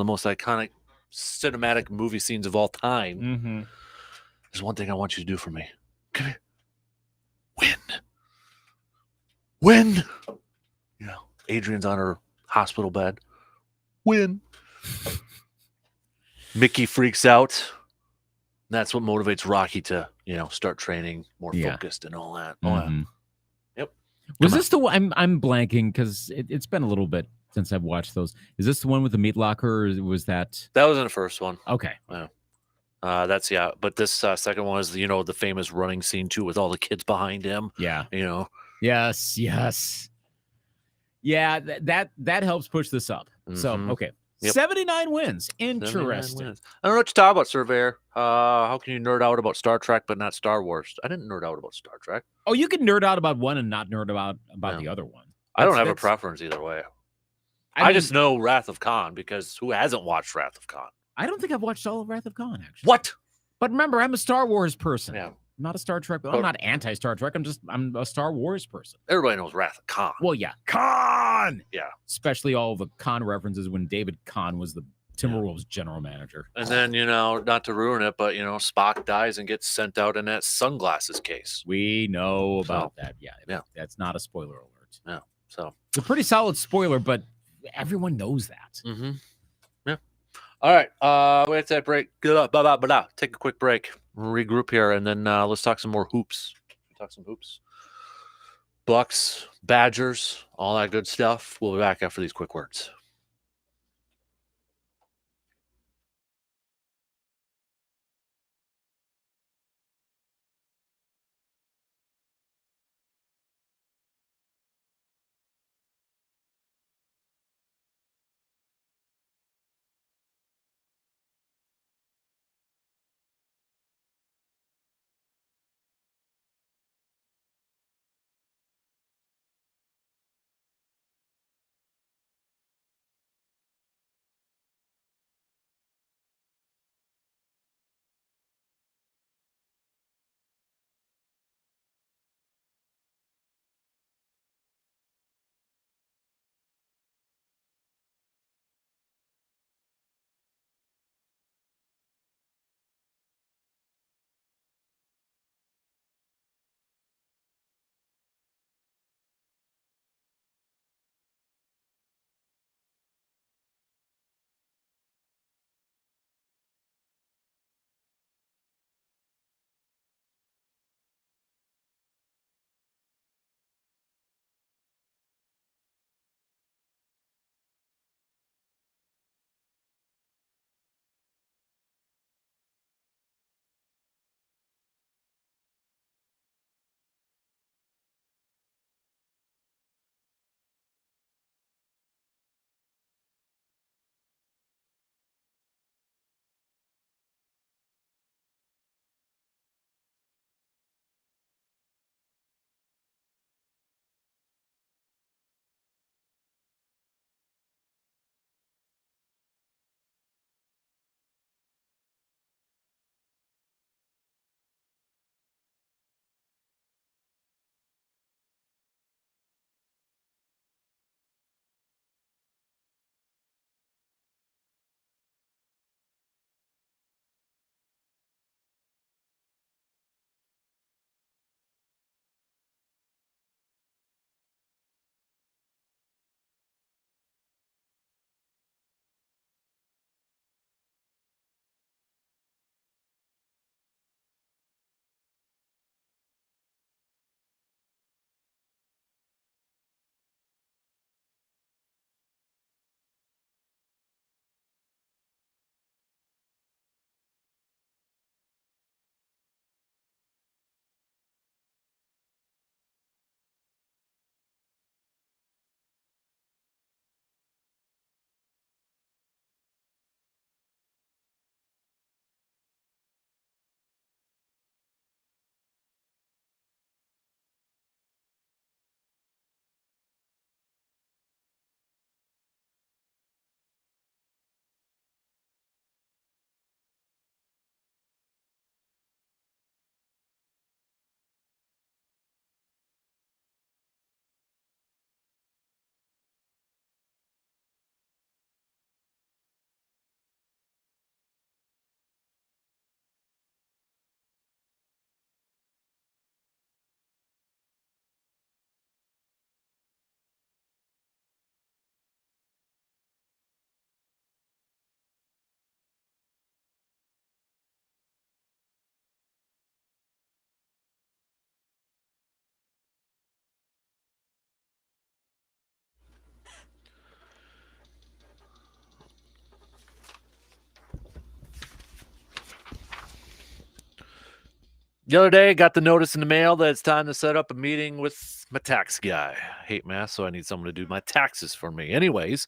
most iconic cinematic movie scenes of all time. There's one thing I want you to do for me. Come here. Win. Adrian's on her hospital bed. Win. Mickey freaks out. That's what motivates Rocky to, start training more focused and all that. Yep. Was this the one? I'm blanking because it's been a little bit since I've watched those. Is this the one with the meat locker, or was that? That was in the first one. Okay. Yeah. That's But this second one is the famous running scene too, with all the kids behind him. Yeah. Yes. Yeah, that helps push this up. So okay. Yep. 79 wins. Interesting. 79 wins. I don't know what you talk about, Surveyor. How can you nerd out about Star Trek but not Star Wars? I didn't nerd out about Star Trek. Oh, you can nerd out about one and not nerd about the other one. I don't have a preference either way. I just know Wrath of Khan because who hasn't watched Wrath of Khan? I don't think I've watched all of Wrath of Khan, actually. What? But remember, I'm a Star Wars person. Yeah. I'm not a Star Trek. I'm not anti-Star Trek. I'm a Star Wars person. Everybody knows Wrath of Khan. Well, yeah. Khan! Yeah. Especially all the Khan references when David Khan was the Timberwolves general manager. And then, not to ruin it, but, Spock dies and gets sent out in that sunglasses case. We know about that. Yeah. That's not a spoiler alert. Yeah. So it's a pretty solid spoiler, but everyone knows that. Mm-hmm. Yeah. All right. We have to break. Take a quick break. Regroup here, and then let's talk some more hoops. Talk some hoops. Bucks, Badgers, all that good stuff. We'll be back after these quick words. The other day, got the notice in the mail that it's time to set up a meeting with my tax guy. I hate math, so I need someone to do my taxes for me. Anyways,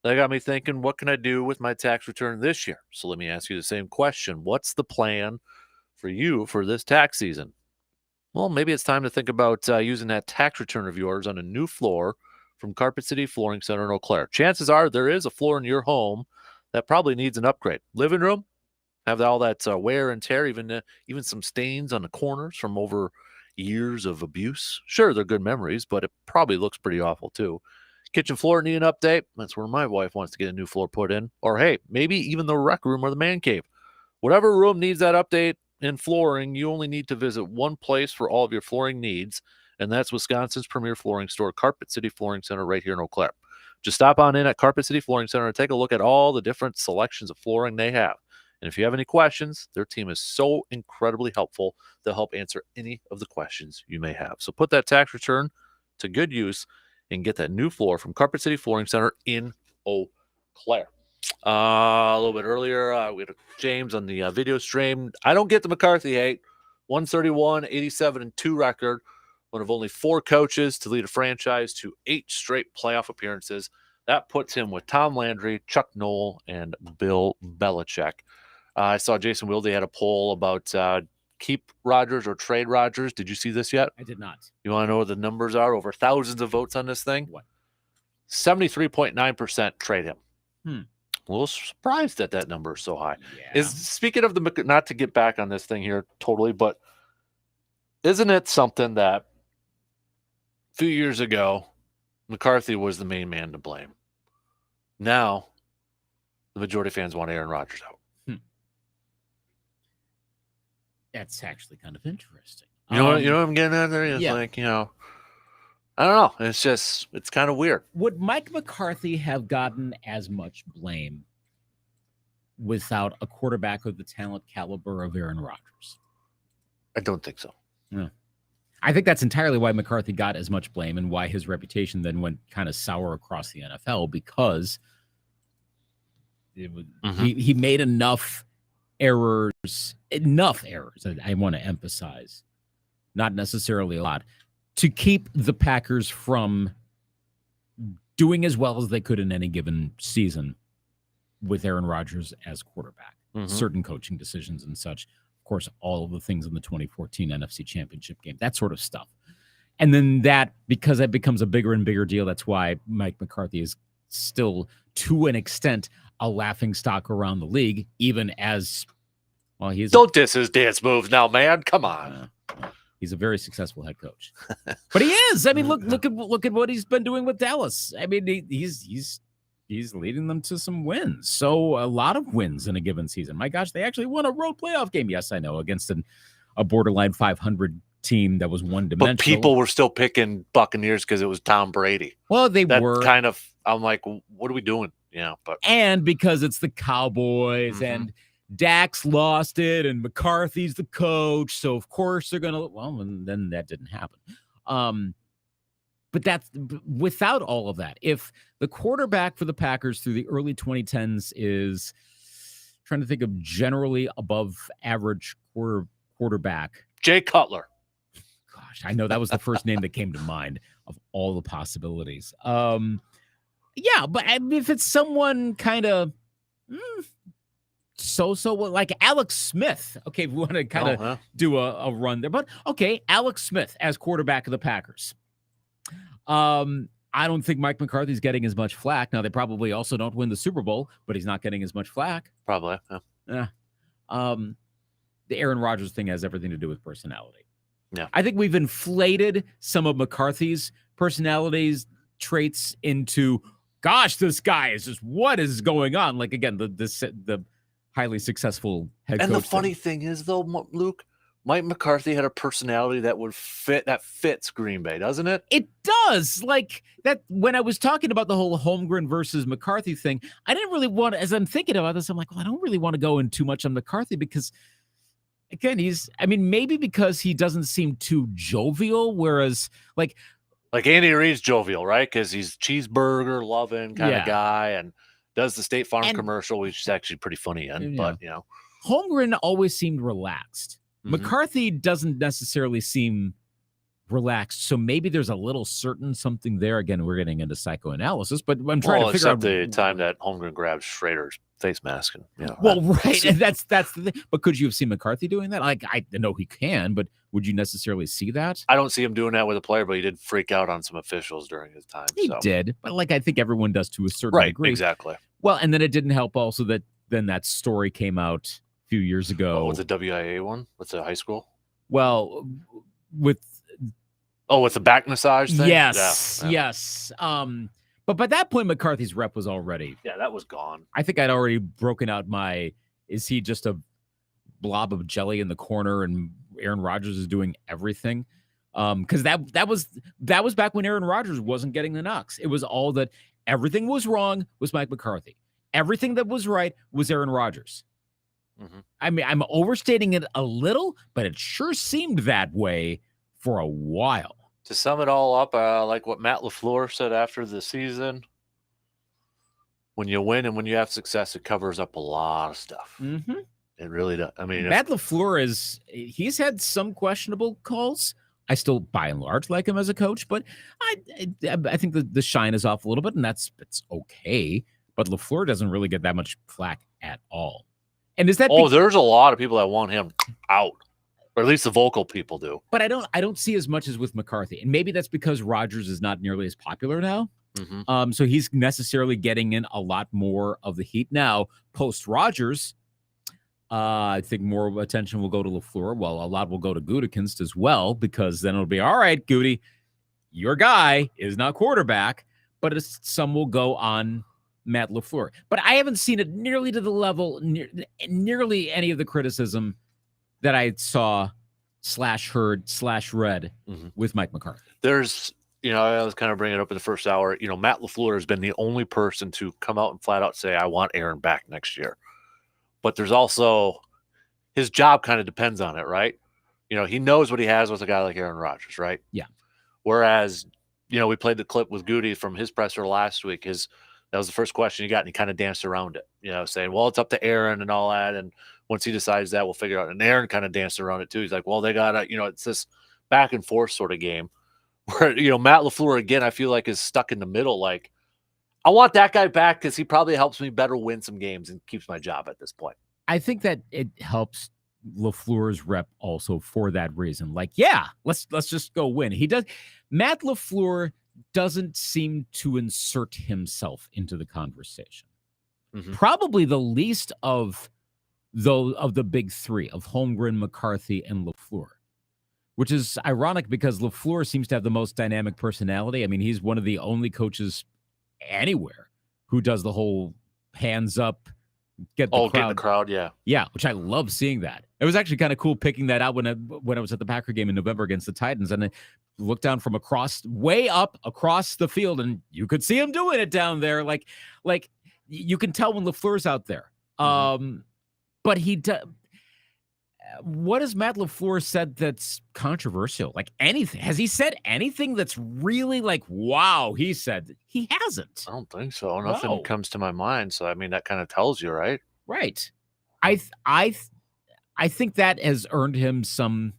that got me thinking, what can I do with my tax return this year? So let me ask you the same question. What's the plan for you for this tax season? Well, maybe it's time to think about using that tax return of yours on a new floor from Carpet City Flooring Center in Eau Claire. Chances are there is a floor in your home that probably needs an upgrade. Living room, have all that wear and tear, even some stains on the corners from over years of abuse. Sure, they're good memories, but it probably looks pretty awful too. Kitchen floor need an update. That's where my wife wants to get a new floor put in. Or hey, maybe even the rec room or the man cave. Whatever room needs that update in flooring, you only need to visit one place for all of your flooring needs, and that's Wisconsin's premier flooring store, Carpet City Flooring Center, right here in Eau Claire. Just stop on in at Carpet City Flooring Center and take a look at all the different selections of flooring they have. And if you have any questions, their team is so incredibly helpful. They'll help answer any of the questions you may have. So put that tax return to good use and get that new floor from Carpet City Flooring Center in Eau Claire. A little bit earlier, we had James on the video stream. I don't get the McCarthy hate. 131, 87, and 2 record. One of only 4 coaches to lead a franchise to 8 straight playoff appearances. That puts him with Tom Landry, Chuck Noll, and Bill Belichick. I saw Jason Wilde had a poll about keep Rodgers or trade Rodgers. Did you see this yet? I did not. You want to know what the numbers are? Over thousands of votes on this thing? What? 73.9% trade him. A little surprised that that number is so high. Yeah. Speaking of the, not to get back on this thing here totally, but isn't it something that a few years ago, McCarthy was the main man to blame? Now, the majority of fans want Aaron Rodgers out. That's actually kind of interesting. You know what I'm getting at there? It's like, I don't know. It's kind of weird. Would Mike McCarthy have gotten as much blame without a quarterback of the talent caliber of Aaron Rodgers? I don't think so. Yeah. I think that's entirely why McCarthy got as much blame and why his reputation then went kind of sour across the NFL, because he made enough errors. I want to emphasize, not necessarily a lot, to keep the Packers from doing as well as they could in any given season with Aaron Rodgers as quarterback. Certain coaching decisions and such. Of course, all of the things in the 2014 NFC Championship game, that sort of stuff. And then because that becomes a bigger and bigger deal, that's why Mike McCarthy is still, to an extent, a laughingstock around the league, even as, well, don't diss his dance moves now, man. Come on. He's a very successful head coach, but he is. I mean, look at what he's been doing with Dallas. I mean, he's leading them to some wins. So a lot of wins in a given season. My gosh, they actually won a road playoff game. Yes, I know, against a borderline 500 team that was one-dimensional. But people were still picking Buccaneers because it was Tom Brady. Well, that were kind of. I'm like, what are we doing? And because it's the Cowboys and Dax lost it, and McCarthy's the coach, so of course they're gonna. Well, and then that didn't happen. But without all of that, if the quarterback for the Packers through the early 2010s is trying to think of generally above average quarterback, Jay Cutler. Gosh, I know that was the first name that came to mind of all the possibilities. Yeah, but if it's someone kind of. So like Alex Smith. Okay, we want to kind of do a run there. But okay, Alex Smith as quarterback of the Packers. I don't think Mike McCarthy's getting as much flack. Now, they probably also don't win the Super Bowl, but he's not getting as much flack. Probably. Yeah. The Aaron Rodgers thing has everything to do with personality. Yeah. I think we've inflated some of McCarthy's personalities traits into, gosh, this guy is just, what is going on? Like, again, the highly successful head coach. And the funny thing is, though, Luke, Mike McCarthy had a personality that fits Green Bay, doesn't it? It does. Like that, when I was talking about the whole Holmgren versus McCarthy thing, I didn't really want to, as I'm thinking about this, I'm like, well, I don't really want to go in too much on McCarthy because, again, maybe because he doesn't seem too jovial, whereas like Andy Reid's jovial, right? Because he's cheeseburger loving kind of guy and does the State Farm commercial, which is actually pretty funny. But Holmgren always seemed relaxed. McCarthy doesn't necessarily seem relaxed, so maybe there's a little something there. Again, we're getting into psychoanalysis, but I'm trying to figure out the time that Holmgren grabbed Schrader's face mask. And, right, and that's the thing. But could you have seen McCarthy doing that? Like, I know he can, but would you necessarily see that? I don't see him doing that with a player, but he did freak out on some officials during his time. He did, but like I think everyone does to a certain degree. Exactly. Well, and then it didn't help also that then that story came out a few years ago. With the WIA one? With the high school? Well, with the back massage thing? Yes, yes. But by that point, McCarthy's rep was already... Yeah, that was gone. I think I'd already broken out is he just a blob of jelly in the corner and Aaron Rodgers is doing everything? Because that was back when Aaron Rodgers wasn't getting the knocks. It was all that everything was wrong was Mike McCarthy. Everything that was right was Aaron Rodgers. Mm-hmm. I mean, I'm overstating it a little, but it sure seemed that way for a while. To sum it all up, like what Matt LaFleur said after the season, when you win and when you have success, it covers up a lot of stuff. Mm-hmm. It really does. I mean, Matt LaFleur he's had some questionable calls. I still, by and large, like him as a coach, but I think the shine is off a little bit, and it's okay. But LaFleur doesn't really get that much flack at all. And is that? There's a lot of people that want him out. Or at least the vocal people do. But I don't see as much as with McCarthy. And maybe that's because Rodgers is not nearly as popular now. Mm-hmm. So he's necessarily getting in a lot more of the heat. Now, post-Rodgers, I think more attention will go to LaFleur. Well, a lot will go to Gutekunst as well, because then it'll be, all right, Goody, your guy is not quarterback. But some will go on Matt LaFleur. But I haven't seen it nearly to the level, nearly any of the criticism that I saw /heard/read with Mike McCarthy. There's, I was kind of bringing it up in the first hour. Matt LaFleur has been the only person to come out and flat out say, I want Aaron back next year. But there's also, his job kind of depends on it, right? He knows what he has with a guy like Aaron Rodgers, right? Yeah. Whereas, we played the clip with Goody from his presser last week. That was the first question he got, and he kind of danced around it, saying, well, it's up to Aaron and all that. And once he decides that, we'll figure out. And Aaron kind of danced around it too. He's like, well, they got to, it's this back and forth sort of game where, Matt LaFleur, again, I feel like is stuck in the middle. Like, I want that guy back because he probably helps me better win some games and keeps my job at this point. I think that it helps LaFleur's rep also for that reason. Like, yeah, let's just go win. He does. Matt LaFleur doesn't seem to insert himself into the conversation. Mm-hmm. Probably the least of the big three of Holmgren, McCarthy, and LaFleur, which is ironic because LaFleur seems to have the most dynamic personality. I mean, he's one of the only coaches anywhere who does the whole hands up, get the crowd. Yeah, which I love seeing that. It was actually kind of cool picking that out when I was at the Packer game in November against the Titans, and I looked down from way up across the field, and you could see him doing it down there. Like you can tell when LaFleur's out there. Mm-hmm. But what has Matt LaFleur said that's controversial? Like anything? Has he said anything that's really like, wow, he hasn't. I don't think so. Nothing comes to my mind. So, I mean, that kind of tells you, right? Right. I think that has earned him some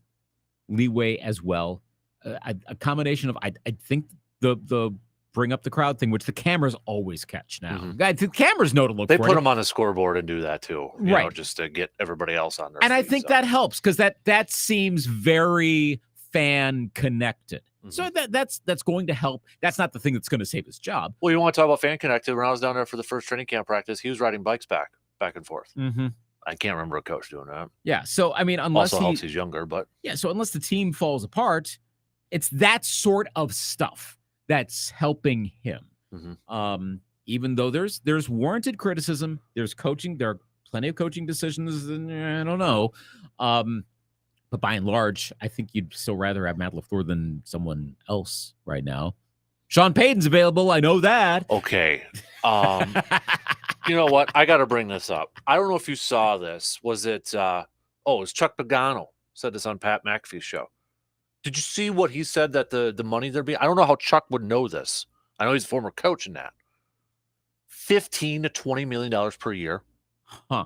leeway as well. A combination of, I think the bring up the crowd thing, which the cameras always catch now. Mm-hmm. The cameras know to look for it. They put them on a scoreboard and do that too, right? Just to get everybody else on there. And I think that helps because that seems very fan connected. Mm-hmm. So that's going to help. That's not the thing that's going to save his job. Well, you want to talk about fan connected? When I was down there for the first training camp practice, he was riding bikes back and forth. Mm-hmm. I can't remember a coach doing that. Yeah. So I mean, unless also helps he's younger, but yeah. So unless the team falls apart, it's that sort of stuff that's helping him. Mm-hmm. Even though there's warranted criticism, there's coaching, there are plenty of coaching decisions, and I don't know. But by and large, I think you'd still rather have Matt LaFleur than someone else right now. Sean Payton's available. I know that. Okay. You know what? I got to bring this up. I don't know if you saw this. Was it? It was Chuck Pagano said this on Pat McAfee's show. Did you see what he said that the money there be? I don't know how Chuck would know this. I know he's a former coach in that. $15 to $20 million per year, huh?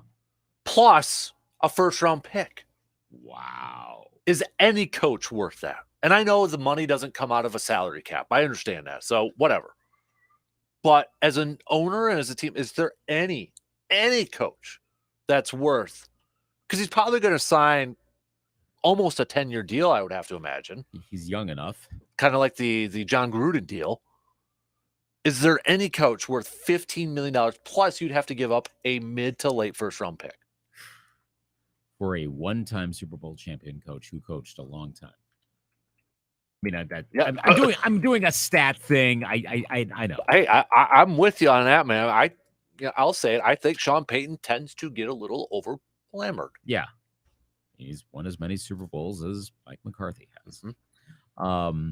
Plus a first-round pick. Wow. Is any coach worth that? And I know the money doesn't come out of a salary cap. I understand that. So whatever. But as an owner and as a team, is there any coach that's worth? Because he's probably going to sign almost a 10-year deal, I would have to imagine. He's young enough. Kind of like the John Gruden deal. Is there any coach worth $15 million plus you'd have to give up a mid to late first-round pick? For a one-time Super Bowl champion coach who coached a long time. I mean, I'm doing a stat thing. I know. Hey, I'm with you on that, man. I'll say it. I think Sean Payton tends to get a little over glamored. Yeah, he's won as many Super Bowls as Mike McCarthy has. Mm-hmm.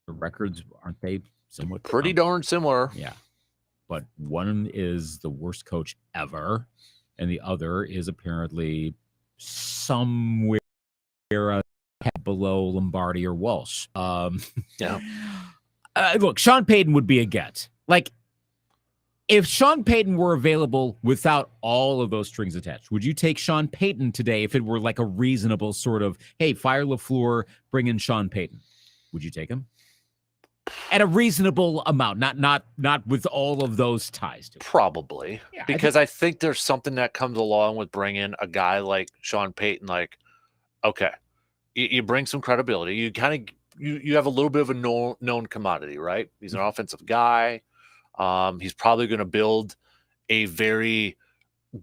The records, aren't they somewhat pretty darn similar? Yeah, but one is the worst coach ever, and the other is apparently somewhere below Lombardi or Walsh. Yeah. Look, Sean Payton would be a get. Like, if Sean Payton were available without all of those strings attached, would you take Sean Payton today if it were like a reasonable sort of, hey, fire LaFleur, bring in Sean Payton? Would you take him? At a reasonable amount, not with all of those ties to it. Probably. Yeah, because I think there's something that comes along with bringing a guy like Sean Payton. Like, okay, you bring some credibility. You kind of you have a little bit of a known commodity, right? He's an offensive guy. He's probably going to build a very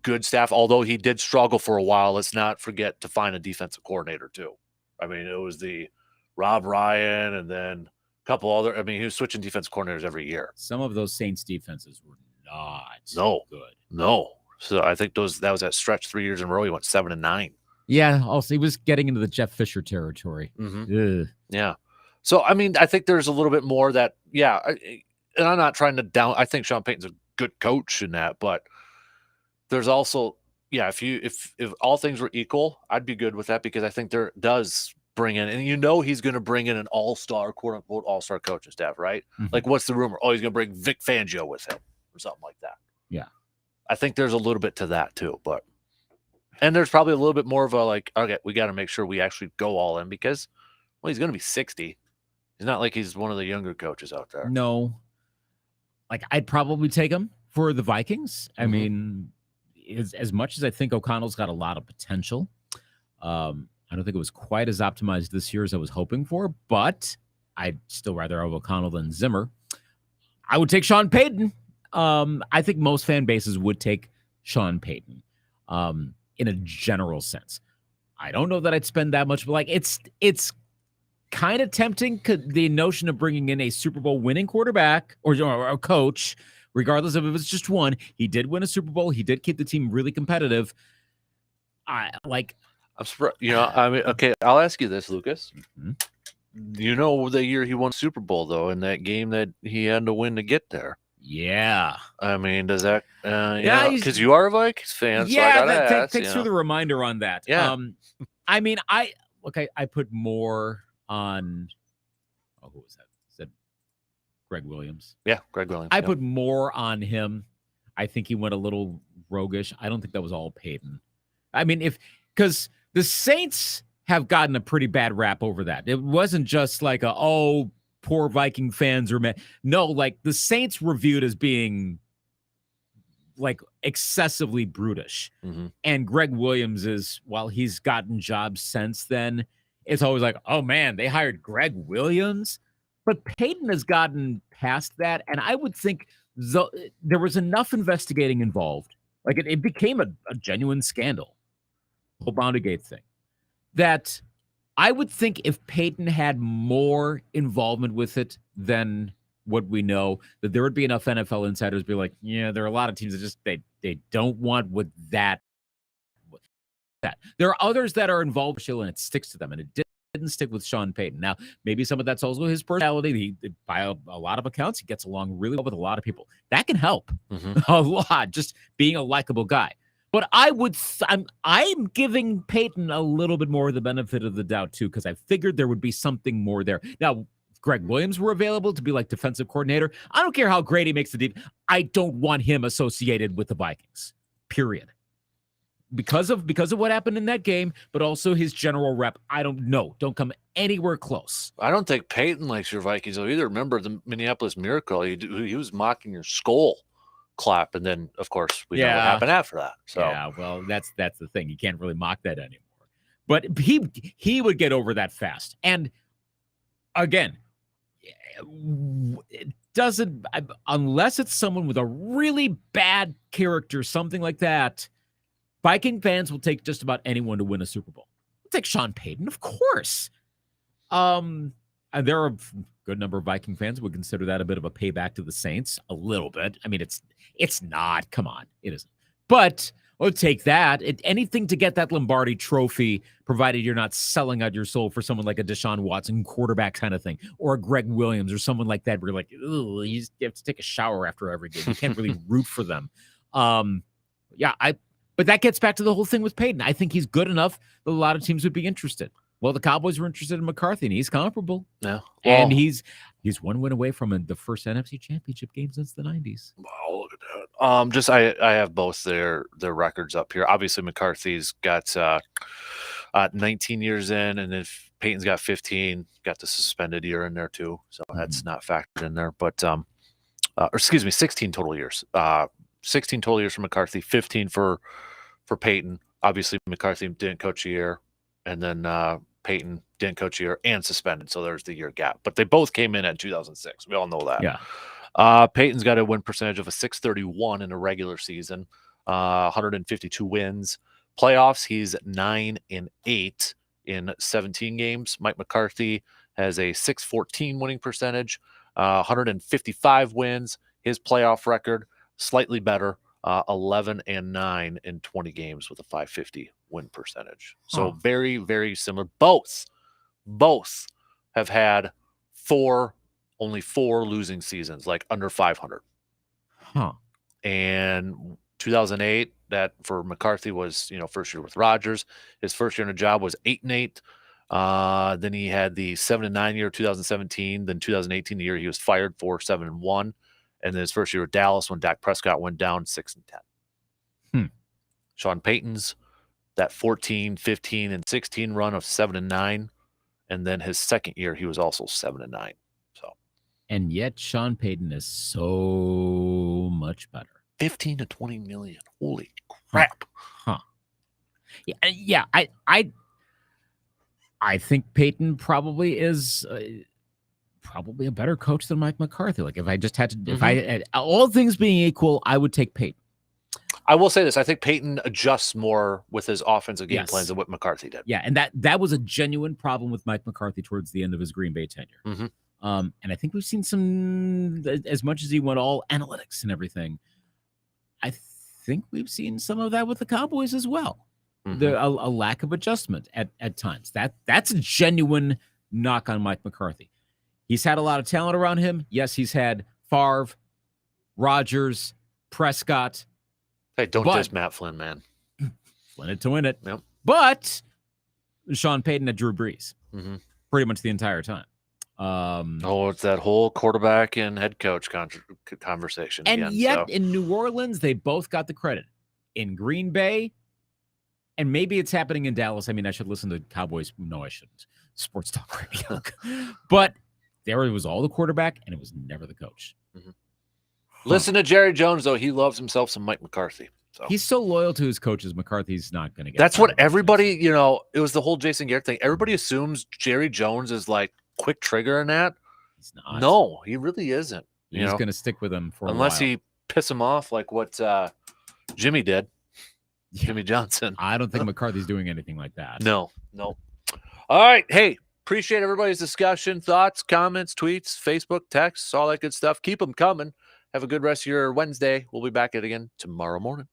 good staff, although he did struggle for a while. Let's not forget to find a defensive coordinator too. I mean, it was the Rob Ryan and then a couple other. I mean, he was switching defense coordinators every year. Some of those Saints defenses were not good. No. So I think that was that stretch 3 years in a row. He went 7-9. Yeah. Also, he was getting into the Jeff Fisher territory. Mm-hmm. Yeah. So, I mean, I think there's a little bit more that, yeah. And I'm not trying to down. I think Sean Payton's a good coach in that, but there's also, yeah. If all things were equal, I'd be good with that because I think there does bring in, and he's going to bring in an all-star, quote unquote, all-star coaching staff, right? Mm-hmm. Like, what's the rumor? Oh, he's going to bring Vic Fangio with him or something like that. Yeah, I think there's a little bit to that too, and there's probably a little bit more of a like, okay, we got to make sure we actually go all in because, well, he's going to be 60. He's not like he's one of the younger coaches out there. No. Like, I'd probably take him for the Vikings. I mean, as much as I think O'Connell's got a lot of potential, I don't think it was quite as optimized this year as I was hoping for, but I'd still rather have O'Connell than Zimmer. I would take Sean Payton. I think most fan bases would take Sean Payton in a general sense. I don't know that I'd spend that much, but like it's kind of tempting, the notion of bringing in a Super Bowl winning quarterback or a coach, regardless of if it's just one. He did win a Super Bowl. He did keep the team really competitive. I'm surprised. I mean, okay, I'll ask you this, Lucas. Mm-hmm. The year he won Super Bowl, though, in that game that he had to win to get there. Yeah. I mean, does that, because you are a Vikings fan. Yeah, so I gotta ask, thanks for the reminder on that. Yeah. I mean, I put more on, who was that? Said Greg Williams. Yeah, Greg Williams. I put more on him. I think he went a little roguish. I don't think that was all Payton. I mean, because the Saints have gotten a pretty bad rap over that. It wasn't just like poor Viking fans are mad. No, like the Saints were viewed as being like excessively brutish. Mm-hmm. And Greg Williams while he's gotten jobs since then, it's always like, oh man, they hired Greg Williams. But Payton has gotten past that. And I would think there was enough investigating involved. Like it became a genuine scandal, the whole Boundigate thing, that I would think if Payton had more involvement with it than what we know, that there would be enough NFL insiders be like, yeah, there are a lot of teams that just they don't want what that. There are others that are involved and it sticks to them, and it didn't stick with Sean Payton. Now, maybe some of that's also his personality. By a lot of accounts, he gets along really well with a lot of people. That can help a lot, just being a likable guy. But I'm giving Payton a little bit more of the benefit of the doubt too, because I figured there would be something more there. Now, if Greg Williams were available to be like defensive coordinator, I don't care how great he makes the deep. I don't want him associated with the Vikings. Period. because of what happened in that game, but also his general rep. I don't know. Don't come anywhere close. I don't think Peyton likes your Vikings either. Remember the Minneapolis Miracle? He was mocking your skull clap, and then of course we know what happened after that. So yeah, well, that's the thing. You can't really mock that anymore. But he would get over that fast. And again, it doesn't, unless it's someone with a really bad character, something like that. Viking fans will take just about anyone to win a Super Bowl. We'll take Sean Payton, of course. And there are a good number of Viking fans who would consider that a bit of a payback to the Saints, a little bit. I mean, it's not. Come on, it isn't. But we'll take that. Anything to get that Lombardi trophy, provided you're not selling out your soul for someone like a Deshaun Watson quarterback kind of thing, or a Greg Williams or someone like that, where you're like, ooh, you have to take a shower after every game. You can't really root for them. But that gets back to the whole thing with Peyton. I think he's good enough that a lot of teams would be interested. Well, the Cowboys were interested in McCarthy, and he's comparable. Yeah. Well, and he's one win away from the first NFC Championship game since the 90s. Wow, look at that. I have both their records up here. Obviously, McCarthy's got 19 years in, and if Peyton's got 15, got the suspended year in there too, so that's not factored in there. But 16 total years. 16 total years for McCarthy, 15 for Peyton. Obviously, McCarthy didn't coach a year, and then Peyton didn't coach a year and suspended, so there's the year gap. But they both came in at 2006. We all know that. Yeah. Peyton's got a win percentage of a 631 in a regular season, 152 wins. Playoffs, he's 9-8 in 17 games. Mike McCarthy has a 614 winning percentage, 155 wins. His playoff record, slightly better, 11-9 in 20 games with a 550 win percentage. So very, very similar. Both have had only four losing seasons, like under 500. And 2008, that for McCarthy was, first year with Rodgers. His first year in a job was 8-8. Then he had the 7-9 year, 2017. Then 2018, the year he was fired for, 7-1. And then his first year with Dallas, when Dak Prescott went down, 6-10. Sean Payton's that 14, 15, and 16 run of 7-9, and then his second year he was also 7-9. So, and yet Sean Payton is so much better. 15 to 20 million. Holy crap! Yeah. I think Payton probably is. Probably a better coach than Mike McCarthy. Like if I just had to, if I, all things being equal, I would take Payton. I will say this: I think Payton adjusts more with his offensive game plans than what McCarthy did. Yeah, and that was a genuine problem with Mike McCarthy towards the end of his Green Bay tenure. And I think we've seen some, as much as he went all analytics and everything, I think we've seen some of that with the Cowboys as well. A lack of adjustment at times. That's a genuine knock on Mike McCarthy. He's had a lot of talent around him. Yes, he's had Favre, Rodgers, Prescott. Hey, don't diss Matt Flynn, man. Flynn it to win it. Yep. But Sean Payton had Drew Brees pretty much the entire time. It's that whole quarterback and head coach conversation. And again, yet in New Orleans, they both got the credit. In Green Bay, and maybe it's happening in Dallas. I mean, I should listen to Cowboys. No, I shouldn't. Sports talk radio. But there it was all the quarterback, and it was never the coach. Listen to Jerry Jones, though. He loves himself some Mike McCarthy. So he's so loyal to his coaches. McCarthy's not going to get. That's what everybody, it was the whole Jason Garrett thing. Everybody assumes Jerry Jones is like quick trigger in that. He's not. No, he really isn't. He's going to stick with him for unless a while. he piss him off like what Jimmy did. Jimmy Johnson. I don't think McCarthy's doing anything like that. No. All right. Hey, appreciate everybody's discussion, thoughts, comments, tweets, Facebook, texts, all that good stuff. Keep them coming. Have a good rest of your Wednesday. We'll be back at it again tomorrow morning.